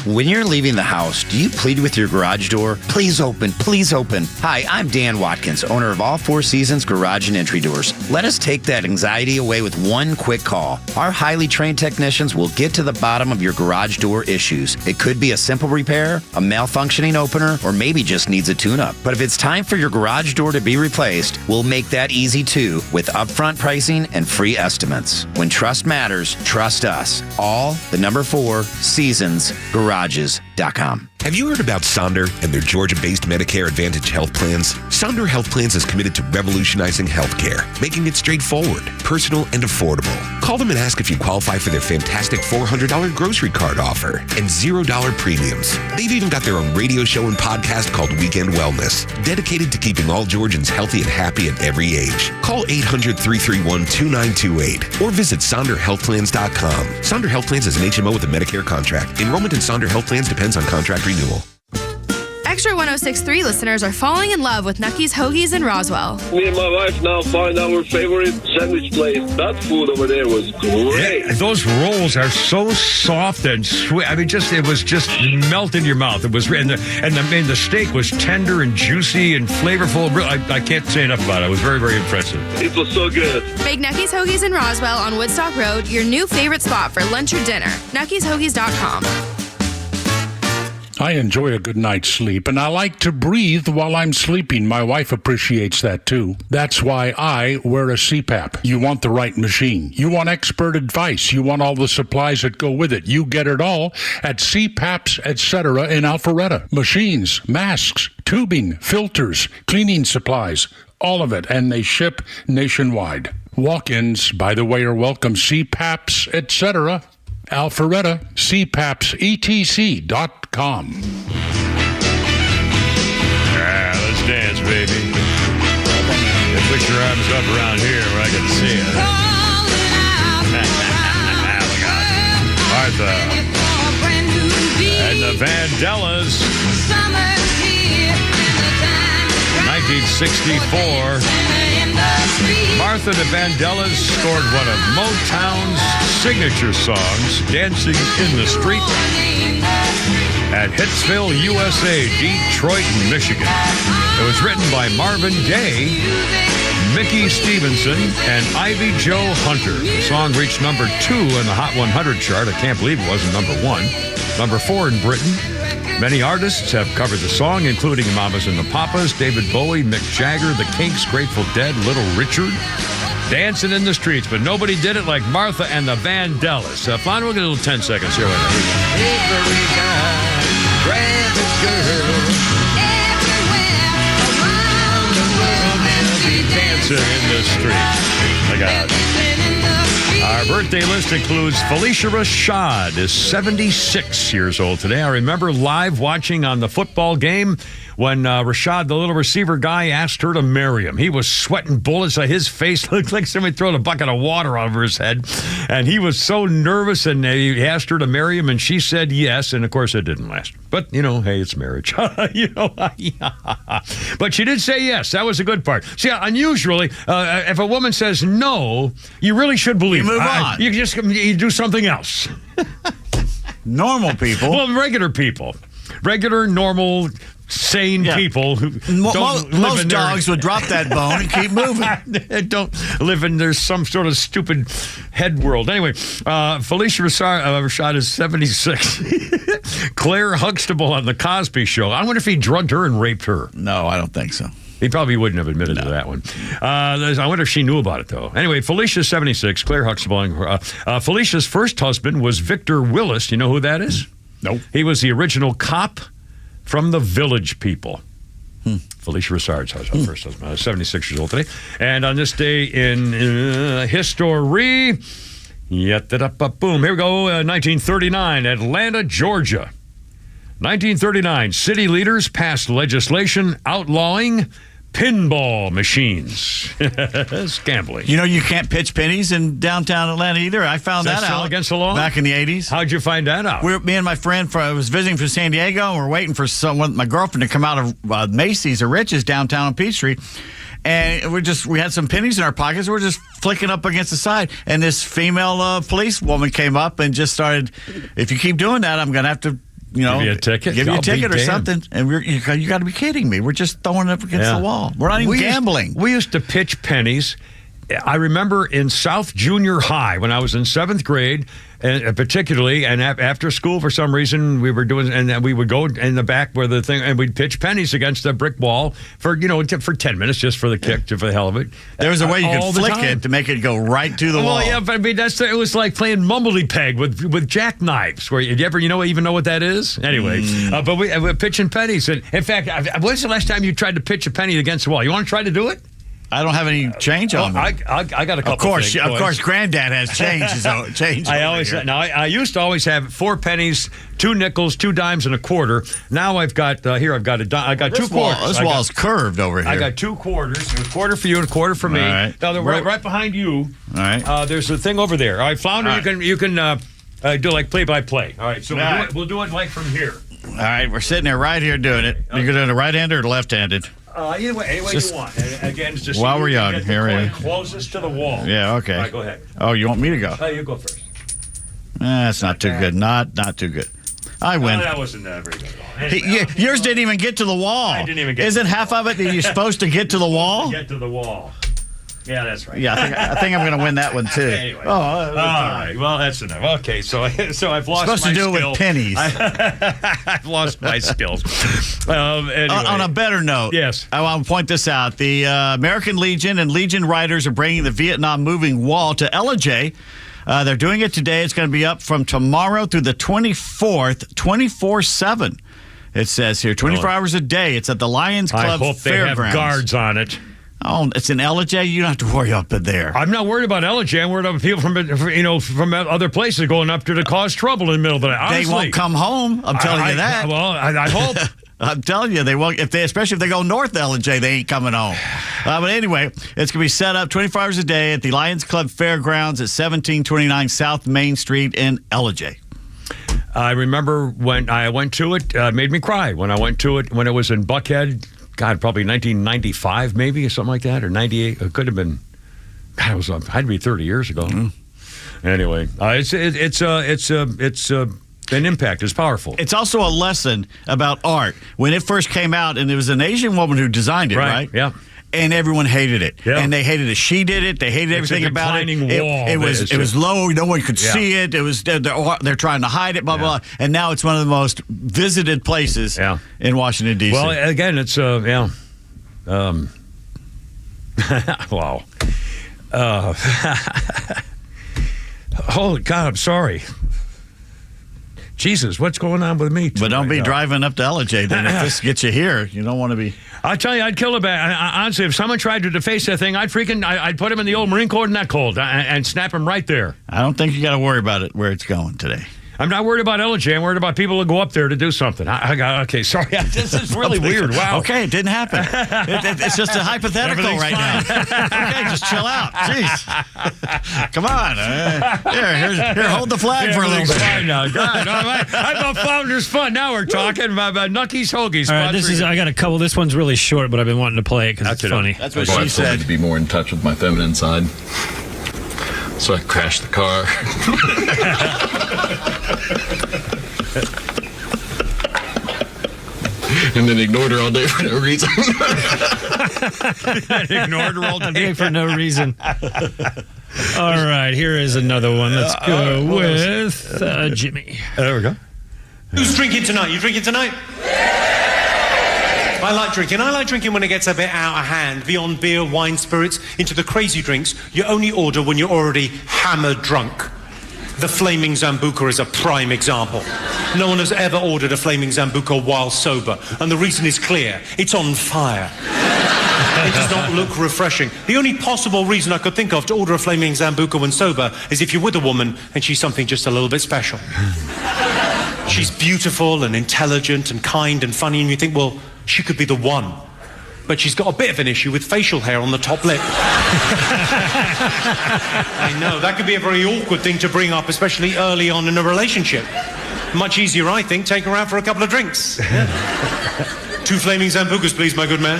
When you're leaving the house, do you plead with your garage door? Please open, please open. Hi, I'm Dan Watkins, owner of All Four Seasons Garage and Entry Doors. Let us take that anxiety away with one quick call. Our highly trained technicians will get to the bottom of your garage door issues. It could be a simple repair, a malfunctioning opener, or maybe just needs a tune-up. But if it's time for your garage door to be replaced, we'll make that easy too with upfront pricing and free estimates. When trust matters, trust us. All, the number 4, Seasons Garage. Garages.com. Have you heard about Sonder and their Georgia-based Medicare Advantage health plans? Sonder Health Plans is committed to revolutionizing healthcare, making it straightforward, personal, and affordable. Call them and ask if you qualify for their fantastic $400 grocery card offer and $0 premiums. They've even got their own radio show and podcast called Weekend Wellness, dedicated to keeping all Georgians healthy and happy at every age. Call 800-331-2928 or visit SonderHealthPlans.com. Sonder Health Plans is an HMO with a Medicare contract. Enrollment in Sonder Health Plans depends on contract renewal. Extra 106.3 listeners are falling in love with Nucky's Hoagies in Roswell. Me and my wife now find our favorite sandwich place. That food over there was great. Yeah, those rolls are so soft and sweet. I mean, it was just melt in your mouth. It was, and the steak was tender and juicy and flavorful. I can't say enough about it. It was very, very impressive. It was so good. Make Nucky's Hoagies in Roswell on Woodstock Road your new favorite spot for lunch or dinner. Nucky'sHoagies.com. I enjoy a good night's sleep, and I like to breathe while I'm sleeping. My wife appreciates that, too. That's why I wear a CPAP. You want the right machine. You want expert advice. You want all the supplies that go with it. You get it all at CPAPs, etc. in Alpharetta. Machines, masks, tubing, filters, cleaning supplies, all of it, and they ship nationwide. Walk-ins, by the way, are welcome. CPAPs, etc. Alpharetta, CPAPSETC.com. Let's dance, baby. Yeah, put your arms up around here where I can see it. Martha. And the Vandellas. 1964. Martha and the Vandellas scored one of Motown's signature songs, Dancing in the Street, at Hitsville, USA, Detroit, Michigan. It was written by Marvin Gaye, Mickey Stevenson, and Ivy Jo Hunter. The song reached number 2 in the Hot 100 chart. I can't believe it wasn't number 1. Number 4 in Britain. Many artists have covered the song, including Mamas and the Papas, David Bowie, Mick Jagger, The Kinks, Grateful Dead, Little Richard, Dancing in the Streets, but nobody did it like Martha and the Vandellas. Flounder, we'll get a little 10 seconds here. Every guy, grab his girl, everywhere around the world, they'll be dancing in the street. My God. Our birthday list includes Felicia Rashad, is 76 years old today. I remember live watching on the football game when Rashad, the little receiver guy, asked her to marry him. He was sweating bullets. His face looked like somebody throwing a bucket of water over his head. And he was so nervous, and he asked her to marry him, and she said yes. And, of course, it didn't last. But, hey, it's marriage. But she did say yes. That was the good part. See, unusually, if a woman says no, you really should believe Move on. You do something else. Normal people. Well, regular people. regular, normal, sane people who don't live most in their, dogs would drop that bone and keep moving. Don't live in there's some sort of stupid head world. Anyway, Felicia Rashad is 76. Claire Huxtable on the Cosby Show. I wonder if he drugged her and raped her. No, I don't think so. He probably wouldn't have admitted to that one. I wonder if she knew about it, though. Anyway, Felicia's 76. Claire Huxtable. Felicia's first husband was Victor Willis. You know who that is? Nope. He was the original cop from the Village People. Felicia Rashad's first husband. 76 years old today. And on this day in history, boom, here we go, 1939, Atlanta, Georgia. 1939, city leaders passed legislation outlawing pinball machines. That's gambling. You know, you can't pitch pennies in downtown Atlanta either. I found that out against the law back in the 80s. How'd you find that out? Me and my friend was visiting from San Diego, and we're waiting for my girlfriend to come out of Macy's or Rich's downtown on Peachtree. And we had some pennies in our pockets. We're just flicking up against the side. And this female police woman came up and just started, if you keep doing that, I'm going to have to, give you a ticket? Give you a ticket or something. And you got to be kidding me. We're just throwing it up against the wall. We're not even gambling. We used to pitch pennies. I remember in South Junior High when I was in 7th grade, and particularly, and after school for some reason we were doing, and we would go in the back where the thing, and we'd pitch pennies against the brick wall for 10 minutes just for the kick, for the hell of it. There was a way you could flick it to make it go right to the wall. Well, yeah, but I mean it was like playing mumbly peg with jackknives. Where you ever even know what that is? Anyway, but we're pitching pennies, and in fact, when's the last time you tried to pitch a penny against the wall? You want to try to do it? I don't have any change on me. I got a couple. Of course, Granddad has change. I used to always have 4 pennies, 2 nickels, 2 dimes, and a quarter. Now I've got I got 2 quarters. This wall's curved over here. I got 2 quarters, a quarter for you and a quarter for me. All right. Now they're right behind you. All right. There's a thing over there. All right, Flounder, you can do like play by play. All right, so we'll do it like from here. All right, we're sitting there right here doing it. You're doing it right-handed or left-handed? Either way, any way you want. And again, it's just while we're young. Here we go. Closest to the wall. Yeah, okay. All right, go ahead. Oh, you want me to go? You go first. That's not too good. Not too good. I win. That wasn't very good at all. Anyway, yours didn't even get to the wall. I didn't even get Isn't half of it that you're supposed to get to the wall? Get to the wall. Yeah, that's right. Yeah, I think I'm going to win that one, too. Anyway. All right. Well, that's enough. Okay, so I've lost my skill. Supposed to do it with pennies. I've lost my skills. Anyway. On a better note, yes, I want to point this out. The American Legion and Legion Riders are bringing the Vietnam Moving Wall to LJ. They're doing it today. It's going to be up from tomorrow through the 24th, 24/7. It says here, 24 hours a day. It's at the Lions Club I hope Fairgrounds. They have guards on it. Oh, it's in LJ. You don't have to worry up it there. I'm not worried about LJ. I'm worried about people from other places going up there to cause trouble in the middle of the night. Honestly, they won't come home. I'm telling you that. Well, I hope. I'm telling you, they won't. Especially if they go north LJ, they ain't coming home. But anyway, it's going to be set up 24 hours a day at the Lions Club Fairgrounds at 1729 South Main Street in LJ. I remember when I went to it. Made me cry when I went to it when it was in Buckhead. God, probably 1995, maybe, or something like that, or 98. It could have been. God, it was. Had to be 30 years ago. Anyway, it's an impact. It's powerful. It's also a lesson about art. When it first came out, and it was an Asian woman who designed it, right? Yeah. And everyone hated it. Yeah. And they hated it. She did it. They hated everything about it. It was low. No one could see it. It was they're trying to hide it. Blah blah. And now it's one of the most visited places in Washington D.C. Well, again, it's wow. Holy God, I'm sorry. Jesus, what's going on with me? But don't be driving up to LJ then. If this gets you here, you don't want to be. I'll tell you, I'd kill a bat. Honestly, if someone tried to deface that thing, I'd put him in the old Marine Corps neck hold and snap him right there. I don't think you got to worry about it where it's going today. I'm not worried about LJ. I'm worried about people who go up there to do something. Okay, sorry. This is really weird. Wow. Okay, it didn't happen. It's just a hypothetical right now. Okay, just chill out. Jeez. Come on. Here, hold the flag for a little bit. Fine now. God, I thought Flounder's fun. Now we're talking about Nucky's Hoagies. All right, I got a couple. This one's really short, but I've been wanting to play it because it's funny. That's what she said. To be more in touch with my feminine side. So I crashed the car. and then ignored her all day for no reason. Ignored her all day for no reason. All right, here is another one. Let's go with Jimmy. There we go. Who's drinking tonight? You drinking tonight? I like drinking. I like drinking when it gets a bit out of hand, beyond beer, wine, spirits, into the crazy drinks you only order when you're already hammered drunk. The Flaming Zambuca is a prime example. No one has ever ordered a Flaming Zambuca while sober, and the reason is clear. It's on fire. It does not look refreshing. The only possible reason I could think of to order a Flaming Zambuca when sober is if you're with a woman and she's something just a little bit special. She's beautiful and intelligent and kind and funny, and you think, well, she could be the one. But she's got a bit of an issue with facial hair on the top lip. I know, that could be a very awkward thing to bring up, especially early on in a relationship. Much easier, I think, take her out for a couple of drinks. 2 Flaming Zambucas, please, my good man.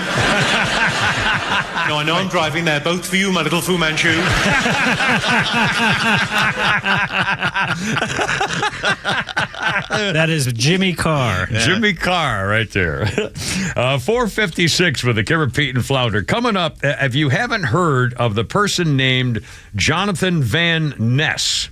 No, I know I'm driving. They're both for you, my little Fu Manchu. That is Jimmy Carr. Yeah. Jimmy Carr right there. 4:56 with the Carrot, Pete, and Flounder. Coming up, if you haven't heard of the person named Jonathan Van Ness,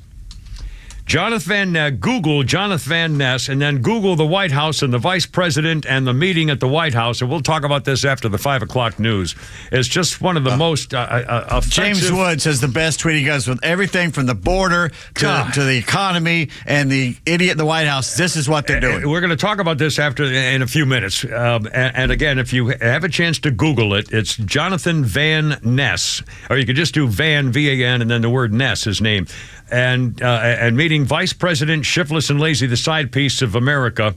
Google Jonathan Van Ness, and then Google the White House and the Vice President and the meeting at the White House, and we'll talk about this after the 5 o'clock news. It's just one of the most offensive. James Woods has the best tweet. He goes with everything from the border to the economy and the idiot in the White House. This is what they're doing. We're going to talk about this in a few minutes. And again, if you have a chance to Google it, it's Jonathan Van Ness, or you could just do Van, V-A-N, and then the word Ness, his name. And meeting Vice President Shiftless and Lazy, the side piece of America,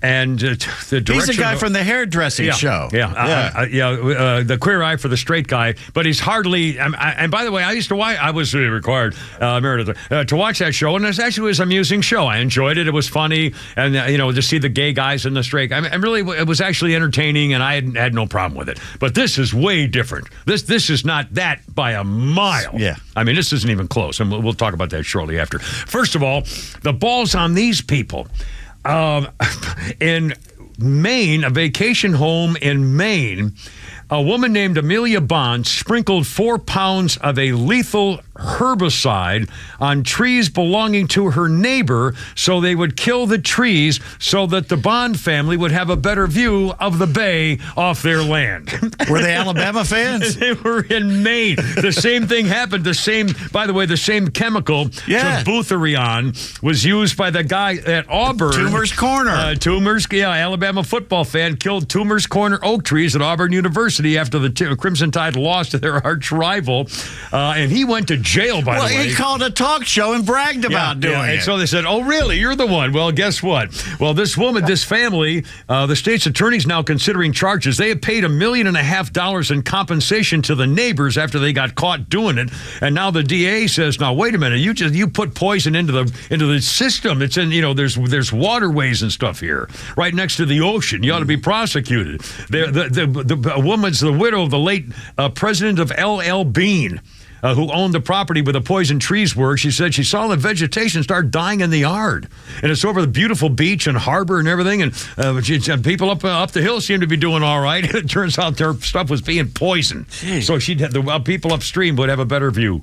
and the direction. He's a guy from the hairdressing show. The queer eye for the straight guy, but he's hardly. And by the way, I used to watch. I was required, Meredith, to watch that show, and it actually was an amusing show. I enjoyed it. It was funny, and to see the gay guys in the straight. Really, it was actually entertaining, and I had no problem with it. But this is way different. This is not that by a mile. Yeah. I mean, this isn't even close, and we'll talk about that shortly after. First of all, the ball's on these people. In Maine, a vacation home in Maine, a woman named Amelia Bond sprinkled 4 pounds of a lethal herbicide on trees belonging to her neighbor so they would kill the trees so that the Bond family would have a better view of the bay off their land. Were they Alabama fans? They were in Maine. The same thing happened. The same chemical, butherion, was used by the guy at Auburn. Toomer's Corner. Alabama football fan killed Toomer's Corner oak trees at Auburn University after the Crimson Tide lost to their arch rival. And he went to jail, by the way. Well, he called a talk show and bragged about doing it. And so they said, oh, really? You're the one. Well, guess what? Well, this woman, this family, the state's attorney's now considering charges. They had paid $1.5 million in compensation to the neighbors after they got caught doing it. And now the DA says, now, wait a minute. You put poison into the system. It's in, there's waterways and stuff here right next to the ocean. You ought to be prosecuted. The woman's the widow of the late president of L.L. Bean, who owned the property where the poison trees were. She said she saw the vegetation start dying in the yard. And it's over the beautiful beach and harbor and everything. And people up the hill seem to be doing all right. It turns out their stuff was being poisoned. Jeez. So the people upstream would have a better view.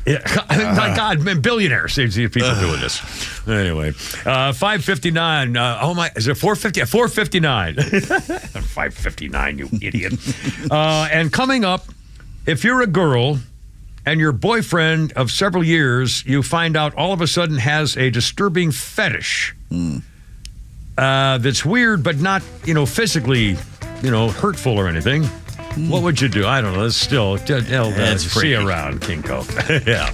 My God, billionaires, these people doing this. Anyway, 5:59. Is it 4:50? 4:59. 5:59, you idiot. And coming up, if you're a girl and your boyfriend of several years, you find out all of a sudden has a disturbing fetish that's weird, but not, physically, hurtful or anything. What would you do? I don't know. It's still, see you around, King Coke. Yeah.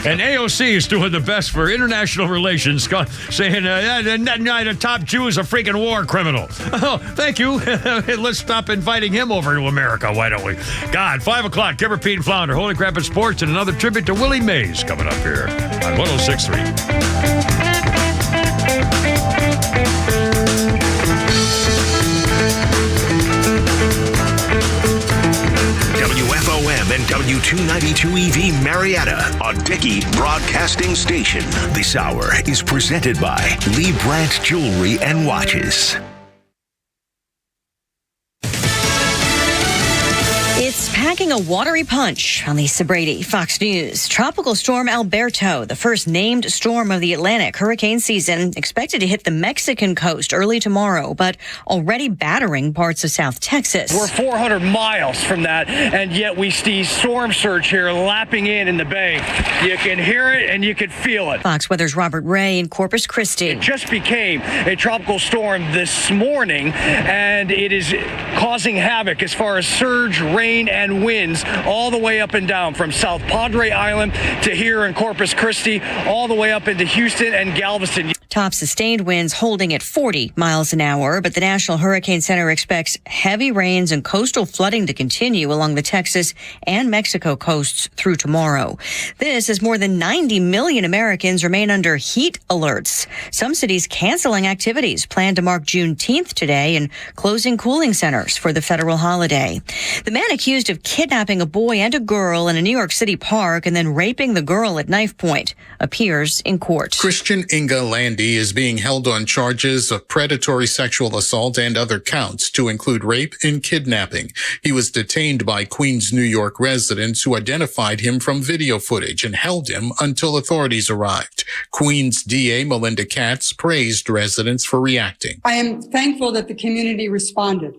And AOC is doing the best for international relations, saying the top Jew is a freaking war criminal. Oh, thank you. Let's stop inviting him over to America, why don't we? God, 5 o'clock, Kimber, Pete, and Flounder, Holy Crap at Sports, and another tribute to Willie Mays coming up here on 106.3. WFOM and W292 EV Marietta, a Dickey Broadcasting Station. This hour is presented by Lee Brandt Jewelry and Watches. It's packing a watery punch on Lisa Brady, Fox News. Tropical storm Alberto, the first named storm of the Atlantic hurricane season, expected to hit the Mexican coast early tomorrow, but already battering parts of South Texas. We're 400 miles from that, and yet we see storm surge here lapping in the bay. You can hear it and you can feel it. Fox Weather's Robert Ray in Corpus Christi. It just became a tropical storm this morning, and it is causing havoc as far as surge, rain, and winds all the way up and down from South Padre Island to here in Corpus Christi, all the way up into Houston and Galveston. Top sustained winds holding at 40 miles an hour, but the National Hurricane Center expects heavy rains and coastal flooding to continue along the Texas and Mexico coasts through tomorrow. This as more than 90 million Americans remain under heat alerts. Some cities canceling activities planned to mark Juneteenth today and closing cooling centers for the federal holiday. The man accused of kidnapping a boy and a girl in a New York City park and then raping the girl at knife point appears in court. Christian Inga Landy is being held on charges of predatory sexual assault and other counts to include rape and kidnapping. He was detained by Queens, New York residents who identified him from video footage and held him until authorities arrived. Queens DA Melinda Katz praised residents for reacting. I am thankful that the community responded.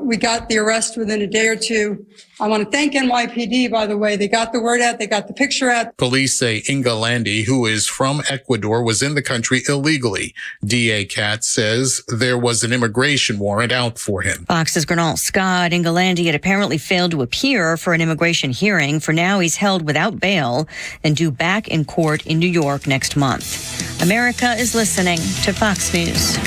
We got the arrest within a day or two. I want to thank NYPD, by the way. They got the word out. They got the picture out. Police say Inga Landy, who is from Ecuador, was in the country illegally. DA Katz says there was an immigration warrant out for him. Fox's Gernal Scott. Inga Landy had apparently failed to appear for an immigration hearing. For now, he's held without bail and due back in court in New York next month. America is listening to Fox News.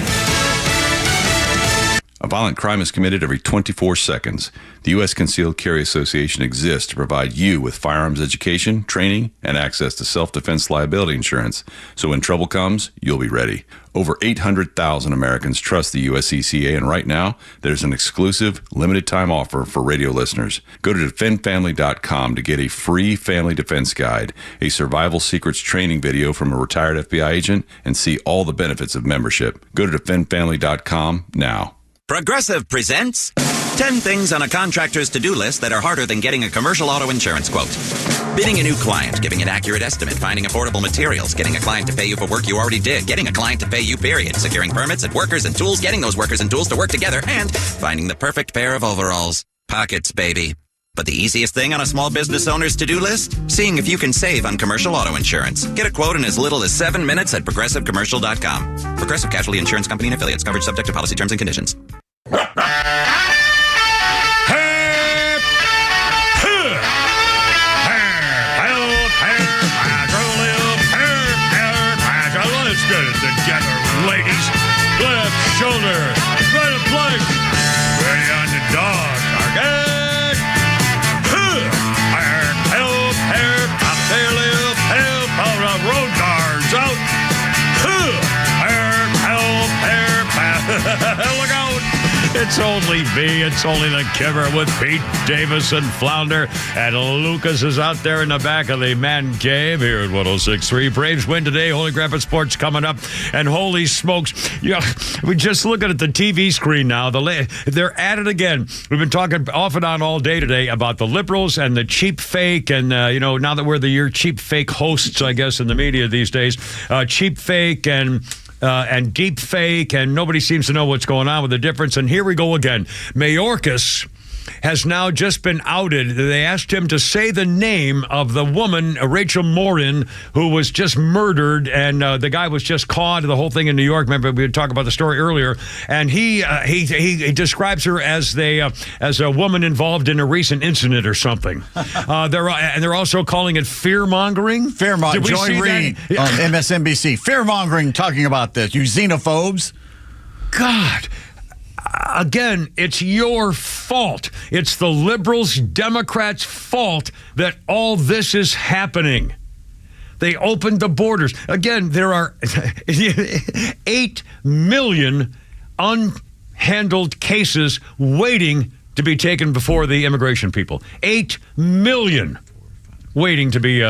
A violent crime is committed every 24 seconds. The U.S. Concealed Carry Association exists to provide you with firearms education, training, and access to self-defense liability insurance. So when trouble comes, you'll be ready. Over 800,000 Americans trust the USCCA, and right now, there's an exclusive, limited-time offer for radio listeners. Go to defendfamily.com to get a free family defense guide, a survival secrets training video from a retired FBI agent, and see all the benefits of membership. Go to defendfamily.com now. Progressive presents 10 things on a contractor's to-do list that are harder than getting a commercial auto insurance quote. Bidding a new client, giving an accurate estimate, finding affordable materials, getting a client to pay you for work you already did, getting a client to pay you, period, securing permits and workers and tools, getting those workers and tools to work together, and finding the perfect pair of overalls. Pockets, baby. But the easiest thing on a small business owner's to-do list? Seeing if you can save on commercial auto insurance. Get a quote in as little as 7 minutes at progressivecommercial.com. Progressive Casualty Insurance Company and Affiliates. Coverage subject to policy terms and conditions. Let's get it together, ladies. Left shoulder, right plank. Ready on the dog. Target. Help, help, up there, help. All the road guards out. Look out. It's only me. It's only the Kipper with Pete Davis and Flounder. And Lucas is out there in the back of the man cave here at 106.3. Braves win today. Holy Graffiti Sports coming up. And holy smokes. Yeah, we just looking at the TV screen now. They're at it again. We've been talking off and on all day today about the liberals and the cheap fake. And, now that we're the cheap fake hosts, I guess, in the media these days, cheap fake and deep fake, and nobody seems to know what's going on with the difference. And here we go again. Mayorkas has now just been outed. They asked him to say the name of the woman, Rachel Morin, who was just murdered, and the guy was just caught. The whole thing in New York. Remember, we talked about the story earlier. And he describes her as a woman involved in a recent incident or something. They're also calling it fear-mongering. Fear-mongering. Joy Reid on MSNBC. Fear-mongering, talking about this. You xenophobes. God. Again, it's your fault. It's the liberals, Democrats' fault that all this is happening. They opened the borders. Again, there are 8 million unhandled cases waiting to be taken before the immigration people. 8 million waiting to be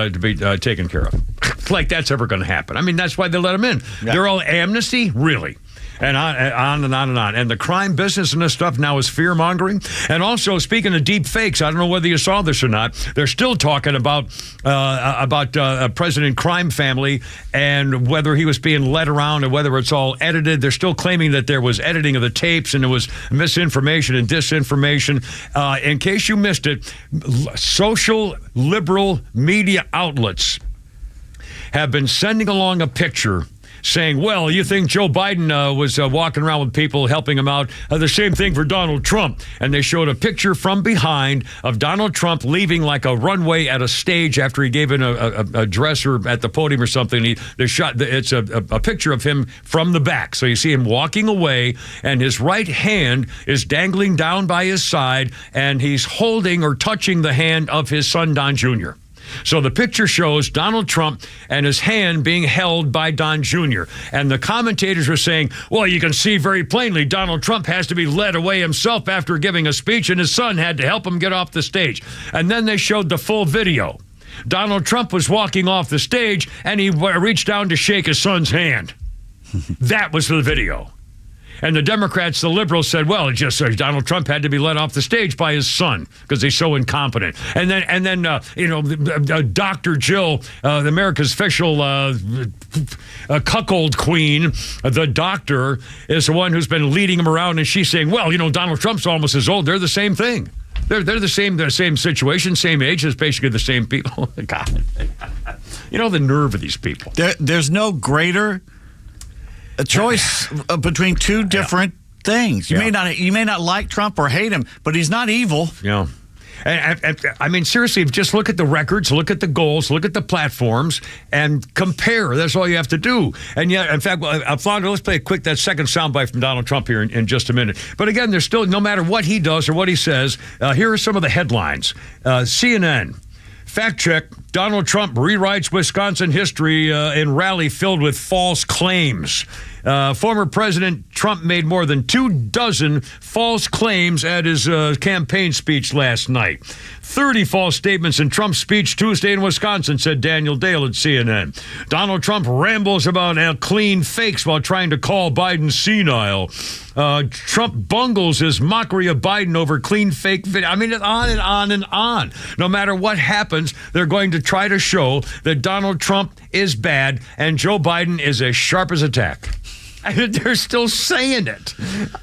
taken care of. Like that's ever going to happen. I mean, that's why they let them in. Yeah. They're all amnesty? Really? And on and on and on. And the crime business and this stuff now is fear-mongering. And also, speaking of deep fakes, I don't know whether you saw this or not, they're still talking about a President crime family and whether he was being led around and whether it's all edited. They're still claiming that there was editing of the tapes and there was misinformation and disinformation. In case you missed it, social liberal media outlets have been sending along a picture saying, well, you think Joe Biden was walking around with people helping him out. The same thing for Donald Trump. And they showed a picture from behind of Donald Trump leaving like a runway at a stage after he gave an address or at the podium or something. It's a picture of him from the back. So you see him walking away, and his right hand is dangling down by his side, and he's holding or touching the hand of his son, Don Jr. So the picture shows Donald Trump and his hand being held by Don Jr. And the commentators were saying, well, you can see very plainly Donald Trump has to be led away himself after giving a speech, and his son had to help him get off the stage. And then they showed the full video. Donald Trump was walking off the stage, and he reached down to shake his son's hand. That was the video. And the Democrats, the liberals, said, well, it just says Donald Trump had to be let off the stage by his son because he's so incompetent. And then Dr. Jill, America's official cuckold queen, the doctor, is the one who's been leading him around, and she's saying, well, Donald Trump's almost as old. They're the same thing. They're the same situation, same age. It's basically the same people. God. The nerve of these people. There's no greater a choice between two different things. You may not like Trump or hate him, but he's not evil. Yeah. And I mean, seriously, just look at the records, look at the goals, look at the platforms, and compare. That's all you have to do. And yeah, in fact, Flonda, let's play that second soundbite from Donald Trump here in just a minute. But again, there's still, no matter what he does or what he says, here are some of the headlines. CNN. Fact check, Donald Trump rewrites Wisconsin history in rally filled with false claims. Former President Trump made more than 24 false claims at his campaign speech last night. 30 false statements in Trump's speech Tuesday in Wisconsin, said Daniel Dale at CNN. Donald Trump rambles about clean fakes while trying to call Biden senile. Trump bungles his mockery of Biden over clean fake video. I mean, on and on and on. No matter what happens, they're going to try to show that Donald Trump is bad and Joe Biden is as sharp as a tack. They're still saying it.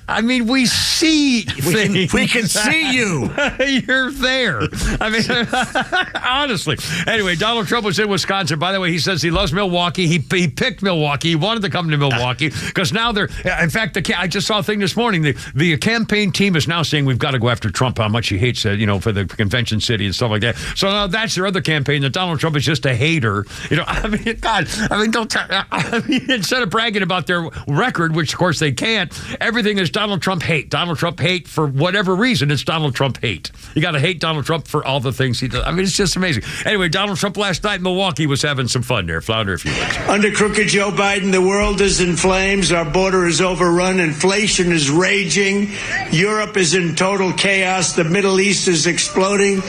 I mean, we see things. We can see you. You're there. I mean, honestly. Anyway, Donald Trump was in Wisconsin. By the way, he says he loves Milwaukee. He picked Milwaukee. He wanted to come to Milwaukee because now they're. In fact, I just saw a thing this morning. The campaign team is now saying we've got to go after Trump. How much he hates it, for the convention city and stuff like that. So now that's their other campaign. That Donald Trump is just a hater. I mean, God. I mean, don't. I mean, instead of bragging about their record, which of course they can't, everything is Donald Trump hate. Donald Trump hate for whatever reason. It's Donald Trump hate. You got to hate Donald Trump for all the things he does. I mean, it's just amazing. Anyway, Donald Trump last night in Milwaukee was having some fun there. Flounder, if you would. Under crooked Joe Biden, the world is in flames. Our border is overrun. Inflation is raging. Europe is in total chaos. The Middle East is exploding.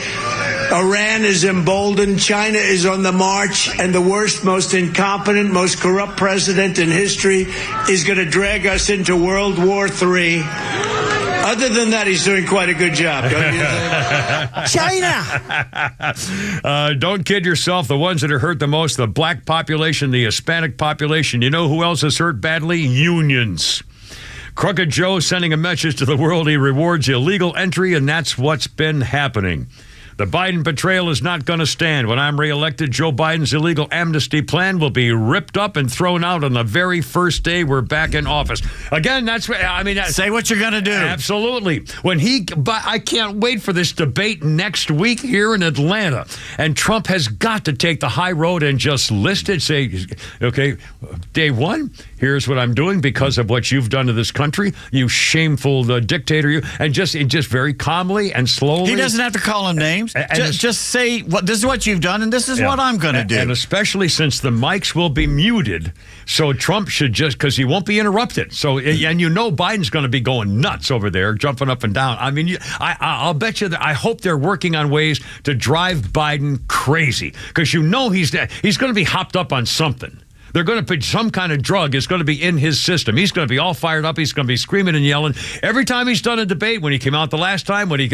Iran is emboldened. China is on the march. And the worst, most incompetent, most corrupt president in history is going to drag us into World War III. Other than that, he's doing quite a good job, don't you think? China! Don't kid yourself. The ones that are hurt the most, the black population, the Hispanic population. You know who else is hurt badly? Unions. Crooked Joe sending a message to the world. He rewards illegal entry, and that's what's been happening. The Biden betrayal is not going to stand. When I'm reelected, Joe Biden's illegal amnesty plan will be ripped up and thrown out on the very first day we're back in office. Again, that's what I mean. Say what you're going to do. Absolutely. But I can't wait for this debate next week here in Atlanta. And Trump has got to take the high road and just list it. Say, okay, day one, here's what I'm doing because of what you've done to this country. You shameful dictator. And just very calmly and slowly. He doesn't have to call him names. names. Just say, this is what you've done, and this is what I'm going to do. And especially since the mics will be muted, so Trump should just, because he won't be interrupted. So, and Biden's going to be going nuts over there, jumping up and down. I mean, I'll bet you that I hope they're working on ways to drive Biden crazy, because he's going to be hopped up on something. They're going to put some kind of drug is going to be in his system. He's going to be all fired up. He's going to be screaming and yelling every time he's done a debate. When he came out the last time, he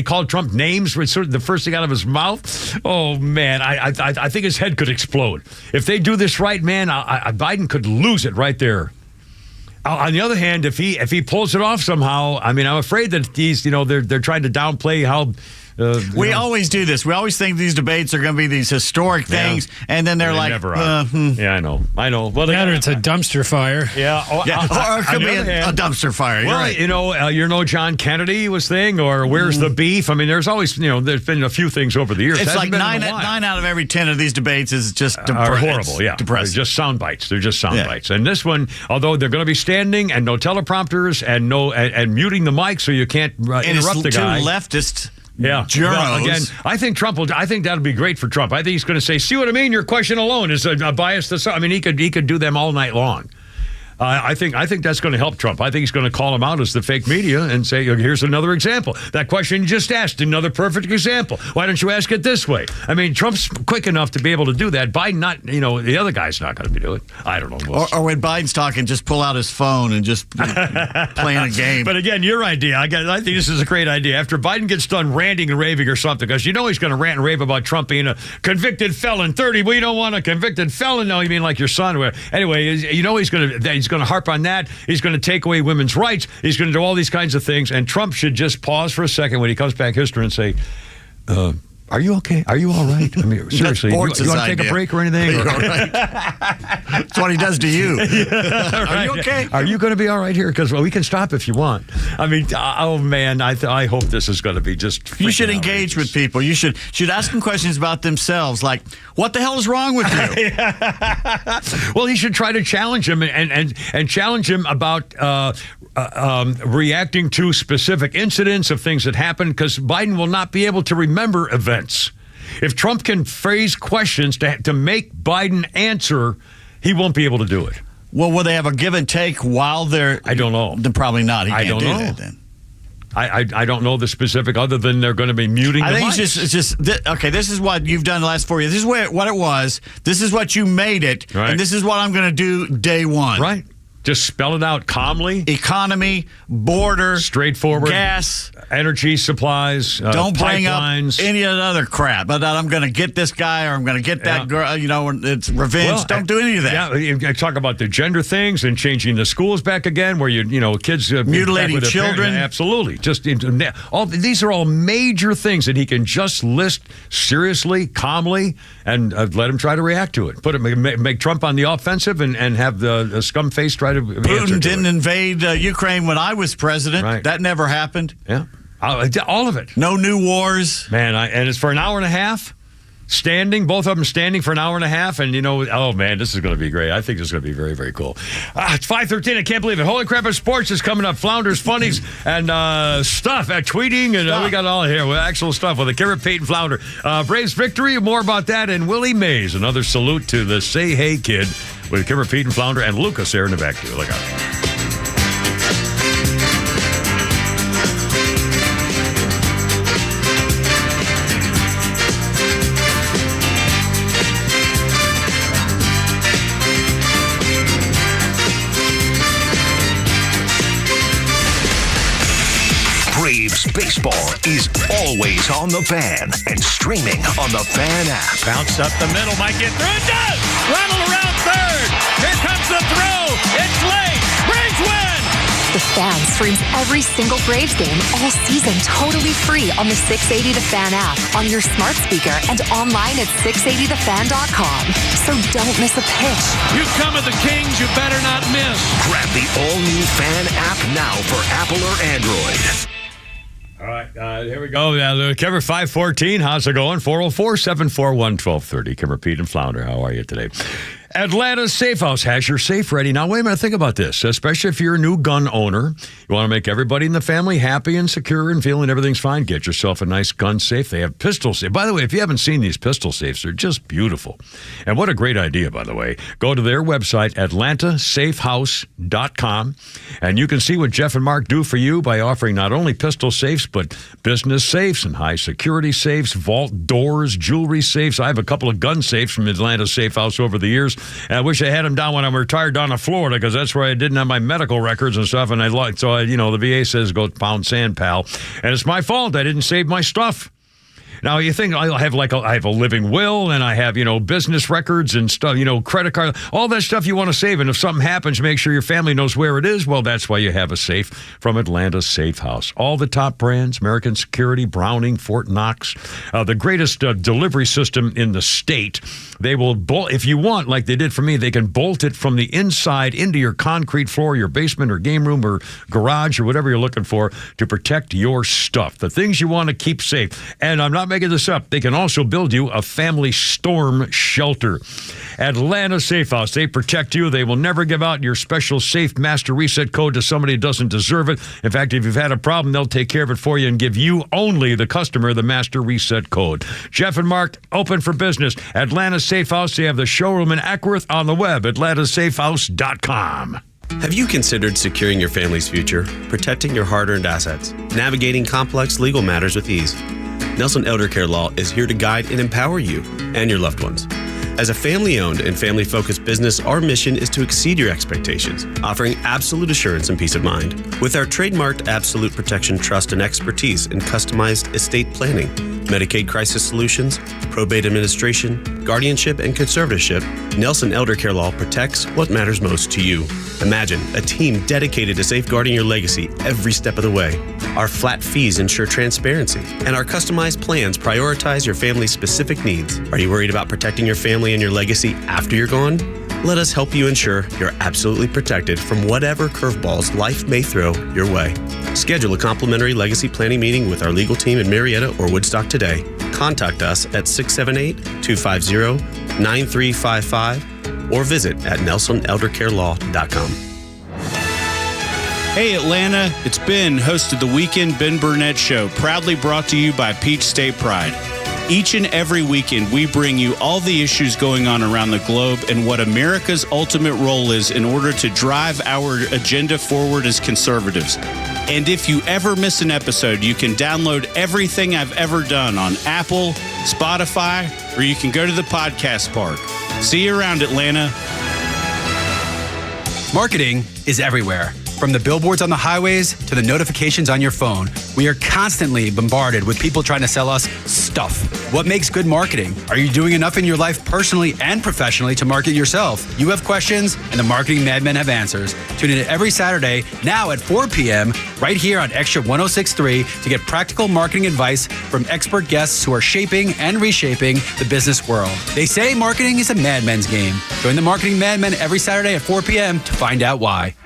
called Trump names for the first thing out of his mouth. Oh man, I think his head could explode if they do this right, man. Biden could lose it right there. On the other hand, if he pulls it off somehow, I mean, I'm afraid that they're trying to downplay how. We always do this. We always think these debates are going to be these historic things, and then they're like, never are. Yeah, I know. Well, it's a dumpster fire. Yeah, or it could be a dumpster fire. Well, you're right. John Kennedy was thing, or where's the beef? I mean, there's always, there's been a few things over the years. It's like 9 out of every 10 of these debates is just are horrible. Yeah, depressing. They're just sound bites. And this one, although they're going to be standing and no teleprompters and and muting the mic so you can't interrupt the guy. Too leftist. Yeah. Well, again, I think that'll be great for Trump. I think he's going to say, see what I mean? Your question alone is a bias to some. I mean, he could do them all night long. I think that's going to help Trump. I think he's going to call him out as the fake media and say, here's another example. That question you just asked, another perfect example. Why don't you ask it this way? I mean, Trump's quick enough to be able to do that. Biden not, the other guy's not going to be doing it. I don't know. Or when Biden's talking, just pull out his phone and just playing a game. But again, your idea, I think this is a great idea. After Biden gets done ranting and raving or something, because he's going to rant and rave about Trump being a convicted felon. 30, we don't want a convicted felon. No, you mean like your son. Anyway, he's going to harp on that. He's going to take away women's rights. He's going to do all these kinds of things. And Trump should just pause for a second when he comes back history and say, are you okay? Are you all right? I mean, seriously, you want to take a break or anything? All right. That's what he does to you. Are you okay? Are you going to be all right here? Because we can stop if you want. I mean, oh man, I hope this is going to be just. You should engage with people. You should ask them questions about themselves, like, "What the hell is wrong with you?" Well, he should try to challenge him and challenge him about reacting to specific incidents of things that happened, because Biden will not be able to remember events. If Trump can phrase questions to make Biden answer, he won't be able to do it. Well, will they have a give and take while they're... I don't know. Then probably not. He can't I don't do know. that then. I don't know the specific, other than they're going to be muting the mics. I think it's just okay, this is what you've done the last 4 years. This is what it was. This is what you made it. Right. And this is what I'm going to do day one. Right. Just spell it out calmly. Economy, border, straightforward, gas, energy supplies, don't bring pipelines. up any of the other crap. But I'm going to get this guy, or I'm going to get that girl. It's revenge. Well, don't do any of that. Yeah, I talk about the gender things and changing the schools back again, where kids mutilating children. Absolutely. Just these are all major things that he can just list seriously, calmly, and let him try to react to it. Make Trump on the offensive and have the scum face try to. Putin didn't invade Ukraine when I was president. Right. That never happened. Yeah. All of it. No new wars. Man, and it's for an hour and a half. Standing, both of them standing for an hour and a half. And, oh, man, this is going to be great. I think this is going to be very, very cool. It's 5:13. I can't believe it. Holy crap, sports is coming up. Flounders, funnies, and stuff at tweeting. And we got it all here with actual stuff with the Carrot, Peyton Flounder. Braves victory. More about that. And Willie Mays. Another salute to the Say Hey Kid with Carrot, Peyton Flounder, and Lucas there in the back, too. Look out. Braves baseball is always on the Fan and streaming on the Fan app. Bounce up the middle, might get through. It does! Rattle around third. Here comes the throw. It's late. Braves win! The Fan streams every single Braves game all season totally free on the 680 The Fan app, on your smart speaker, and online at 680thefan.com. So don't miss a pitch. You come at the Kings, you better not miss. Grab the all-new Fan app now for Apple or Android. All right, here we go. Kemmer 514, how's it going? 404-741-1230. Kemmer, Pete, and Flounder, how are you today? Atlanta Safe House has your safe ready. Now, wait a minute. Think about this. Especially if you're a new gun owner. You want to make everybody in the family happy and secure and feeling everything's fine. Get yourself a nice gun safe. They have pistol safe. By the way, if you haven't seen these pistol safes, they're just beautiful. And what a great idea, by the way. Go to their website, atlantasafehouse.com, and you can see what Jeff and Mark do for you by offering not only pistol safes, but business safes and high security safes, vault doors, jewelry safes. I have a couple of gun safes from Atlanta Safe House over the years. And I wish I had them down when I'm retired down to Florida, because that's where I didn't have my medical records and stuff. And the VA says go pound sand, pal. And it's my fault. I didn't save my stuff. Now, you think I have a living will, and I have, business records and stuff, credit card, all that stuff you want to save. And if something happens, make sure your family knows where it is. Well, that's why you have a safe from Atlanta Safe House. All the top brands, American Security, Browning, Fort Knox, the greatest delivery system in the state. They will bolt, if you want, like they did for me, they can bolt it from the inside into your concrete floor, your basement or game room or garage or whatever you're looking for to protect your stuff. The things you want to keep safe. And I'm not making this up. They can also build you a family storm shelter. Atlanta Safe House. They protect you. They will never give out your special safe master reset code to somebody who doesn't deserve it. In fact, if you've had a problem, they'll take care of it for you and give you only, the customer, the master reset code. Jeff and Mark, open for business. Atlanta Safe House. They have the showroom in Ackworth, on the web, atlantasafehouse.com. Have you considered securing your family's future, protecting your hard-earned assets, navigating complex legal matters with ease? Nelson Elder Care Law is here to guide and empower you and your loved ones. As a family-owned and family-focused business, our mission is to exceed your expectations, offering absolute assurance and peace of mind. With our trademarked Absolute Protection Trust and expertise in customized estate planning, Medicaid crisis solutions, probate administration, guardianship, and conservatorship, Nelson Elder Care Law protects what matters most to you. Imagine a team dedicated to safeguarding your legacy every step of the way. Our flat fees ensure transparency, and our customized plans prioritize your family's specific needs. Are you worried about protecting your family and your legacy after you're gone? Let us help you ensure you're absolutely protected from whatever curveballs life may throw your way. Schedule a complimentary legacy planning meeting with our legal team in Marietta or Woodstock today. Contact us at 678-250-9355 or visit at nelsoneldercarelaw.com. Hey Atlanta, it's Ben, host of the Weekend Ben Burnett Show, proudly brought to you by Peach State Pride. Each and every weekend, we bring you all the issues going on around the globe and what America's ultimate role is in order to drive our agenda forward as conservatives. And if you ever miss an episode, you can download everything I've ever done on Apple, Spotify, or you can go to the podcast park. See you around, Atlanta. Marketing is everywhere. From the billboards on the highways to the notifications on your phone, we are constantly bombarded with people trying to sell us stuff. What makes good marketing? Are you doing enough in your life personally and professionally to market yourself? You have questions, and the Marketing Madmen have answers. Tune in every Saturday, now at 4 p.m., right here on XTRA 106.3 to get practical marketing advice from expert guests who are shaping and reshaping the business world. They say marketing is a madman's game. Join the Marketing Madmen every Saturday at 4 p.m. to find out why.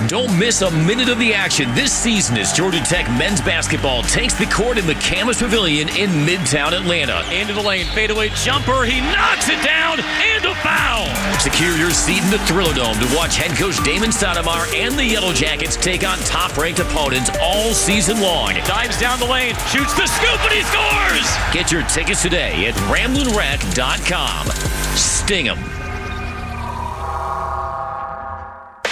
Don't miss a minute of the action this season as Georgia Tech men's basketball takes the court in the Camas Pavilion in Midtown Atlanta. Into the lane, fadeaway jumper, he knocks it down, and a foul! Secure your seat in the Thriller Dome to watch head coach Damon Stoudemire and the Yellow Jackets take on top-ranked opponents all season long. Dives down the lane, shoots the scoop, and he scores! Get your tickets today at RamblinRack.com. Sting 'em.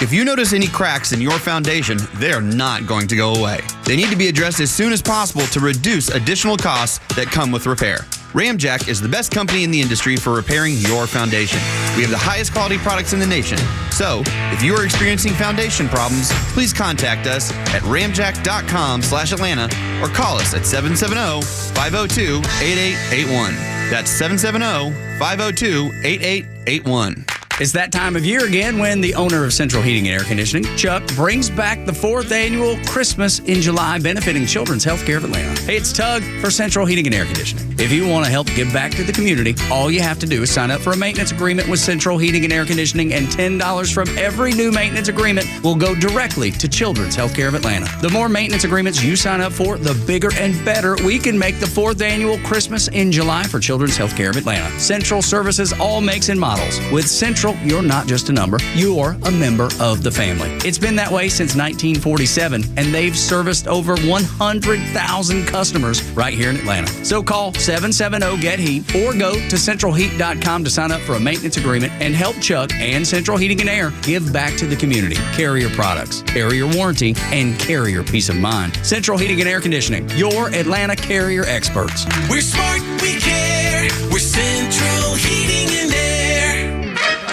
If you notice any cracks in your foundation, they are not going to go away. They need to be addressed as soon as possible to reduce additional costs that come with repair. Ramjack is the best company in the industry for repairing your foundation. We have the highest quality products in the nation. So, if you are experiencing foundation problems, please contact us at ramjack.com/Atlanta or call us at 770-502-8881. That's 770-502-8881. It's that time of year again when the owner of Central Heating and Air Conditioning, Chuck, brings back the 4th annual Christmas in July, benefiting Children's Healthcare of Atlanta. Hey, it's Tug for Central Heating and Air Conditioning. If you want to help give back to the community, all you have to do is sign up for a maintenance agreement with Central Heating and Air Conditioning, and $10 from every new maintenance agreement will go directly to Children's Healthcare of Atlanta. The more maintenance agreements you sign up for, the bigger and better we can make the 4th annual Christmas in July for Children's Healthcare of Atlanta. Central services all makes and models. With Central Central, you're not just a number, you're a member of the family. It's been that way since 1947, and they've serviced over 100,000 customers right here in Atlanta. So call 770-GET-HEAT or go to centralheat.com to sign up for a maintenance agreement and help Chuck and Central Heating and Air give back to the community. Carrier products, carrier warranty, and carrier peace of mind. Central Heating and Air Conditioning, your Atlanta carrier experts. We're smart, we care. We're Central Heating and Air.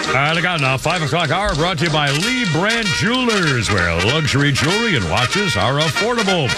All right, look out now. 5 o'clock hour brought to you by Lee Brandt Jewelers, where luxury jewelry and watches are affordable.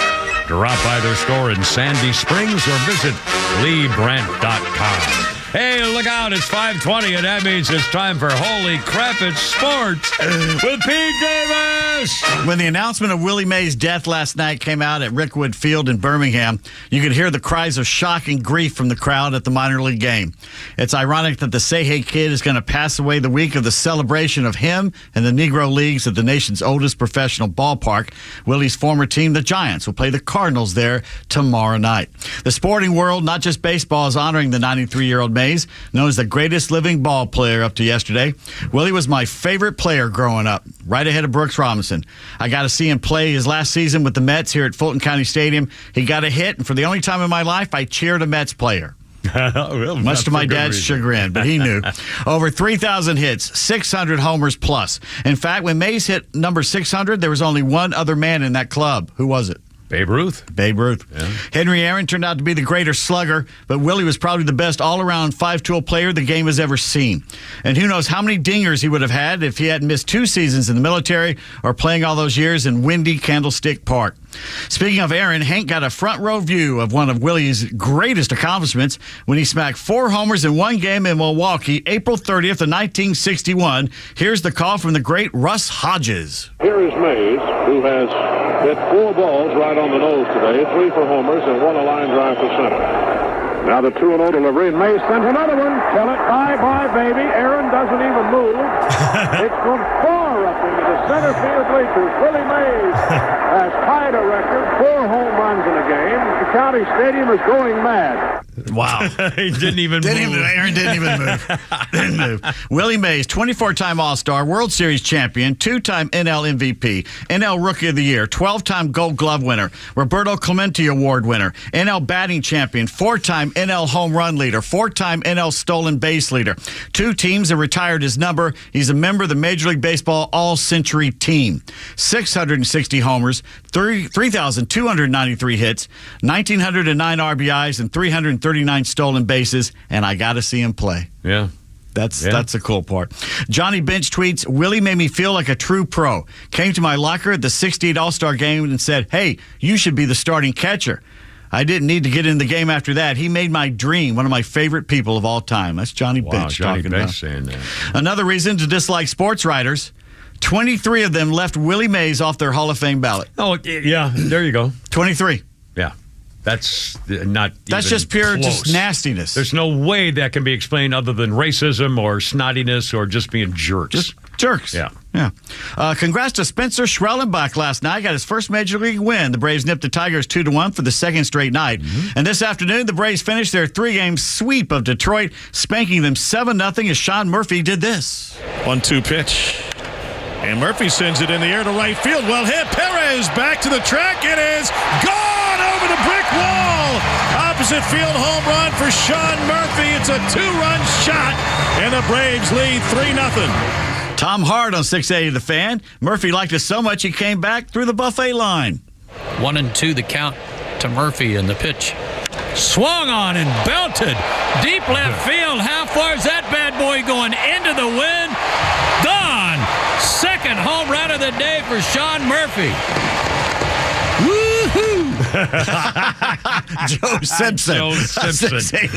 Drop by their store in Sandy Springs or visit LeeBrandt.com. Hey, look out, it's 5:20, and that means it's time for Holy Crap, it's Sports with Pete Davis. When the announcement of Willie Mays' death last night came out at Rickwood Field in Birmingham, you could hear the cries of shock and grief from the crowd at the minor league game. It's ironic that the Say Hey Kid is going to pass away the week of the celebration of him and the Negro Leagues at the nation's oldest professional ballpark. Willie's former team, the Giants, will play the Cardinals there tomorrow night. The sporting world, not just baseball, is honoring the 93-year-old Mays, known as the greatest living ball player up to yesterday. Willie was my favorite player growing up, right ahead of Brooks Robinson. I got to see him play his last season with the Mets here at Fulton County Stadium. He got a hit, and for the only time in my life, I cheered a Mets player. Well, much to my dad's chagrin, but he knew. Over 3,000 hits, 600 homers plus. In fact, when Mays hit number 600, there was only one other man in that club. Who was it? Babe Ruth. Babe Ruth. Yeah. Henry Aaron turned out to be the greater slugger, but Willie was probably the best all-around five-tool player the game has ever seen. And who knows how many dingers he would have had if he hadn't missed 2 seasons in the military or playing all those years in windy Candlestick Park. Speaking of Aaron, Hank got a front-row view of one of Willie's greatest accomplishments when he smacked 4 homers in one game in Milwaukee, April 30th of 1961. Here's the call from the great Russ Hodges. Here is Mays, who has hit 4 balls right on the nose today, 3 for homers and 1 a line drive for center. Now the 2-0 delivery, and Mays sends another one. Tell it, bye, baby. Aaron doesn't even move. It's from far up into the center field bleachers. Willie Mays has tied a record, 4 home runs in a game. The county stadium is going mad. Wow. He didn't even move. Aaron didn't even move. Didn't move. Willie Mays, 24-time All-Star, World Series champion, 2-time NL MVP, NL Rookie of the Year, 12-time Gold Glove winner, Roberto Clemente Award winner, NL batting champion, 4-time NL home run leader, 4-time NL stolen base leader. 2 teams have retired his number. He's a member of the Major League Baseball All-Century team. 660 homers, 3,293 hits, 1,909 RBIs, and 339 stolen bases, and I got to see him play. Yeah. That's the cool part. Johnny Bench tweets, Willie made me feel like a true pro. Came to my locker at the 68 All-Star game and said, hey, you should be the starting catcher. I didn't need to get in the game after that. He made my dream one of my favorite people of all time. That's Johnny Bench Johnny talking Bench about. saying that. Another reason to dislike sports writers, 23 of them left Willie Mays off their Hall of Fame ballot. Oh, yeah, there you go. 23. Yeah. That's not That's even just pure close. just nastiness. There's no way that can be explained other than racism or snottiness or just being jerks. Just jerks. Yeah. Yeah. Congrats to Spencer Schwellenbach last night. Got his first Major League win. The Braves nipped the Tigers 2-1 for the second straight night. Mm-hmm. And this afternoon, the Braves finished their 3-game sweep of Detroit, spanking them 7-0 as Sean Murphy did this. 1-2 pitch. And Murphy sends it in the air to right field. Well hit. Perez back to the track. It is gone over the brick wall. Opposite field home run for Sean Murphy. It's a 2-run shot, and the Braves lead 3-0. Tom Hart on 680 The Fan. Murphy liked it so much he came back through the buffet line. 1-2 the count to Murphy, and the pitch swung on and belted deep left field. How far is that bad boy going? Into the wind. Gone. Second home run of the day for Sean Murphy. Woohoo! Joe Simpson. Joe Simpson.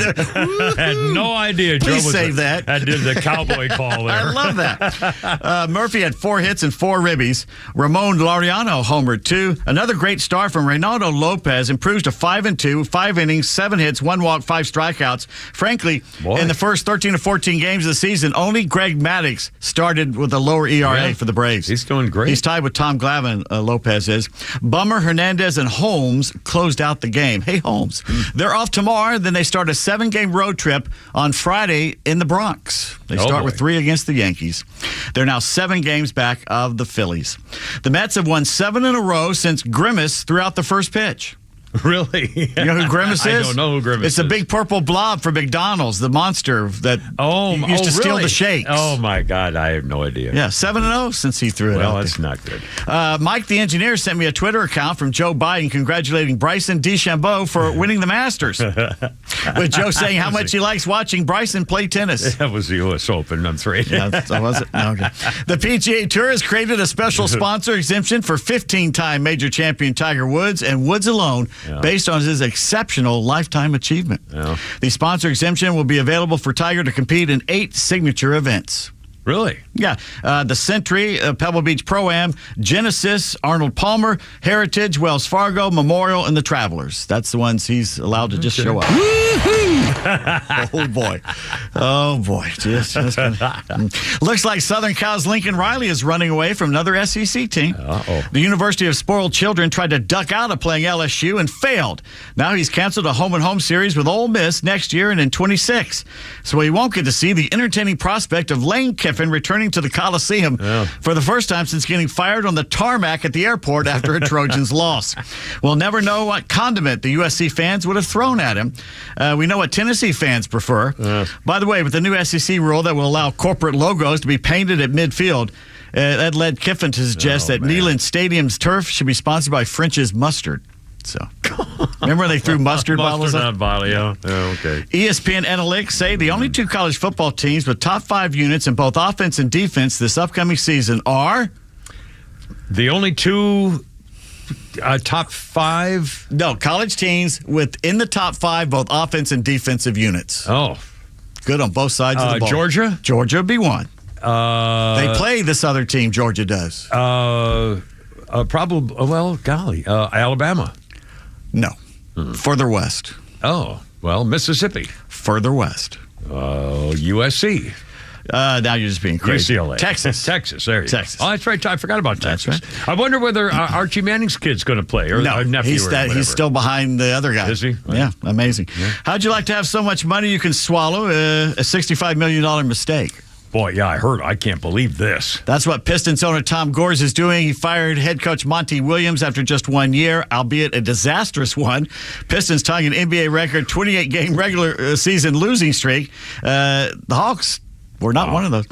Had no idea Joe Please was save that. did the cowboy call there. I love that. Murphy had 4 hits and 4 ribbies. Ramon Laureano homered 2. Another great start from Reynaldo Lopez improves to 5-2, 5 innings, 7 hits, 1 walk, 5 strikeouts. Frankly, in the first 13 or 14 games of the season, only Greg Maddux started with a lower ERA for the Braves. He's doing great. He's tied with Tom Glavine, Lopez is. Bummer, Hernandez, and Holmes closed out the game. Hey, Holmes. They're off tomorrow. Then they start a 7-game road trip on Friday in the Bronx. They start with 3 against the Yankees. They're now 7 games back of the Phillies. The Mets have won 7 in a row since Grimace threw out the first pitch. Really? You know who Grimace is? I don't know who Grimace is. It's a big purple blob from McDonald's, the monster that used to steal the shakes. Oh, my God. I have no idea. Yeah, 7-0 since he threw it out. Well, that's not good. Mike, the engineer, sent me a Twitter account from Joe Biden congratulating Bryson DeChambeau for winning the Masters. With Joe saying how much he likes watching Bryson play tennis. That was the U.S. Open, I'm afraid. Yeah, so was it? Okay. The PGA Tour has created a special sponsor exemption for 15-time major champion Tiger Woods and Woods alone, based on his exceptional lifetime achievement. Yeah. The sponsor exemption will be available for Tiger to compete in 8 signature events. Really? Yeah. The Century, Pebble Beach Pro-Am, Genesis, Arnold Palmer, Heritage, Wells Fargo, Memorial, and the Travelers. That's the ones he's allowed to just show up. Oh, boy. Oh, boy. Just looks like Southern Cal's Lincoln Riley is running away from another SEC team. The University of Spoiled Children tried to duck out of playing LSU and failed. Now he's canceled a home-and-home series with Ole Miss next year and in 26. So he won't get to see the entertaining prospect of Lane Kiffin returning to the Coliseum for the first time since getting fired on the tarmac at the airport after a Trojans loss. We'll never know what condiment the USC fans would have thrown at him. We know what Tennessee fans prefer. By the way, with the new SEC rule that will allow corporate logos to be painted at midfield, that led Kiffin to suggest that Neyland Stadium's turf should be sponsored by French's Mustard. So, remember they threw mustard bottles up? Okay. ESPN Analytics say the only 2 college football teams with top 5 units in both offense and defense this upcoming season are? The only 2 top 5? No, college teams within the top 5, both offense and defensive units. Oh. Good on both sides of the ball. Georgia? Georgia would be one. They play this other team, Georgia does. Probably, well, golly, Alabama. No. Further west. Oh, well, Mississippi. Further west. USC. Now you're just being crazy. UCLA. Texas. There you go. Oh, that's right. I forgot about Texas. That's right. I wonder whether Archie Manning's kid's going to play or nephew he's still behind the other guy. Is he? Yeah, amazing. Yeah. How'd you like to have so much money you can swallow a $65 million mistake? Boy, yeah, I heard. I can't believe this. That's what Pistons owner Tom Gores is doing. He fired head coach Monty Williams after just 1 year, albeit a disastrous one. Pistons tying an NBA record 28-game regular season losing streak. The Hawks were not one of those.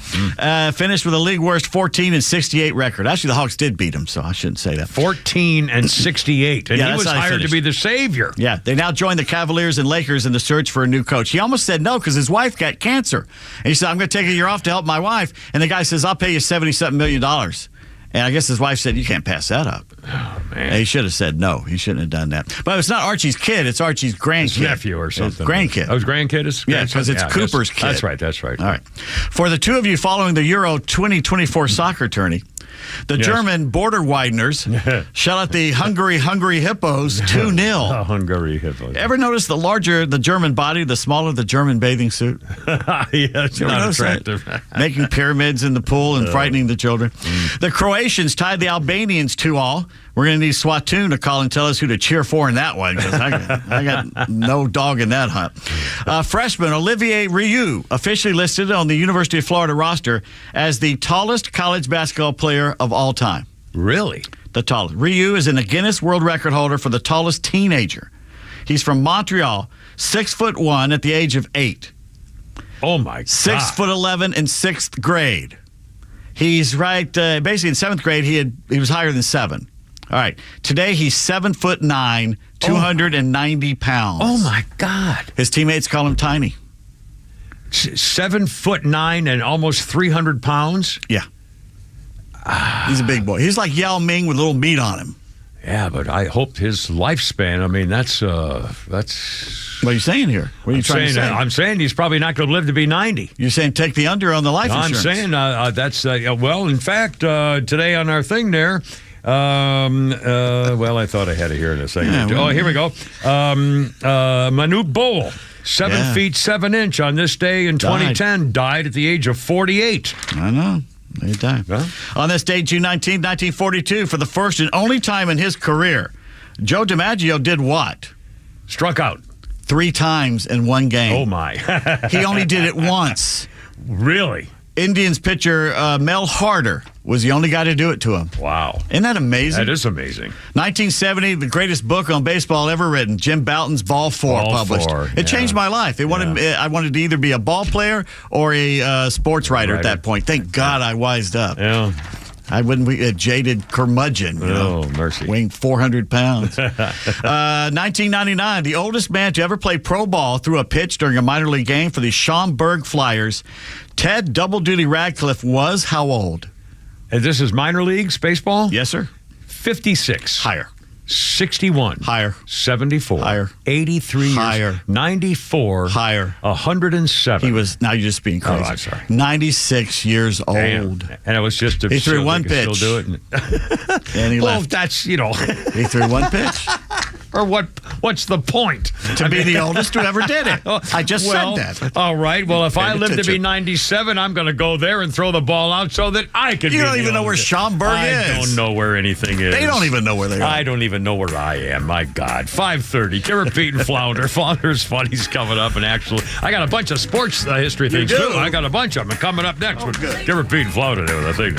Finished with a league worst 14-68 record. Actually, the Hawks did beat them, so I shouldn't say that. 14-68, and he was hired to be the savior. Yeah, they now join the Cavaliers and Lakers in the search for a new coach. He almost said no because his wife got cancer. And he said, I'm going to take a year off to help my wife. And the guy says, I'll pay you $70-something million. And I guess his wife said, you can't pass that up. Oh, man. And he should have said no. He shouldn't have done that. But it's not Archie's kid. It's Archie's grandkid. His nephew or something. His grandkid. Oh, his grandkid is? Yeah, because it's Cooper's kid. That's right. All right. For the 2 of you following the Euro 2024 soccer tourney, the German border wideners shut out the Hungary Hippos 2-0. Hungary Hippos. Ever notice the larger the German body, the smaller the German bathing suit? Yeah, it's not attractive. Making pyramids in the pool and frightening the children. The Croatians tied the Albanians 2-2. We're going to need Swatoon to call and tell us who to cheer for in that one, because I got no dog in that hunt. Freshman Olivier Rioux, officially listed on the University of Florida roster as the tallest college basketball player of all time. Really? The tallest. Rioux is a Guinness World Record holder for the tallest teenager. He's from Montreal, 6'1" at the age of 8. Oh, my God. 6'11" in 6th grade. He's basically in 7th grade, he was higher than 7. All right. Today, he's 7'9", 290 pounds. Oh, my God. His teammates call him Tiny. 7'9" and almost 300 pounds? Yeah. He's a big boy. He's like Yao Ming with a little meat on him. Yeah, but I hope his lifespan, I mean, that's... What are you saying here? What are you trying to say? I'm saying he's probably not going to live to be 90. You're saying take the under on the life insurance. I'm saying that's... well, in fact, today on our thing there... well, I thought I had it here in a second. Yeah, here we go. Manute Bol, 7 feet 7 inch on this day in 2010, died at the age of 48. I know. He died. Huh? On this day, June 19, 1942, for the first and only time in his career, Joe DiMaggio did what? Struck out 3 times in one game. Oh, my. He only did it once. Really? Indians pitcher Mel Harder was the only guy to do it to him. Wow. Isn't that amazing? That is amazing. 1970, the greatest book on baseball ever written, Jim Bouton's Ball 4 published. It changed my life. I wanted to either be a ball player or a sports writer at that point. Thank God I wised up. Yeah. I wouldn't be a jaded curmudgeon. Mercy. Weighing 400 pounds. 1999, the oldest man to ever play pro ball threw a pitch during a minor league game for the Schaumburg Flyers. Ted Double Duty Radcliffe was how old? And this is minor leagues baseball? Yes, sir. 56. Higher. 61. Higher. 74. Higher. 83 years. Higher. 94. Higher. 107. He was, now you're just being crazy. Oh, I'm sorry. 96 years old. Damn. And it was just He threw one pitch. Still do it. And he Well, left. that's, He threw one pitch. Or what's the point? To be the oldest who ever did it. I just said that. All right. Well, if I live to be attention. 97, I'm going to go there and throw the ball out so that I can You be don't the even know where oldest. Schaumburg I is. don't know where anything is. They don't even know where they are. I don't even know where I am. My God. 5:30. Garrett Pete and Flounder. Flounder's Funny's coming up. And actually, I got a bunch of sports history things, do? too. I got a bunch of them coming up next with Garrett Pete and Flounder doing the thing.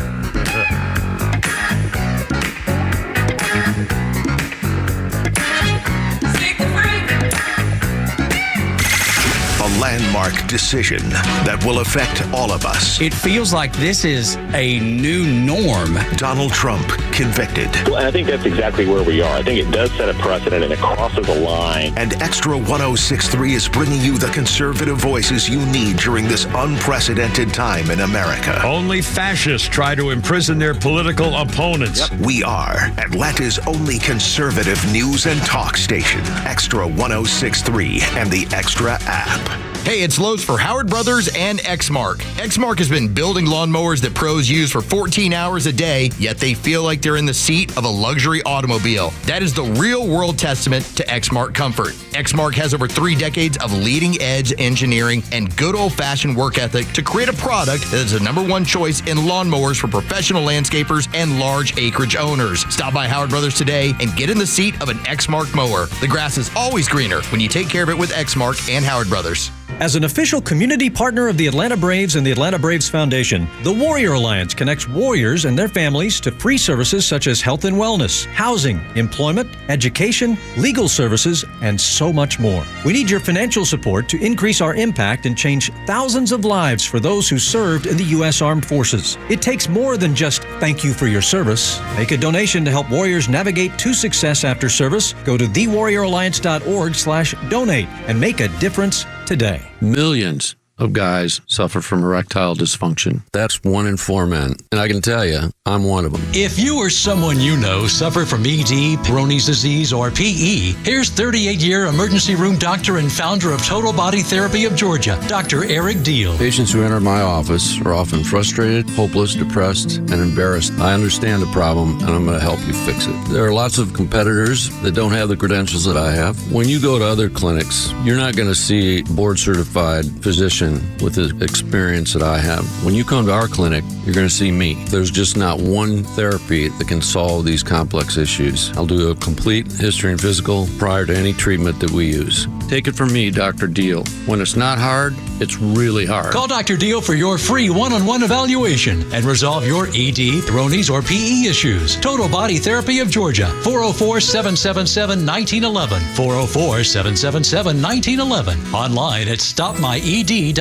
A landmark decision that will affect all of us. It feels like this is a new norm. Donald Trump convicted. Well, I think that's exactly where we are. I think it does set a precedent and it crosses a line. And Extra 106.3 is bringing you the conservative voices you need during this unprecedented time in America. Only fascists try to imprison their political opponents. We are Atlanta's only conservative news and talk station. Extra 106.3 and the Extra app. Hey, it's Lowe's for Howard Brothers and Exmark. Exmark has been building lawnmowers that pros use for 14 hours a day, yet they feel like they're in the seat of a luxury automobile. That is the real-world testament to Exmark comfort. Exmark has over 3 decades of leading-edge engineering and good old-fashioned work ethic to create a product that is the #1 choice in lawnmowers for professional landscapers and large acreage owners. Stop by Howard Brothers today and get in the seat of an Exmark mower. The grass is always greener when you take care of it with Exmark and Howard Brothers. As an official community partner of the Atlanta Braves and the Atlanta Braves Foundation, the Warrior Alliance connects warriors and their families to free services such as health and wellness, housing, employment, education, legal services, and so much more. We need your financial support to increase our impact and change thousands of lives for those who served in the U.S. Armed Forces. It takes more than just thank you for your service. Make a donation to help warriors navigate to success after service. Go to thewarrioralliance.org/donate and make a difference today. Millions of guys suffer from erectile dysfunction. That's 1 in 4 men. And I can tell you, I'm one of them. If you or someone you know suffer from ED, Peyronie's disease, or PE, here's 38-year emergency room doctor and founder of Total Body Therapy of Georgia, Dr. Eric Deal. Patients who enter my office are often frustrated, hopeless, depressed, and embarrassed. I understand the problem, and I'm going to help you fix it. There are lots of competitors that don't have the credentials that I have. When you go to other clinics, you're not going to see a board-certified physician with the experience that I have. When you come to our clinic, you're going to see me. There's just not one therapy that can solve these complex issues. I'll do a complete history and physical prior to any treatment that we use. Take it from me, Dr. Deal. When it's not hard, it's really hard. Call Dr. Deal for your free one-on-one evaluation and resolve your ED, Peyronie's, or PE issues. Total Body Therapy of Georgia, 404-777-1911, 404-777-1911, online at stopmyed.com.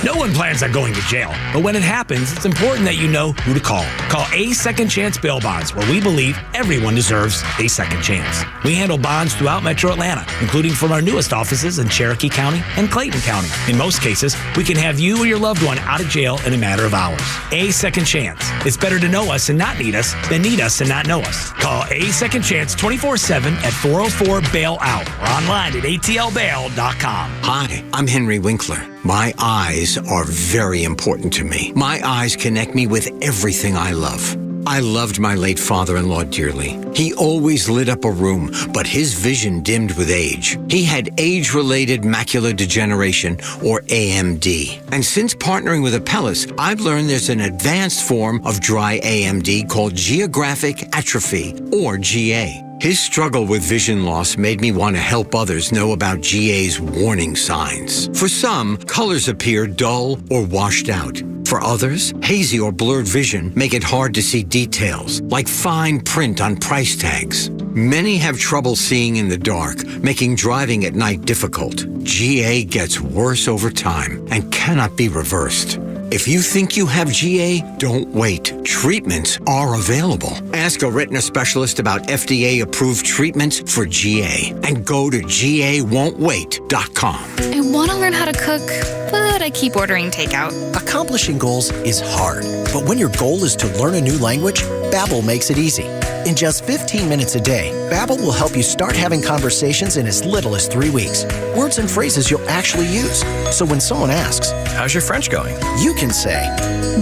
No one plans on going to jail, but when it happens, it's important that you know who to call. Call A Second Chance Bail Bonds, where we believe everyone deserves a second chance. We handle bonds throughout Metro Atlanta, including from our newest offices in Cherokee County and Clayton County. In most cases, we can have you or your loved one out of jail in a matter of hours. A Second Chance. It's better to know us and not need us than need us and not know us. Call A Second Chance 24/7 at 404-BAIL-OUT or online at atlbail.com. Hi, I'm Henry Winkler. My eyes are very important to me. My eyes connect me with everything I love. I loved my late father-in-law dearly. He always lit up a room, but his vision dimmed with age. He had age-related macular degeneration, or AMD. And since partnering with Apellis, I've learned there's an advanced form of dry AMD called geographic atrophy, or GA. His struggle with vision loss made me want to help others know about GA's warning signs. For some, colors appear dull or washed out. For others, hazy or blurred vision make it hard to see details, like fine print on price tags. Many have trouble seeing in the dark, making driving at night difficult. GA gets worse over time and cannot be reversed. If you think you have GA, don't wait. Treatments are available. Ask a retina specialist about FDA-approved treatments for GA and go to GAWon'tWait.com. I want to learn how to cook, but I keep ordering takeout. Accomplishing goals is hard, but when your goal is to learn a new language, Babbel makes it easy. In just 15 minutes a day, Babbel will help you start having conversations in as little as 3 weeks. Words and phrases you'll actually use. So when someone asks, "How's your French going?" you can say,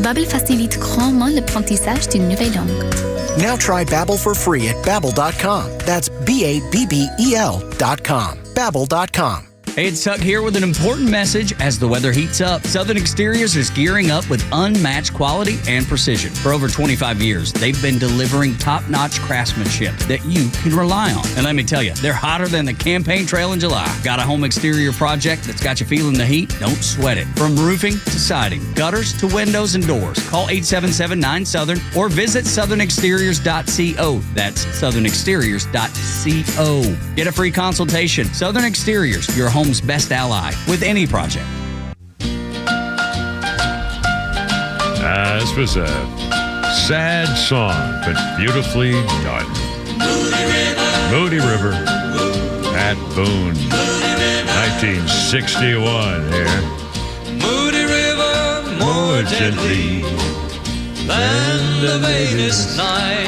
Babbel facilite grandement l'apprentissage d'une nouvelle langue. Now try Babbel for free at Babbel.com. That's BABBEL.com. Babbel.com. Hey, it's Tuck here with an important message as the weather heats up. Southern Exteriors is gearing up with unmatched quality and precision. For over 25 years, they've been delivering top-notch craftsmanship that you can rely on. And let me tell you, they're hotter than the campaign trail in July. Got a home exterior project that's got you feeling the heat? Don't sweat it. From roofing to siding, gutters to windows and doors. Call 877-9-SOUTHERN or visit southernexteriors.co. That's southernexteriors.co. Get a free consultation. Southern Exteriors, your home's best ally with any project. This was a sad song, but beautifully done. Moody River, Pat Boone, 1961 here. Moody River, more gently than the latest night.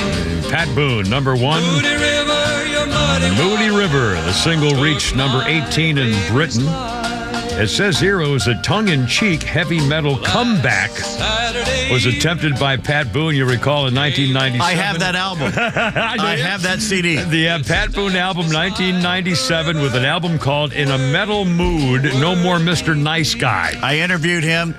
Pat Boone, number one. Moody River, your muddy Moody River, the single reached number 18 in Britain. It says here it was a tongue-in-cheek heavy metal comeback. Was attempted by Pat Boone, you recall, in 1997. I have that album. I have that CD. The Pat Boone album, 1997, with an album called In a Metal Mood, No More Mr. Nice Guy. I interviewed him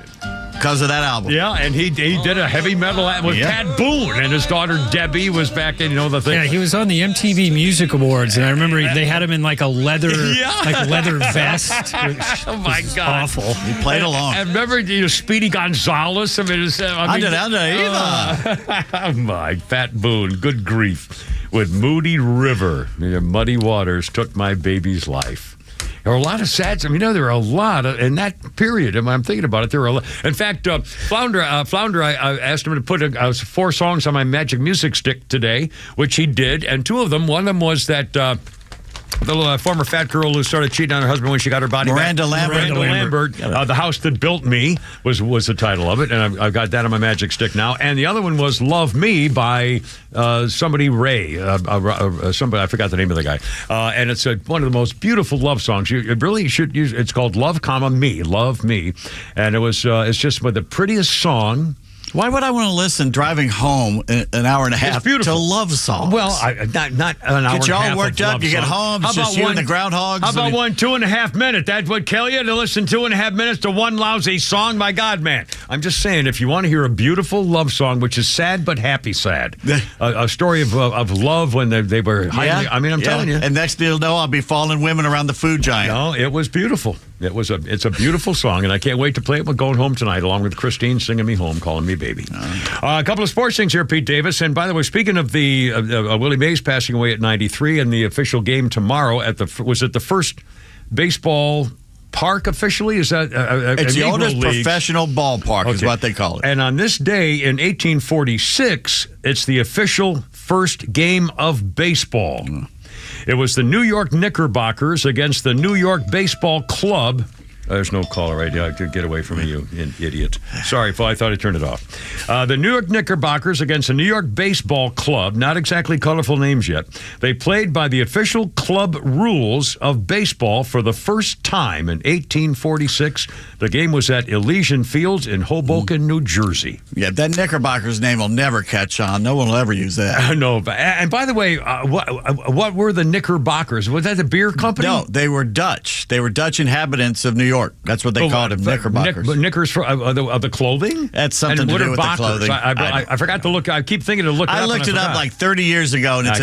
because of that album. Yeah, and he did a heavy metal with Pat Boone, and his daughter Debbie was back in, the thing. Yeah, he was on the MTV Music Awards, and I remember they had him in like a leather vest. Oh my God, awful. He played along. And remember, Speedy Gonzales. I mean, oh my, Pat Boone, good grief, with Moody River. Muddy waters took my baby's life. There are a lot of sad. There are a lot of, in that period. I'm thinking about it. There were a lot. In fact, Flounder, I asked him to put 4 songs on my Magic Music Stick today, which he did. And 2 of them, one of them was that the former fat girl who started cheating on her husband when she got her body back. Miranda Lambert. The House That Built Me was the title of it, and I've got that on my Magic Stick now. And the other one was Love Me by somebody Ray. Somebody, I forgot the name of the guy. And it's one of the most beautiful love songs. You really should use. It's called Love, Me, Love Me, and it's just the prettiest song. Why would I want to listen driving home an hour and a half to love songs? Well, not an hour and a half. Get you all worked up. You get home. It's just you and the groundhogs. How about 2.5 minutes? That would kill you to listen 2.5 minutes to one lousy song? My God, man! I'm just saying, if you want to hear a beautiful love song, which is sad but happy sad, a story of love when they were hiding. I mean, I'm telling you. And next thing you'll know, I'll be following women around the food giant. No, it was beautiful. It's a beautiful song, and I can't wait to play it when going home tonight, along with Christine singing me home, calling me baby. A couple of sports things here, Pete Davis. And by the way, speaking of the Willie Mays passing away at 93, and the official game tomorrow was it the first baseball park officially? Is that it's the oldest professional ballpark is what they call it. And on this day in 1846, it's the official first game of baseball. It was the New York Knickerbockers against the New York Baseball Club. There's no caller right now. Get away from me, you idiot. Sorry, Phil, I thought I turned it off. The New York Knickerbockers against the New York Baseball Club. Not exactly colorful names yet. They played by the official club rules of baseball for the first time in 1846. The game was at Elysian Fields in Hoboken, New Jersey. Yeah, that Knickerbockers name will never catch on. No one will ever use that. No, and by the way, what were the Knickerbockers? Was that the beer company? No, they were Dutch. They were Dutch inhabitants of New York. York. That's what they called them, knickerbockers. Knickers for the clothing? That's something to do with the clothing. I forgot to look. I keep thinking to look it up. I looked it up like 30 years ago, and it's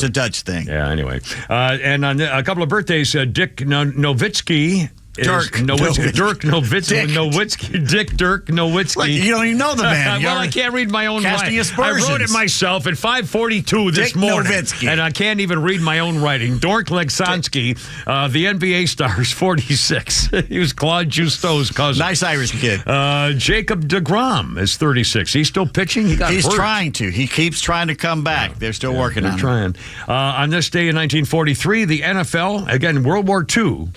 a Dutch thing. Yeah, anyway. And on a couple of birthdays, Dick Nowitzki. Dirk Nowitzki. Like, you don't even know the man. Well, I can't read my own writing. I wrote it myself at 5:42 this morning. Nowitzki. And I can't even read my own writing. Dork Legsansky, the NBA star, is 46. He was Claude Justeau's cousin. Nice Irish kid. Jacob deGrom is 36. He's still pitching? He's trying to. He keeps trying to come back. They're still working on it. Trying. On this day in 1943, the NFL, again, World War II,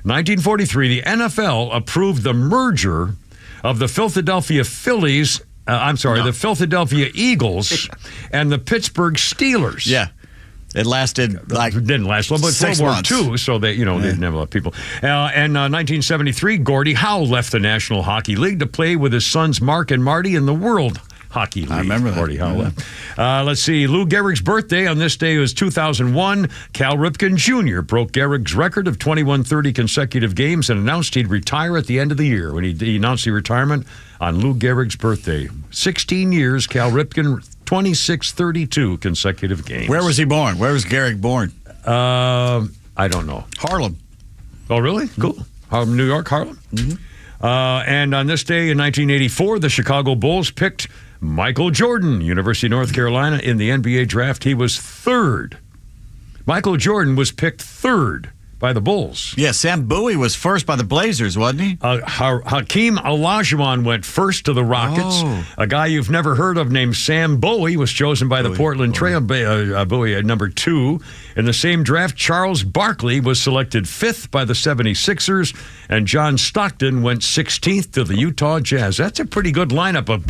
1943, the NFL approved the merger of the Philadelphia Phillies, the Philadelphia Eagles and the Pittsburgh Steelers. Yeah. It lasted it didn't last long, but 6 World months. War II, so they didn't have a lot of people. And 1973, Gordie Howe left the National Hockey League to play with his sons Mark and Marty in the World Hockey League. I remember that. Gordie Howe left. Let's see. Lou Gehrig's birthday on this day was 2001. Cal Ripken Jr. broke Gehrig's record of 2130 consecutive games and announced he'd retire at the end of the year. When he announced the retirement on Lou Gehrig's birthday. 16 years, Cal Ripken, 2632 consecutive games. Where was he born? Where was Gehrig born? I don't know. Harlem. Oh, really? Cool. Harlem, New York, Harlem? Mm-hmm. And on this day in 1984, the Chicago Bulls picked Michael Jordan, University of North Carolina, in the NBA draft. He was third. Michael Jordan was picked third by the Bulls. Yeah, Sam Bowie was first by the Blazers, wasn't he? Hakeem Olajuwon went first to the Rockets. Oh. A guy you've never heard of named Sam Bowie was chosen by the Portland Trail. Bowie at number 2. In the same draft, Charles Barkley was selected 5th by the 76ers, and John Stockton went 16th to the Utah Jazz. That's a pretty good lineup of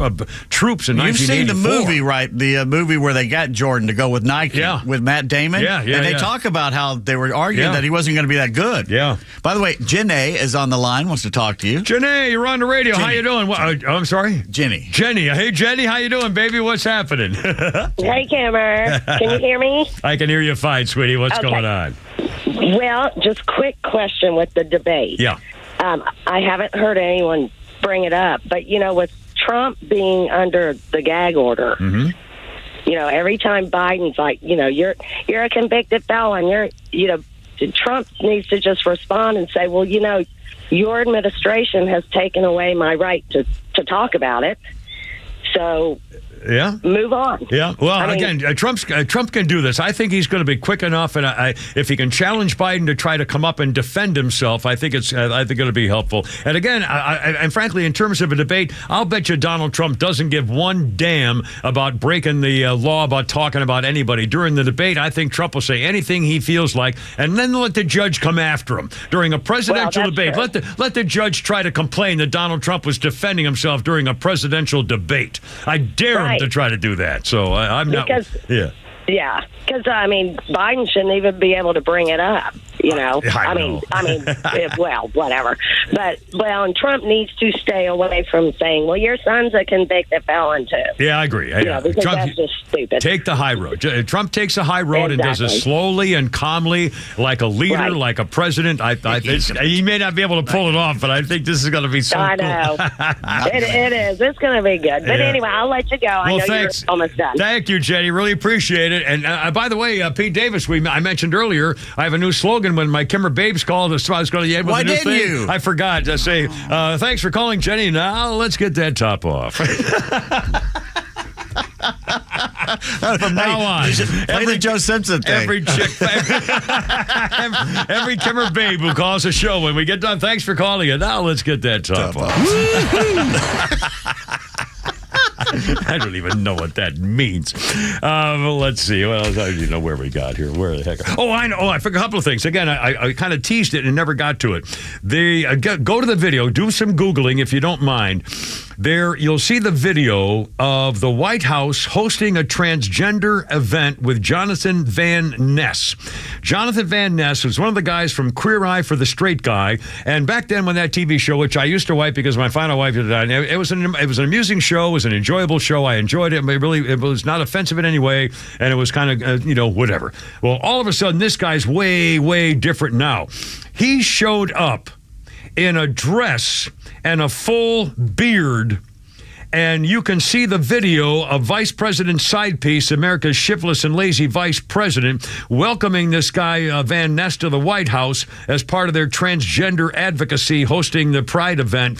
troops in 1984. You've seen the movie, right? The movie where they got Jordan to go with Nike with Matt Damon. Yeah. And they talk about how they were arguing that he wasn't going to be that good. Yeah. By the way, Jenny is on the line, wants to talk to you. Jenny, you're on the radio. Jenny. How you doing? I'm sorry? Jenny. Hey, Jenny, how you doing, baby? What's happening? Hey, Kimmer. Can you hear me? I can hear you fine, sweetie. What's going on? Well, just quick question with the debate. Yeah. I haven't heard anyone bring it up, but, with Trump being under the gag order, every time Biden's like, you're a convicted felon, Trump needs to just respond and say, well, your administration has taken away my right to talk about it. So move on. Yeah. Well, again, Trump can do this. I think he's going to be quick enough, and if he can challenge Biden to try to come up and defend himself, I think it'll be helpful. And again, and frankly, in terms of a debate, I'll bet you Donald Trump doesn't give one damn about breaking the law about talking about anybody during the debate. I think Trump will say anything he feels like, and then let the judge come after him during a presidential debate. True. Let the judge try to complain that Donald Trump was defending himself during a presidential debate. I dare him to try to do that. So I'm not. Yeah. Yeah, because Biden shouldn't even be able to bring it up. Well, whatever. But and Trump needs to stay away from saying, "Well, your son's a convicted felon too." Yeah, I agree. Because Trump, that's just stupid. Take the high road. Trump takes a high road and does it slowly and calmly, like a leader, like a president. He may not be able to pull it off, but I think this is going to be so I know. It is. It's going to be good. But anyway, I'll let you go. I know thanks. You're almost done. Thank you, Jenny. Really appreciate it. And by the way, Pete Davis, I mentioned earlier, I have a new slogan when my Kimmer Babes called. I was going to end with Why a new didn't thing. you? I forgot to say, thanks for calling, Jenny. Now let's get that top off. From now on, every Joe Simpson thing. Every chick, every Kimmer Babe who calls a show when we get done. Thanks for calling it. Now let's get that top off. I don't even know what that means. Well, let's see. Well, I don't know where we got here. Where the heck? Oh, I know. Oh, I forgot a couple of things. Again, I kind of teased it and never got to it. Go to the video. Do some Googling if you don't mind. There, you'll see the video of the White House hosting a transgender event with Jonathan Van Ness. Jonathan Van Ness was one of the guys from Queer Eye for the Straight Guy. And back then when that TV show, which I used to wipe because my final wife had died, it was an amusing show. It was an enjoyable show. I enjoyed it. It was not offensive in any way. And it was kind of, whatever. Well, all of a sudden, this guy's way, way different now. He showed up in a dress and a full beard. And you can see the video of Vice President Sidepiece, America's shiftless and lazy vice president, welcoming this guy, Van Ness, to the White House as part of their transgender advocacy, hosting the Pride event,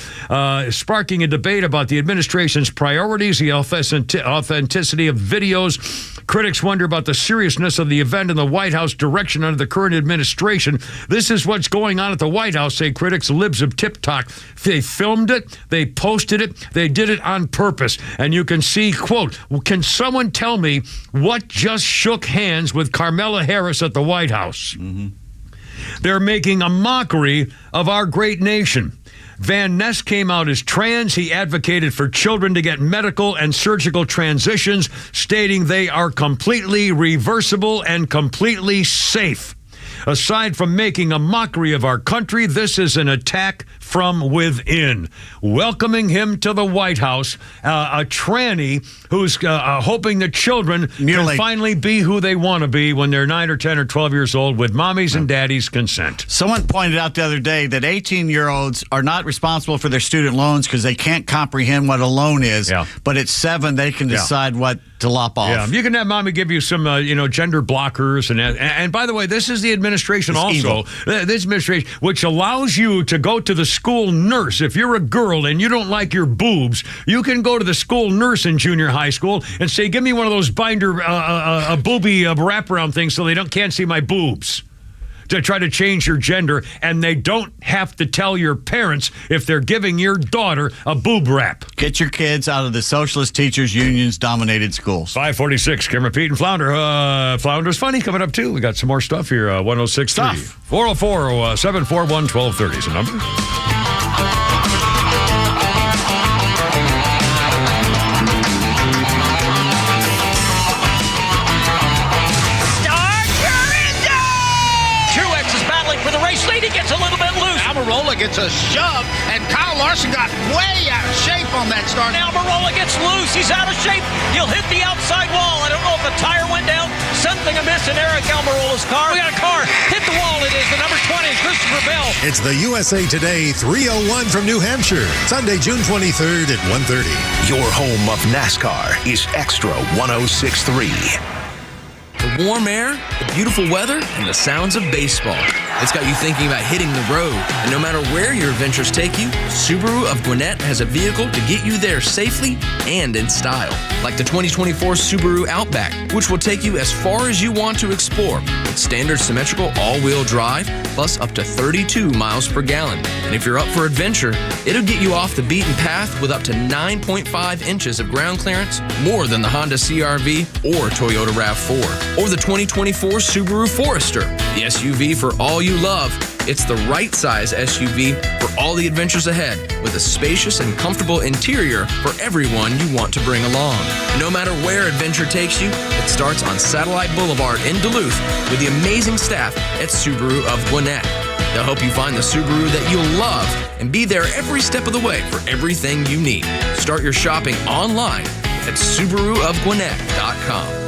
sparking a debate about the administration's priorities, the authenticity of videos. Critics wonder about the seriousness of the event and the White House direction under the current administration. This is what's going on at the White House, say critics. Libs of TikTok. They filmed it. They posted it. They did it on purpose. And you can see, quote, can someone tell me what just shook hands with Kamala Harris at the White House? Mm-hmm. They're making a mockery of our great nation. Van Ness came out as trans. He advocated for children to get medical and surgical transitions, stating they are completely reversible and completely safe. Aside from making a mockery of our country, this is an attack from within. Welcoming him to the White House, a tranny who's hoping that children can finally be who they want to be when they're 9 or 10 or 12 years old with mommy's and daddy's consent. Someone pointed out the other day that 18-year-olds are not responsible for their student loans because they can't comprehend what a loan is. Yeah. But at 7, they can decide what to lop off. Yeah, you can have mommy give you some, gender blockers. And by the way, this is the administration this administration, which allows you to go to the school nurse. If you're a girl and you don't like your boobs, you can go to the school nurse in junior high school and say, give me one of those binder, booby wraparound things so they can't see my boobs. To try to change your gender, and they don't have to tell your parents if they're giving your daughter a boob wrap. Get your kids out of the Socialist Teachers Union's dominated schools. 546, Cameron, Pete, and Flounder. Flounder's Funny coming up, too. We got some more stuff here, 106.3. 404-741-1230 is the number. He gets a little bit loose. Almirola gets a shove, and Kyle Larson got way out of shape on that start. Almirola gets loose. He's out of shape. He'll hit the outside wall. I don't know if a tire went down. Something amiss in Eric Almirola's car. We got a car. Hit the wall. It is the number 20, Christopher Bell. It's the USA Today 301 from New Hampshire. Sunday, June 23rd at 1:30. Your home of NASCAR is XTRA 106.3. The warm air, the beautiful weather, and the sounds of baseball. It's got you thinking about hitting the road. And no matter where your adventures take you, Subaru of Gwinnett has a vehicle to get you there safely and in style. Like the 2024 Subaru Outback, which will take you as far as you want to explore with standard symmetrical all-wheel drive, plus up to 32 miles per gallon. And if you're up for adventure, it'll get you off the beaten path with up to 9.5 inches of ground clearance, more than the Honda CR-V or Toyota RAV4. Or the 2024 Subaru Forester, the SUV for all you love. It's the right size SUV for all the adventures ahead, with a spacious and comfortable interior for everyone you want to bring along. No matter where adventure takes you, it starts on Satellite Boulevard in Duluth with the amazing staff at Subaru of Gwinnett. They'll help you find the Subaru that you'll love and be there every step of the way for everything you need. Start your shopping online at SubaruofGwinnett.com.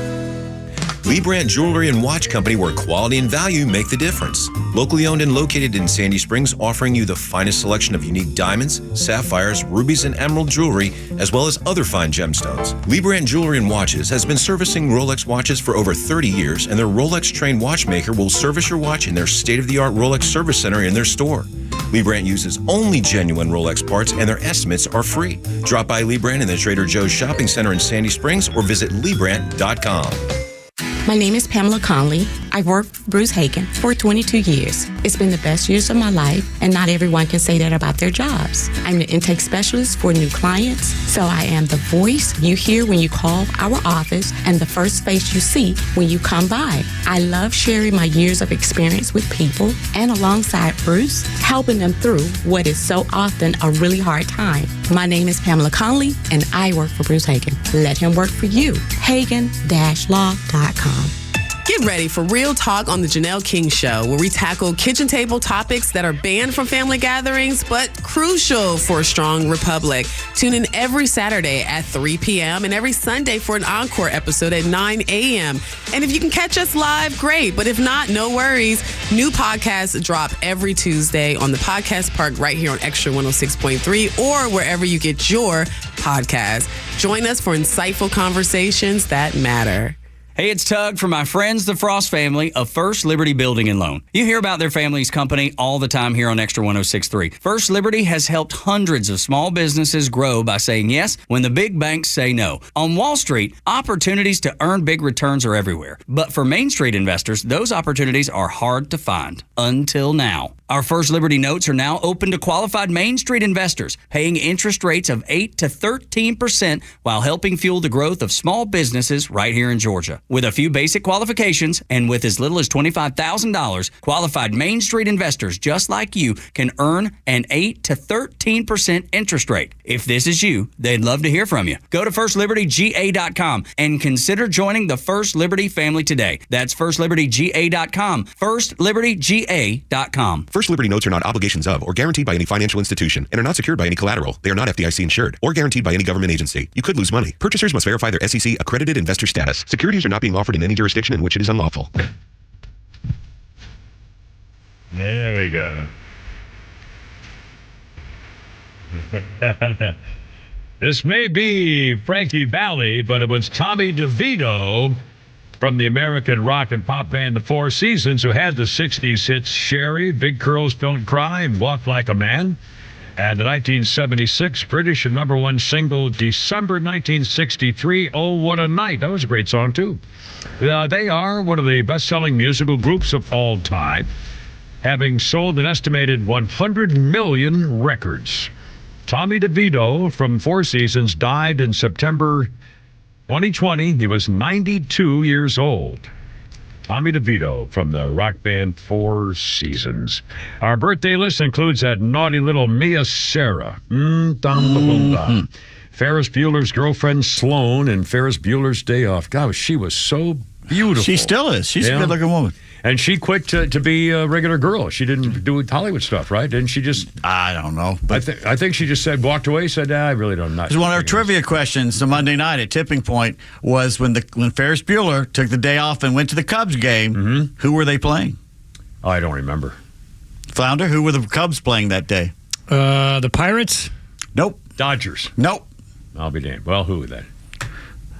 Lee Brandt Jewelry and Watch Company, where quality and value make the difference. Locally owned and located in Sandy Springs, offering you the finest selection of unique diamonds, sapphires, rubies, and emerald jewelry, as well as other fine gemstones. Lee Brandt Jewelry and Watches has been servicing Rolex watches for over 30 years, and their Rolex-trained watchmaker will service your watch in their state-of-the-art Rolex service center in their store. Lee Brandt uses only genuine Rolex parts, and their estimates are free. Drop by Lee Brandt in the Trader Joe's Shopping Center in Sandy Springs or visit LeeBrandt.com. My name is Pamela Conley. I've worked for Bruce Hagen for 22 years. It's been the best years of my life, and not everyone can say that about their jobs. I'm the intake specialist for new clients, so I am the voice you hear when you call our office and the first face you see when you come by. I love sharing my years of experience with people and alongside Bruce, helping them through what is so often a really hard time. My name is Pamela Conley, and I work for Bruce Hagen. Let him work for you. Hagen-law.com. Get Get ready for Real Talk on the Janelle King Show, where we tackle kitchen table topics that are banned from family gatherings, but crucial for a strong republic. Tune in every Saturday at 3 p.m. and every Sunday for an encore episode at 9 a.m. And if you can catch us live, great. But if not, no worries. New podcasts drop every Tuesday on the Podcast Park right here on XTRA 106.3 or wherever you get your podcast. Join us for insightful conversations that matter. Hey, it's Tug from my friends, the Frost family of First Liberty Building and Loan. You hear about their family's company all the time here on XTRA 106.3. First Liberty has helped hundreds of small businesses grow by saying yes when the big banks say no. On Wall Street, opportunities to earn big returns are everywhere. But for Main Street investors, those opportunities are hard to find. Until now. Our First Liberty notes are now open to qualified Main Street investors, paying interest rates of 8 to 13% while helping fuel the growth of small businesses right here in Georgia. With a few basic qualifications and with as little as $25,000, qualified Main Street investors just like you can earn an 8 to 13% interest rate. If this is you, they'd love to hear from you. Go to FirstLibertyGA.com and consider joining the First Liberty family today. That's FirstLibertyGA.com. FirstLibertyGA.com. First Liberty notes are not obligations of or guaranteed by any financial institution and are not secured by any collateral. They are not FDIC insured or guaranteed by any government agency. You could lose money. Purchasers must verify their SEC accredited investor status. Securities are not being offered in any jurisdiction in which it is unlawful. There we go. This may be Frankie Valli, but it was Tommy DeVito from the American rock and pop band The Four Seasons, who had the 60s hits Sherry, Big Girls Don't Cry, and Walk Like a Man. And the 1976 British and #1 single, December 1963, Oh, What a Night. That was a great song, too. They are one of the best-selling musical groups of all time, having sold an estimated 100 million records. Tommy DeVito from Four Seasons died in September 2020. He was 92 years old. Tommy DeVito from the rock band Four Seasons. Our birthday list includes that naughty little Mia Sara. Ferris Bueller's Girlfriend Sloane and Ferris Bueller's Day Off. God, she was so beautiful. She still is. She's a good-looking woman. And she quit to be a regular girl. She didn't do Hollywood stuff, right? Didn't she just... I don't know. I think she just walked away, said, I really don't know. One of our trivia questions the Monday night at Tipping Point was when Ferris Bueller took the day off and went to the Cubs game, who were they playing? Oh, I don't remember. Flounder, who were the Cubs playing that day? The Pirates? Nope. Dodgers? Nope. I'll be damned. Well, who then?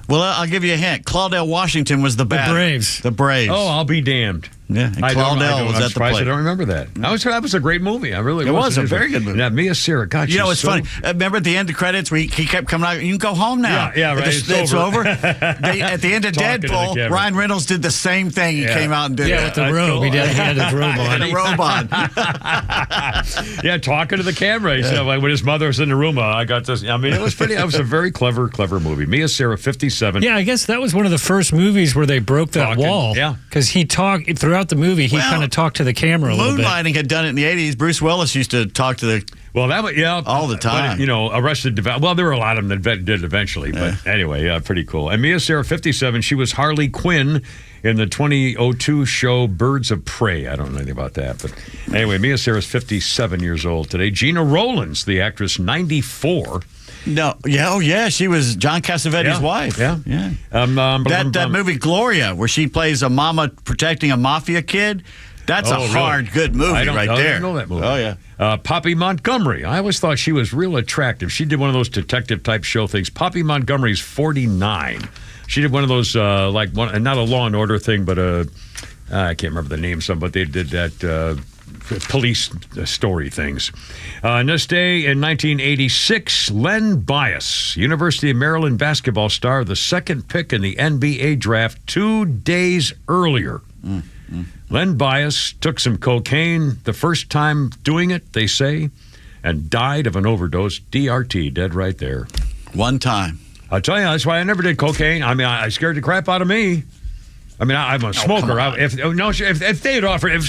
Well, I'll give you a hint. Claudel Washington was the batter. The Braves. Oh, I'll be damned. Yeah, and Claudel was at the plate. I don't remember that. That was a great movie. It was a very good movie. Now, Mia Sara, God, you know, it's funny. Remember at the end of the credits where he kept coming out, you can go home now. Yeah, right. It's over. At the end of Deadpool, Ryan Reynolds did the same thing. He came out and did with the robe. He had his robe on. He had a robe on. Talking to the camera. He said, when his mother was in the room, I got this. I mean, it was pretty. It was a very clever movie. Mia Sara, 57. Yeah, I guess that was one of the first movies where they broke that wall. Yeah. Because he talked throughout the movie. He kind of talked to the camera a little bit. Moonlighting had done it in the 80s. Bruce Willis used to talk to the... Well, that was, all the time. But, Arrested Development. Well, there were a lot of them that did eventually. But anyway, pretty cool. And Mia Sara, 57, she was Harley Quinn in the 2002 show Birds of Prey. I don't know anything about that. But anyway, Mia Sara's 57 years old today. Gina Rowlands, the actress, 94. No, she was John Cassavetes' wife. Yeah. That movie Gloria, where she plays a mama protecting a mafia kid, that's good movie there. I don't know that movie. Oh, yeah. Poppy Montgomery. I always thought she was real attractive. She did one of those detective-type show things. Poppy Montgomery's 49. She did one of those, not a Law and Order thing, but I can't remember the name, but they did that... police story things. On this day in 1986, Len Bias, University of Maryland basketball star, the second pick in the NBA draft 2 days earlier. Len Bias took some cocaine the first time doing it, they say, and died of an overdose. DRT, dead right there. One time. I'll tell you, that's why I never did cocaine. I mean, I scared the crap out of me. I mean, I'm a smoker. If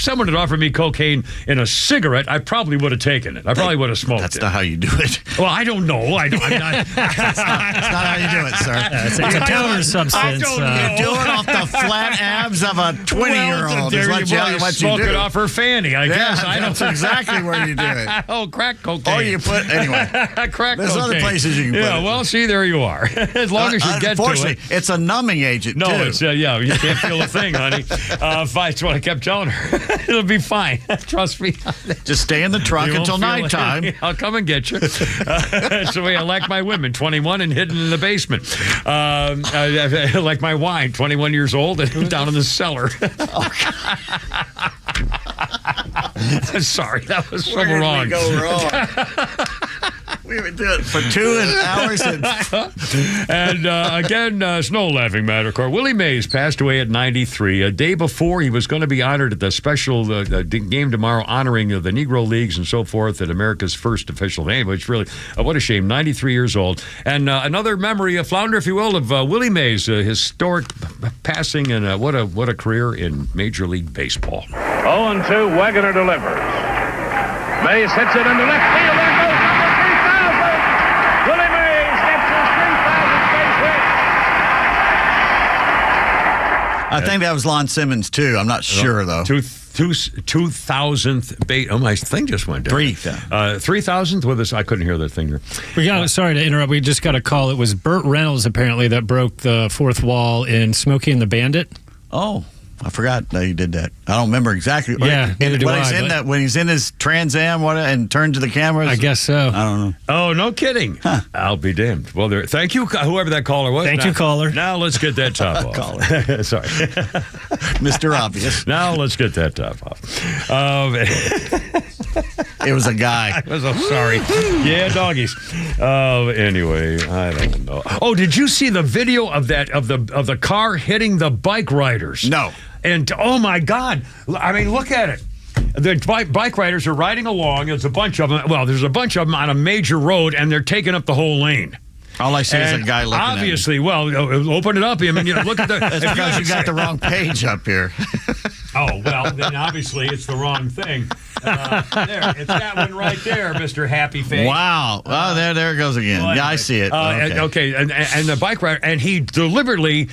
someone had offered me cocaine in a cigarette, I probably would have taken it. I probably would have smoked it. That's not how you do it. Well, I don't know. That's not how you do it, sir. It's a counter substance. I don't know. You do it off the flat abs of a 20-year-old. You smoke it off her fanny, I guess. That's exactly where you do it. Oh, crack cocaine. Or you put, anyway. Crack There's cocaine. other places you can put it. Yeah, well, see, there you are. As long as you get to it. Unfortunately, it's a numbing agent, No, too. it's, you can't feel a thing, honey. That's what I kept telling her. It'll be fine. Trust me. Just stay in the trunk until nighttime. I'll come and get you. That's the way I like my women, 21 and hidden in the basement. I like my wine, 21 years old and down in the cellar. Sorry, that was so Where wrong. did we go wrong? We would do it for 2 hours. And again, it's no laughing matter. Willie Mays passed away at 93. A day before, he was going to be honored at the special game tomorrow honoring the Negro Leagues and so forth at America's first official name, which really, what a shame, 93 years old. And another memory, a flounder, if you will, of Willie Mays, historic passing, and what a career in Major League Baseball. 0-2, Wagoner delivers. Mays hits it into left field. There goes number 3,000. Willie Mays gets his 3,000th base hit. I think that was Lon Simmons, too. I'm not sure, though. 2,000th base. Oh, my thing just went down. 3,000th with us. I couldn't hear that thing there. Sorry to interrupt. We just got a call. It was Burt Reynolds, apparently, that broke the fourth wall in Smokey and the Bandit. Oh. I forgot that he did that. I don't remember exactly. Yeah, neither do I. When he's in his Trans Am and turned to the cameras. I guess so. I don't know. Oh, no kidding. Huh. I'll be damned. Well, thank you, whoever that caller was. Thank you, caller. Now let's get that top off. Caller. Sorry. Mr. Obvious. Now let's get that top off. It was a guy. Sorry. Yeah, doggies. Anyway, I don't know. Oh, did you see the video of that of the car hitting the bike riders? No. And oh my God! I mean, look at it. The bike riders are riding along. There's a bunch of them. Well, there's a bunch of them on a major road, and they're taking up the whole lane. All I see is a guy looking obviously, at me. Well, open it up. I mean, look at the. That's because you got the wrong page up here. Oh, well, then obviously it's the wrong thing. There, it's that one right there, Mr. Happy Face. Wow. Oh, there it goes again. Yeah, I see it. Okay, and the bike rider, and he deliberately,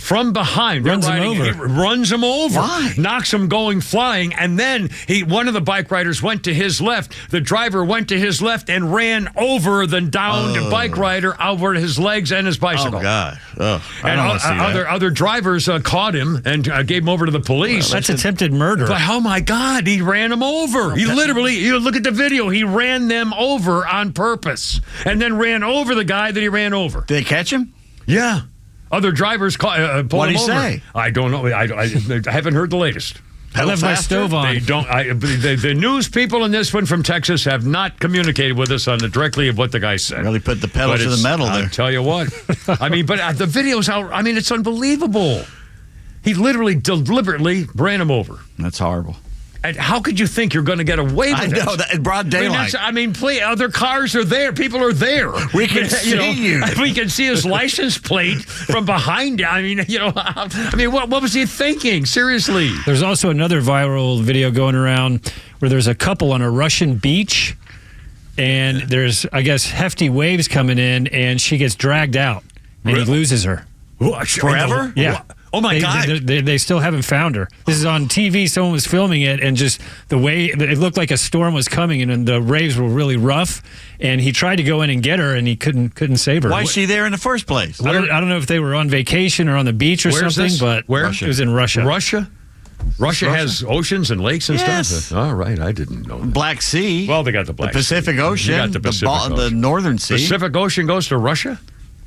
from behind, runs him over. Why? Knocks him going flying, and then one of the bike riders went to his left. The driver went to his left and ran over the downed bike rider over his legs and his bicycle. Oh, God. Oh, I and don't want to see that. Other drivers caught him and gave him over to the police. That's attempted murder. But oh my God, he ran him over. He literally, you look at the video, he ran them over on purpose and then ran over the guy that he ran over. Did they catch him? Yeah. Other drivers pulled him over. What did he say? I don't know. I haven't heard the latest. I left my stove on. They don't. The news people in this one from Texas have not communicated with us on directly of what the guy said. Really put the pedal to the metal there. I'll tell you what. I mean, but the video's out. I mean, it's unbelievable. He literally deliberately ran him over. That's horrible. And how could you think you're going to get away with it? I know, that in broad daylight. I mean, please, other cars are there. People are there. We can see you. We can see his license plate from behind. I mean, what was he thinking? Seriously. There's also another viral video going around where there's a couple on a Russian beach, and there's, I guess, hefty waves coming in, and she gets dragged out, and he loses her. Forever? Yeah. Oh, my God. They still haven't found her. This is on TV. Someone was filming it, and just the way it looked like a storm was coming, and the waves were really rough, and he tried to go in and get her, and he couldn't save her. Why is she there in the first place? I don't know if they were on vacation or on the beach or something, but it was in Russia. Russia has oceans and lakes and stuff? All right, I didn't know that. Black Sea. Well, they got the Black Sea. The Pacific Ocean. You got the Pacific Ocean. The Northern Sea. Pacific Ocean goes to Russia?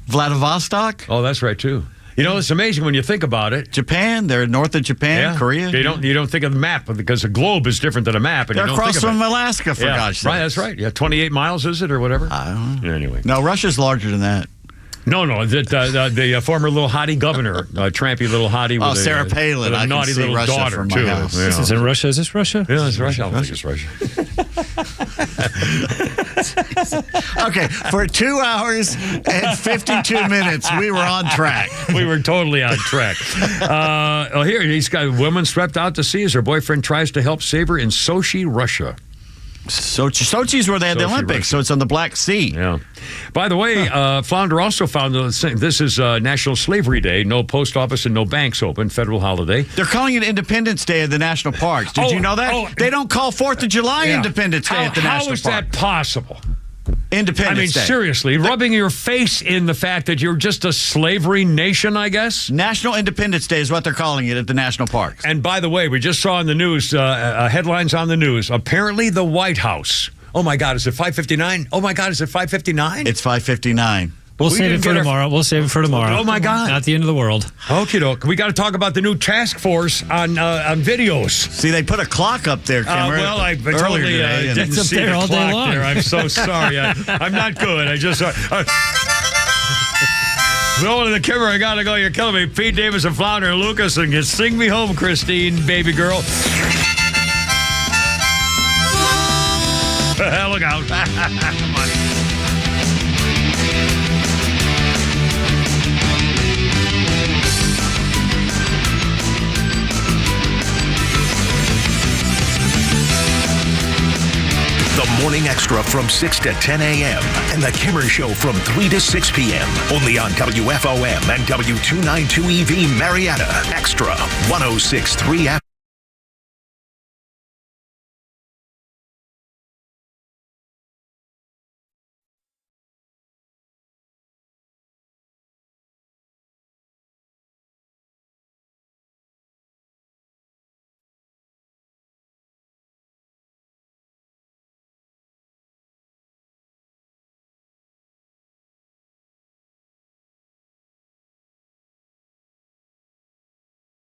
Vladivostok. Oh, that's right, too. You know, it's amazing when you think about it. Japan, they're north of Japan, Korea. You don't think of the map because a globe is different than a map. And they're you don't across think of from it. Alaska, for gosh sakes. Right, that's right. Yeah, 28 miles, is it, or whatever? I don't know. Anyway. No, Russia's larger than that. No, the former little hottie governor, trampy little hottie with Sarah Palin. a naughty little Russia daughter, from my too. house. This is in Russia. Is this Russia? Yeah, it's Russia. I don't think it's Russia. Okay, for 2 hours and 52 minutes, we were on track. We were totally on track. Here, he's got a woman swept out to sea as her boyfriend tries to help save her in Sochi, Russia. Sochi's where they had the Olympics, Russia. So it's on the Black Sea. Yeah. By the way, Flounder also found this is National Slavery Day. No post office and no banks open. Federal holiday. They're calling it Independence Day at the national parks. Did you know that? They don't call 4th of July Independence Day at the national parks. How is that possible? Independence Day. Seriously, rubbing your face in the fact that you're just a slavery nation, I guess? National Independence Day is what they're calling it at the national parks. And by the way, we just saw in the news, headlines on the news, apparently the White House. Oh, my God, is it 5:59? Oh, my God, is it 5:59? It's 5:59. We'll save it for tomorrow. We'll save it for tomorrow. Oh, my God. Not the end of the world. Okie doke. We got to talk about the new task force on videos. See, they put a clock up there, Cameron. Well, I totally didn't see the all clock day long. there. I'm so sorry. I'm not good. I just... Going to the camera, I got to go. You're killing me. Pete Davis and Flounder and Lucas, and you sing me home, Christine, baby girl. Look out. Come on. The Morning Extra from 6 to 10 a.m. and The Kimmer Show from 3 to 6 p.m. Only on WFOM and W292EV Marietta. Extra 106.3 FM.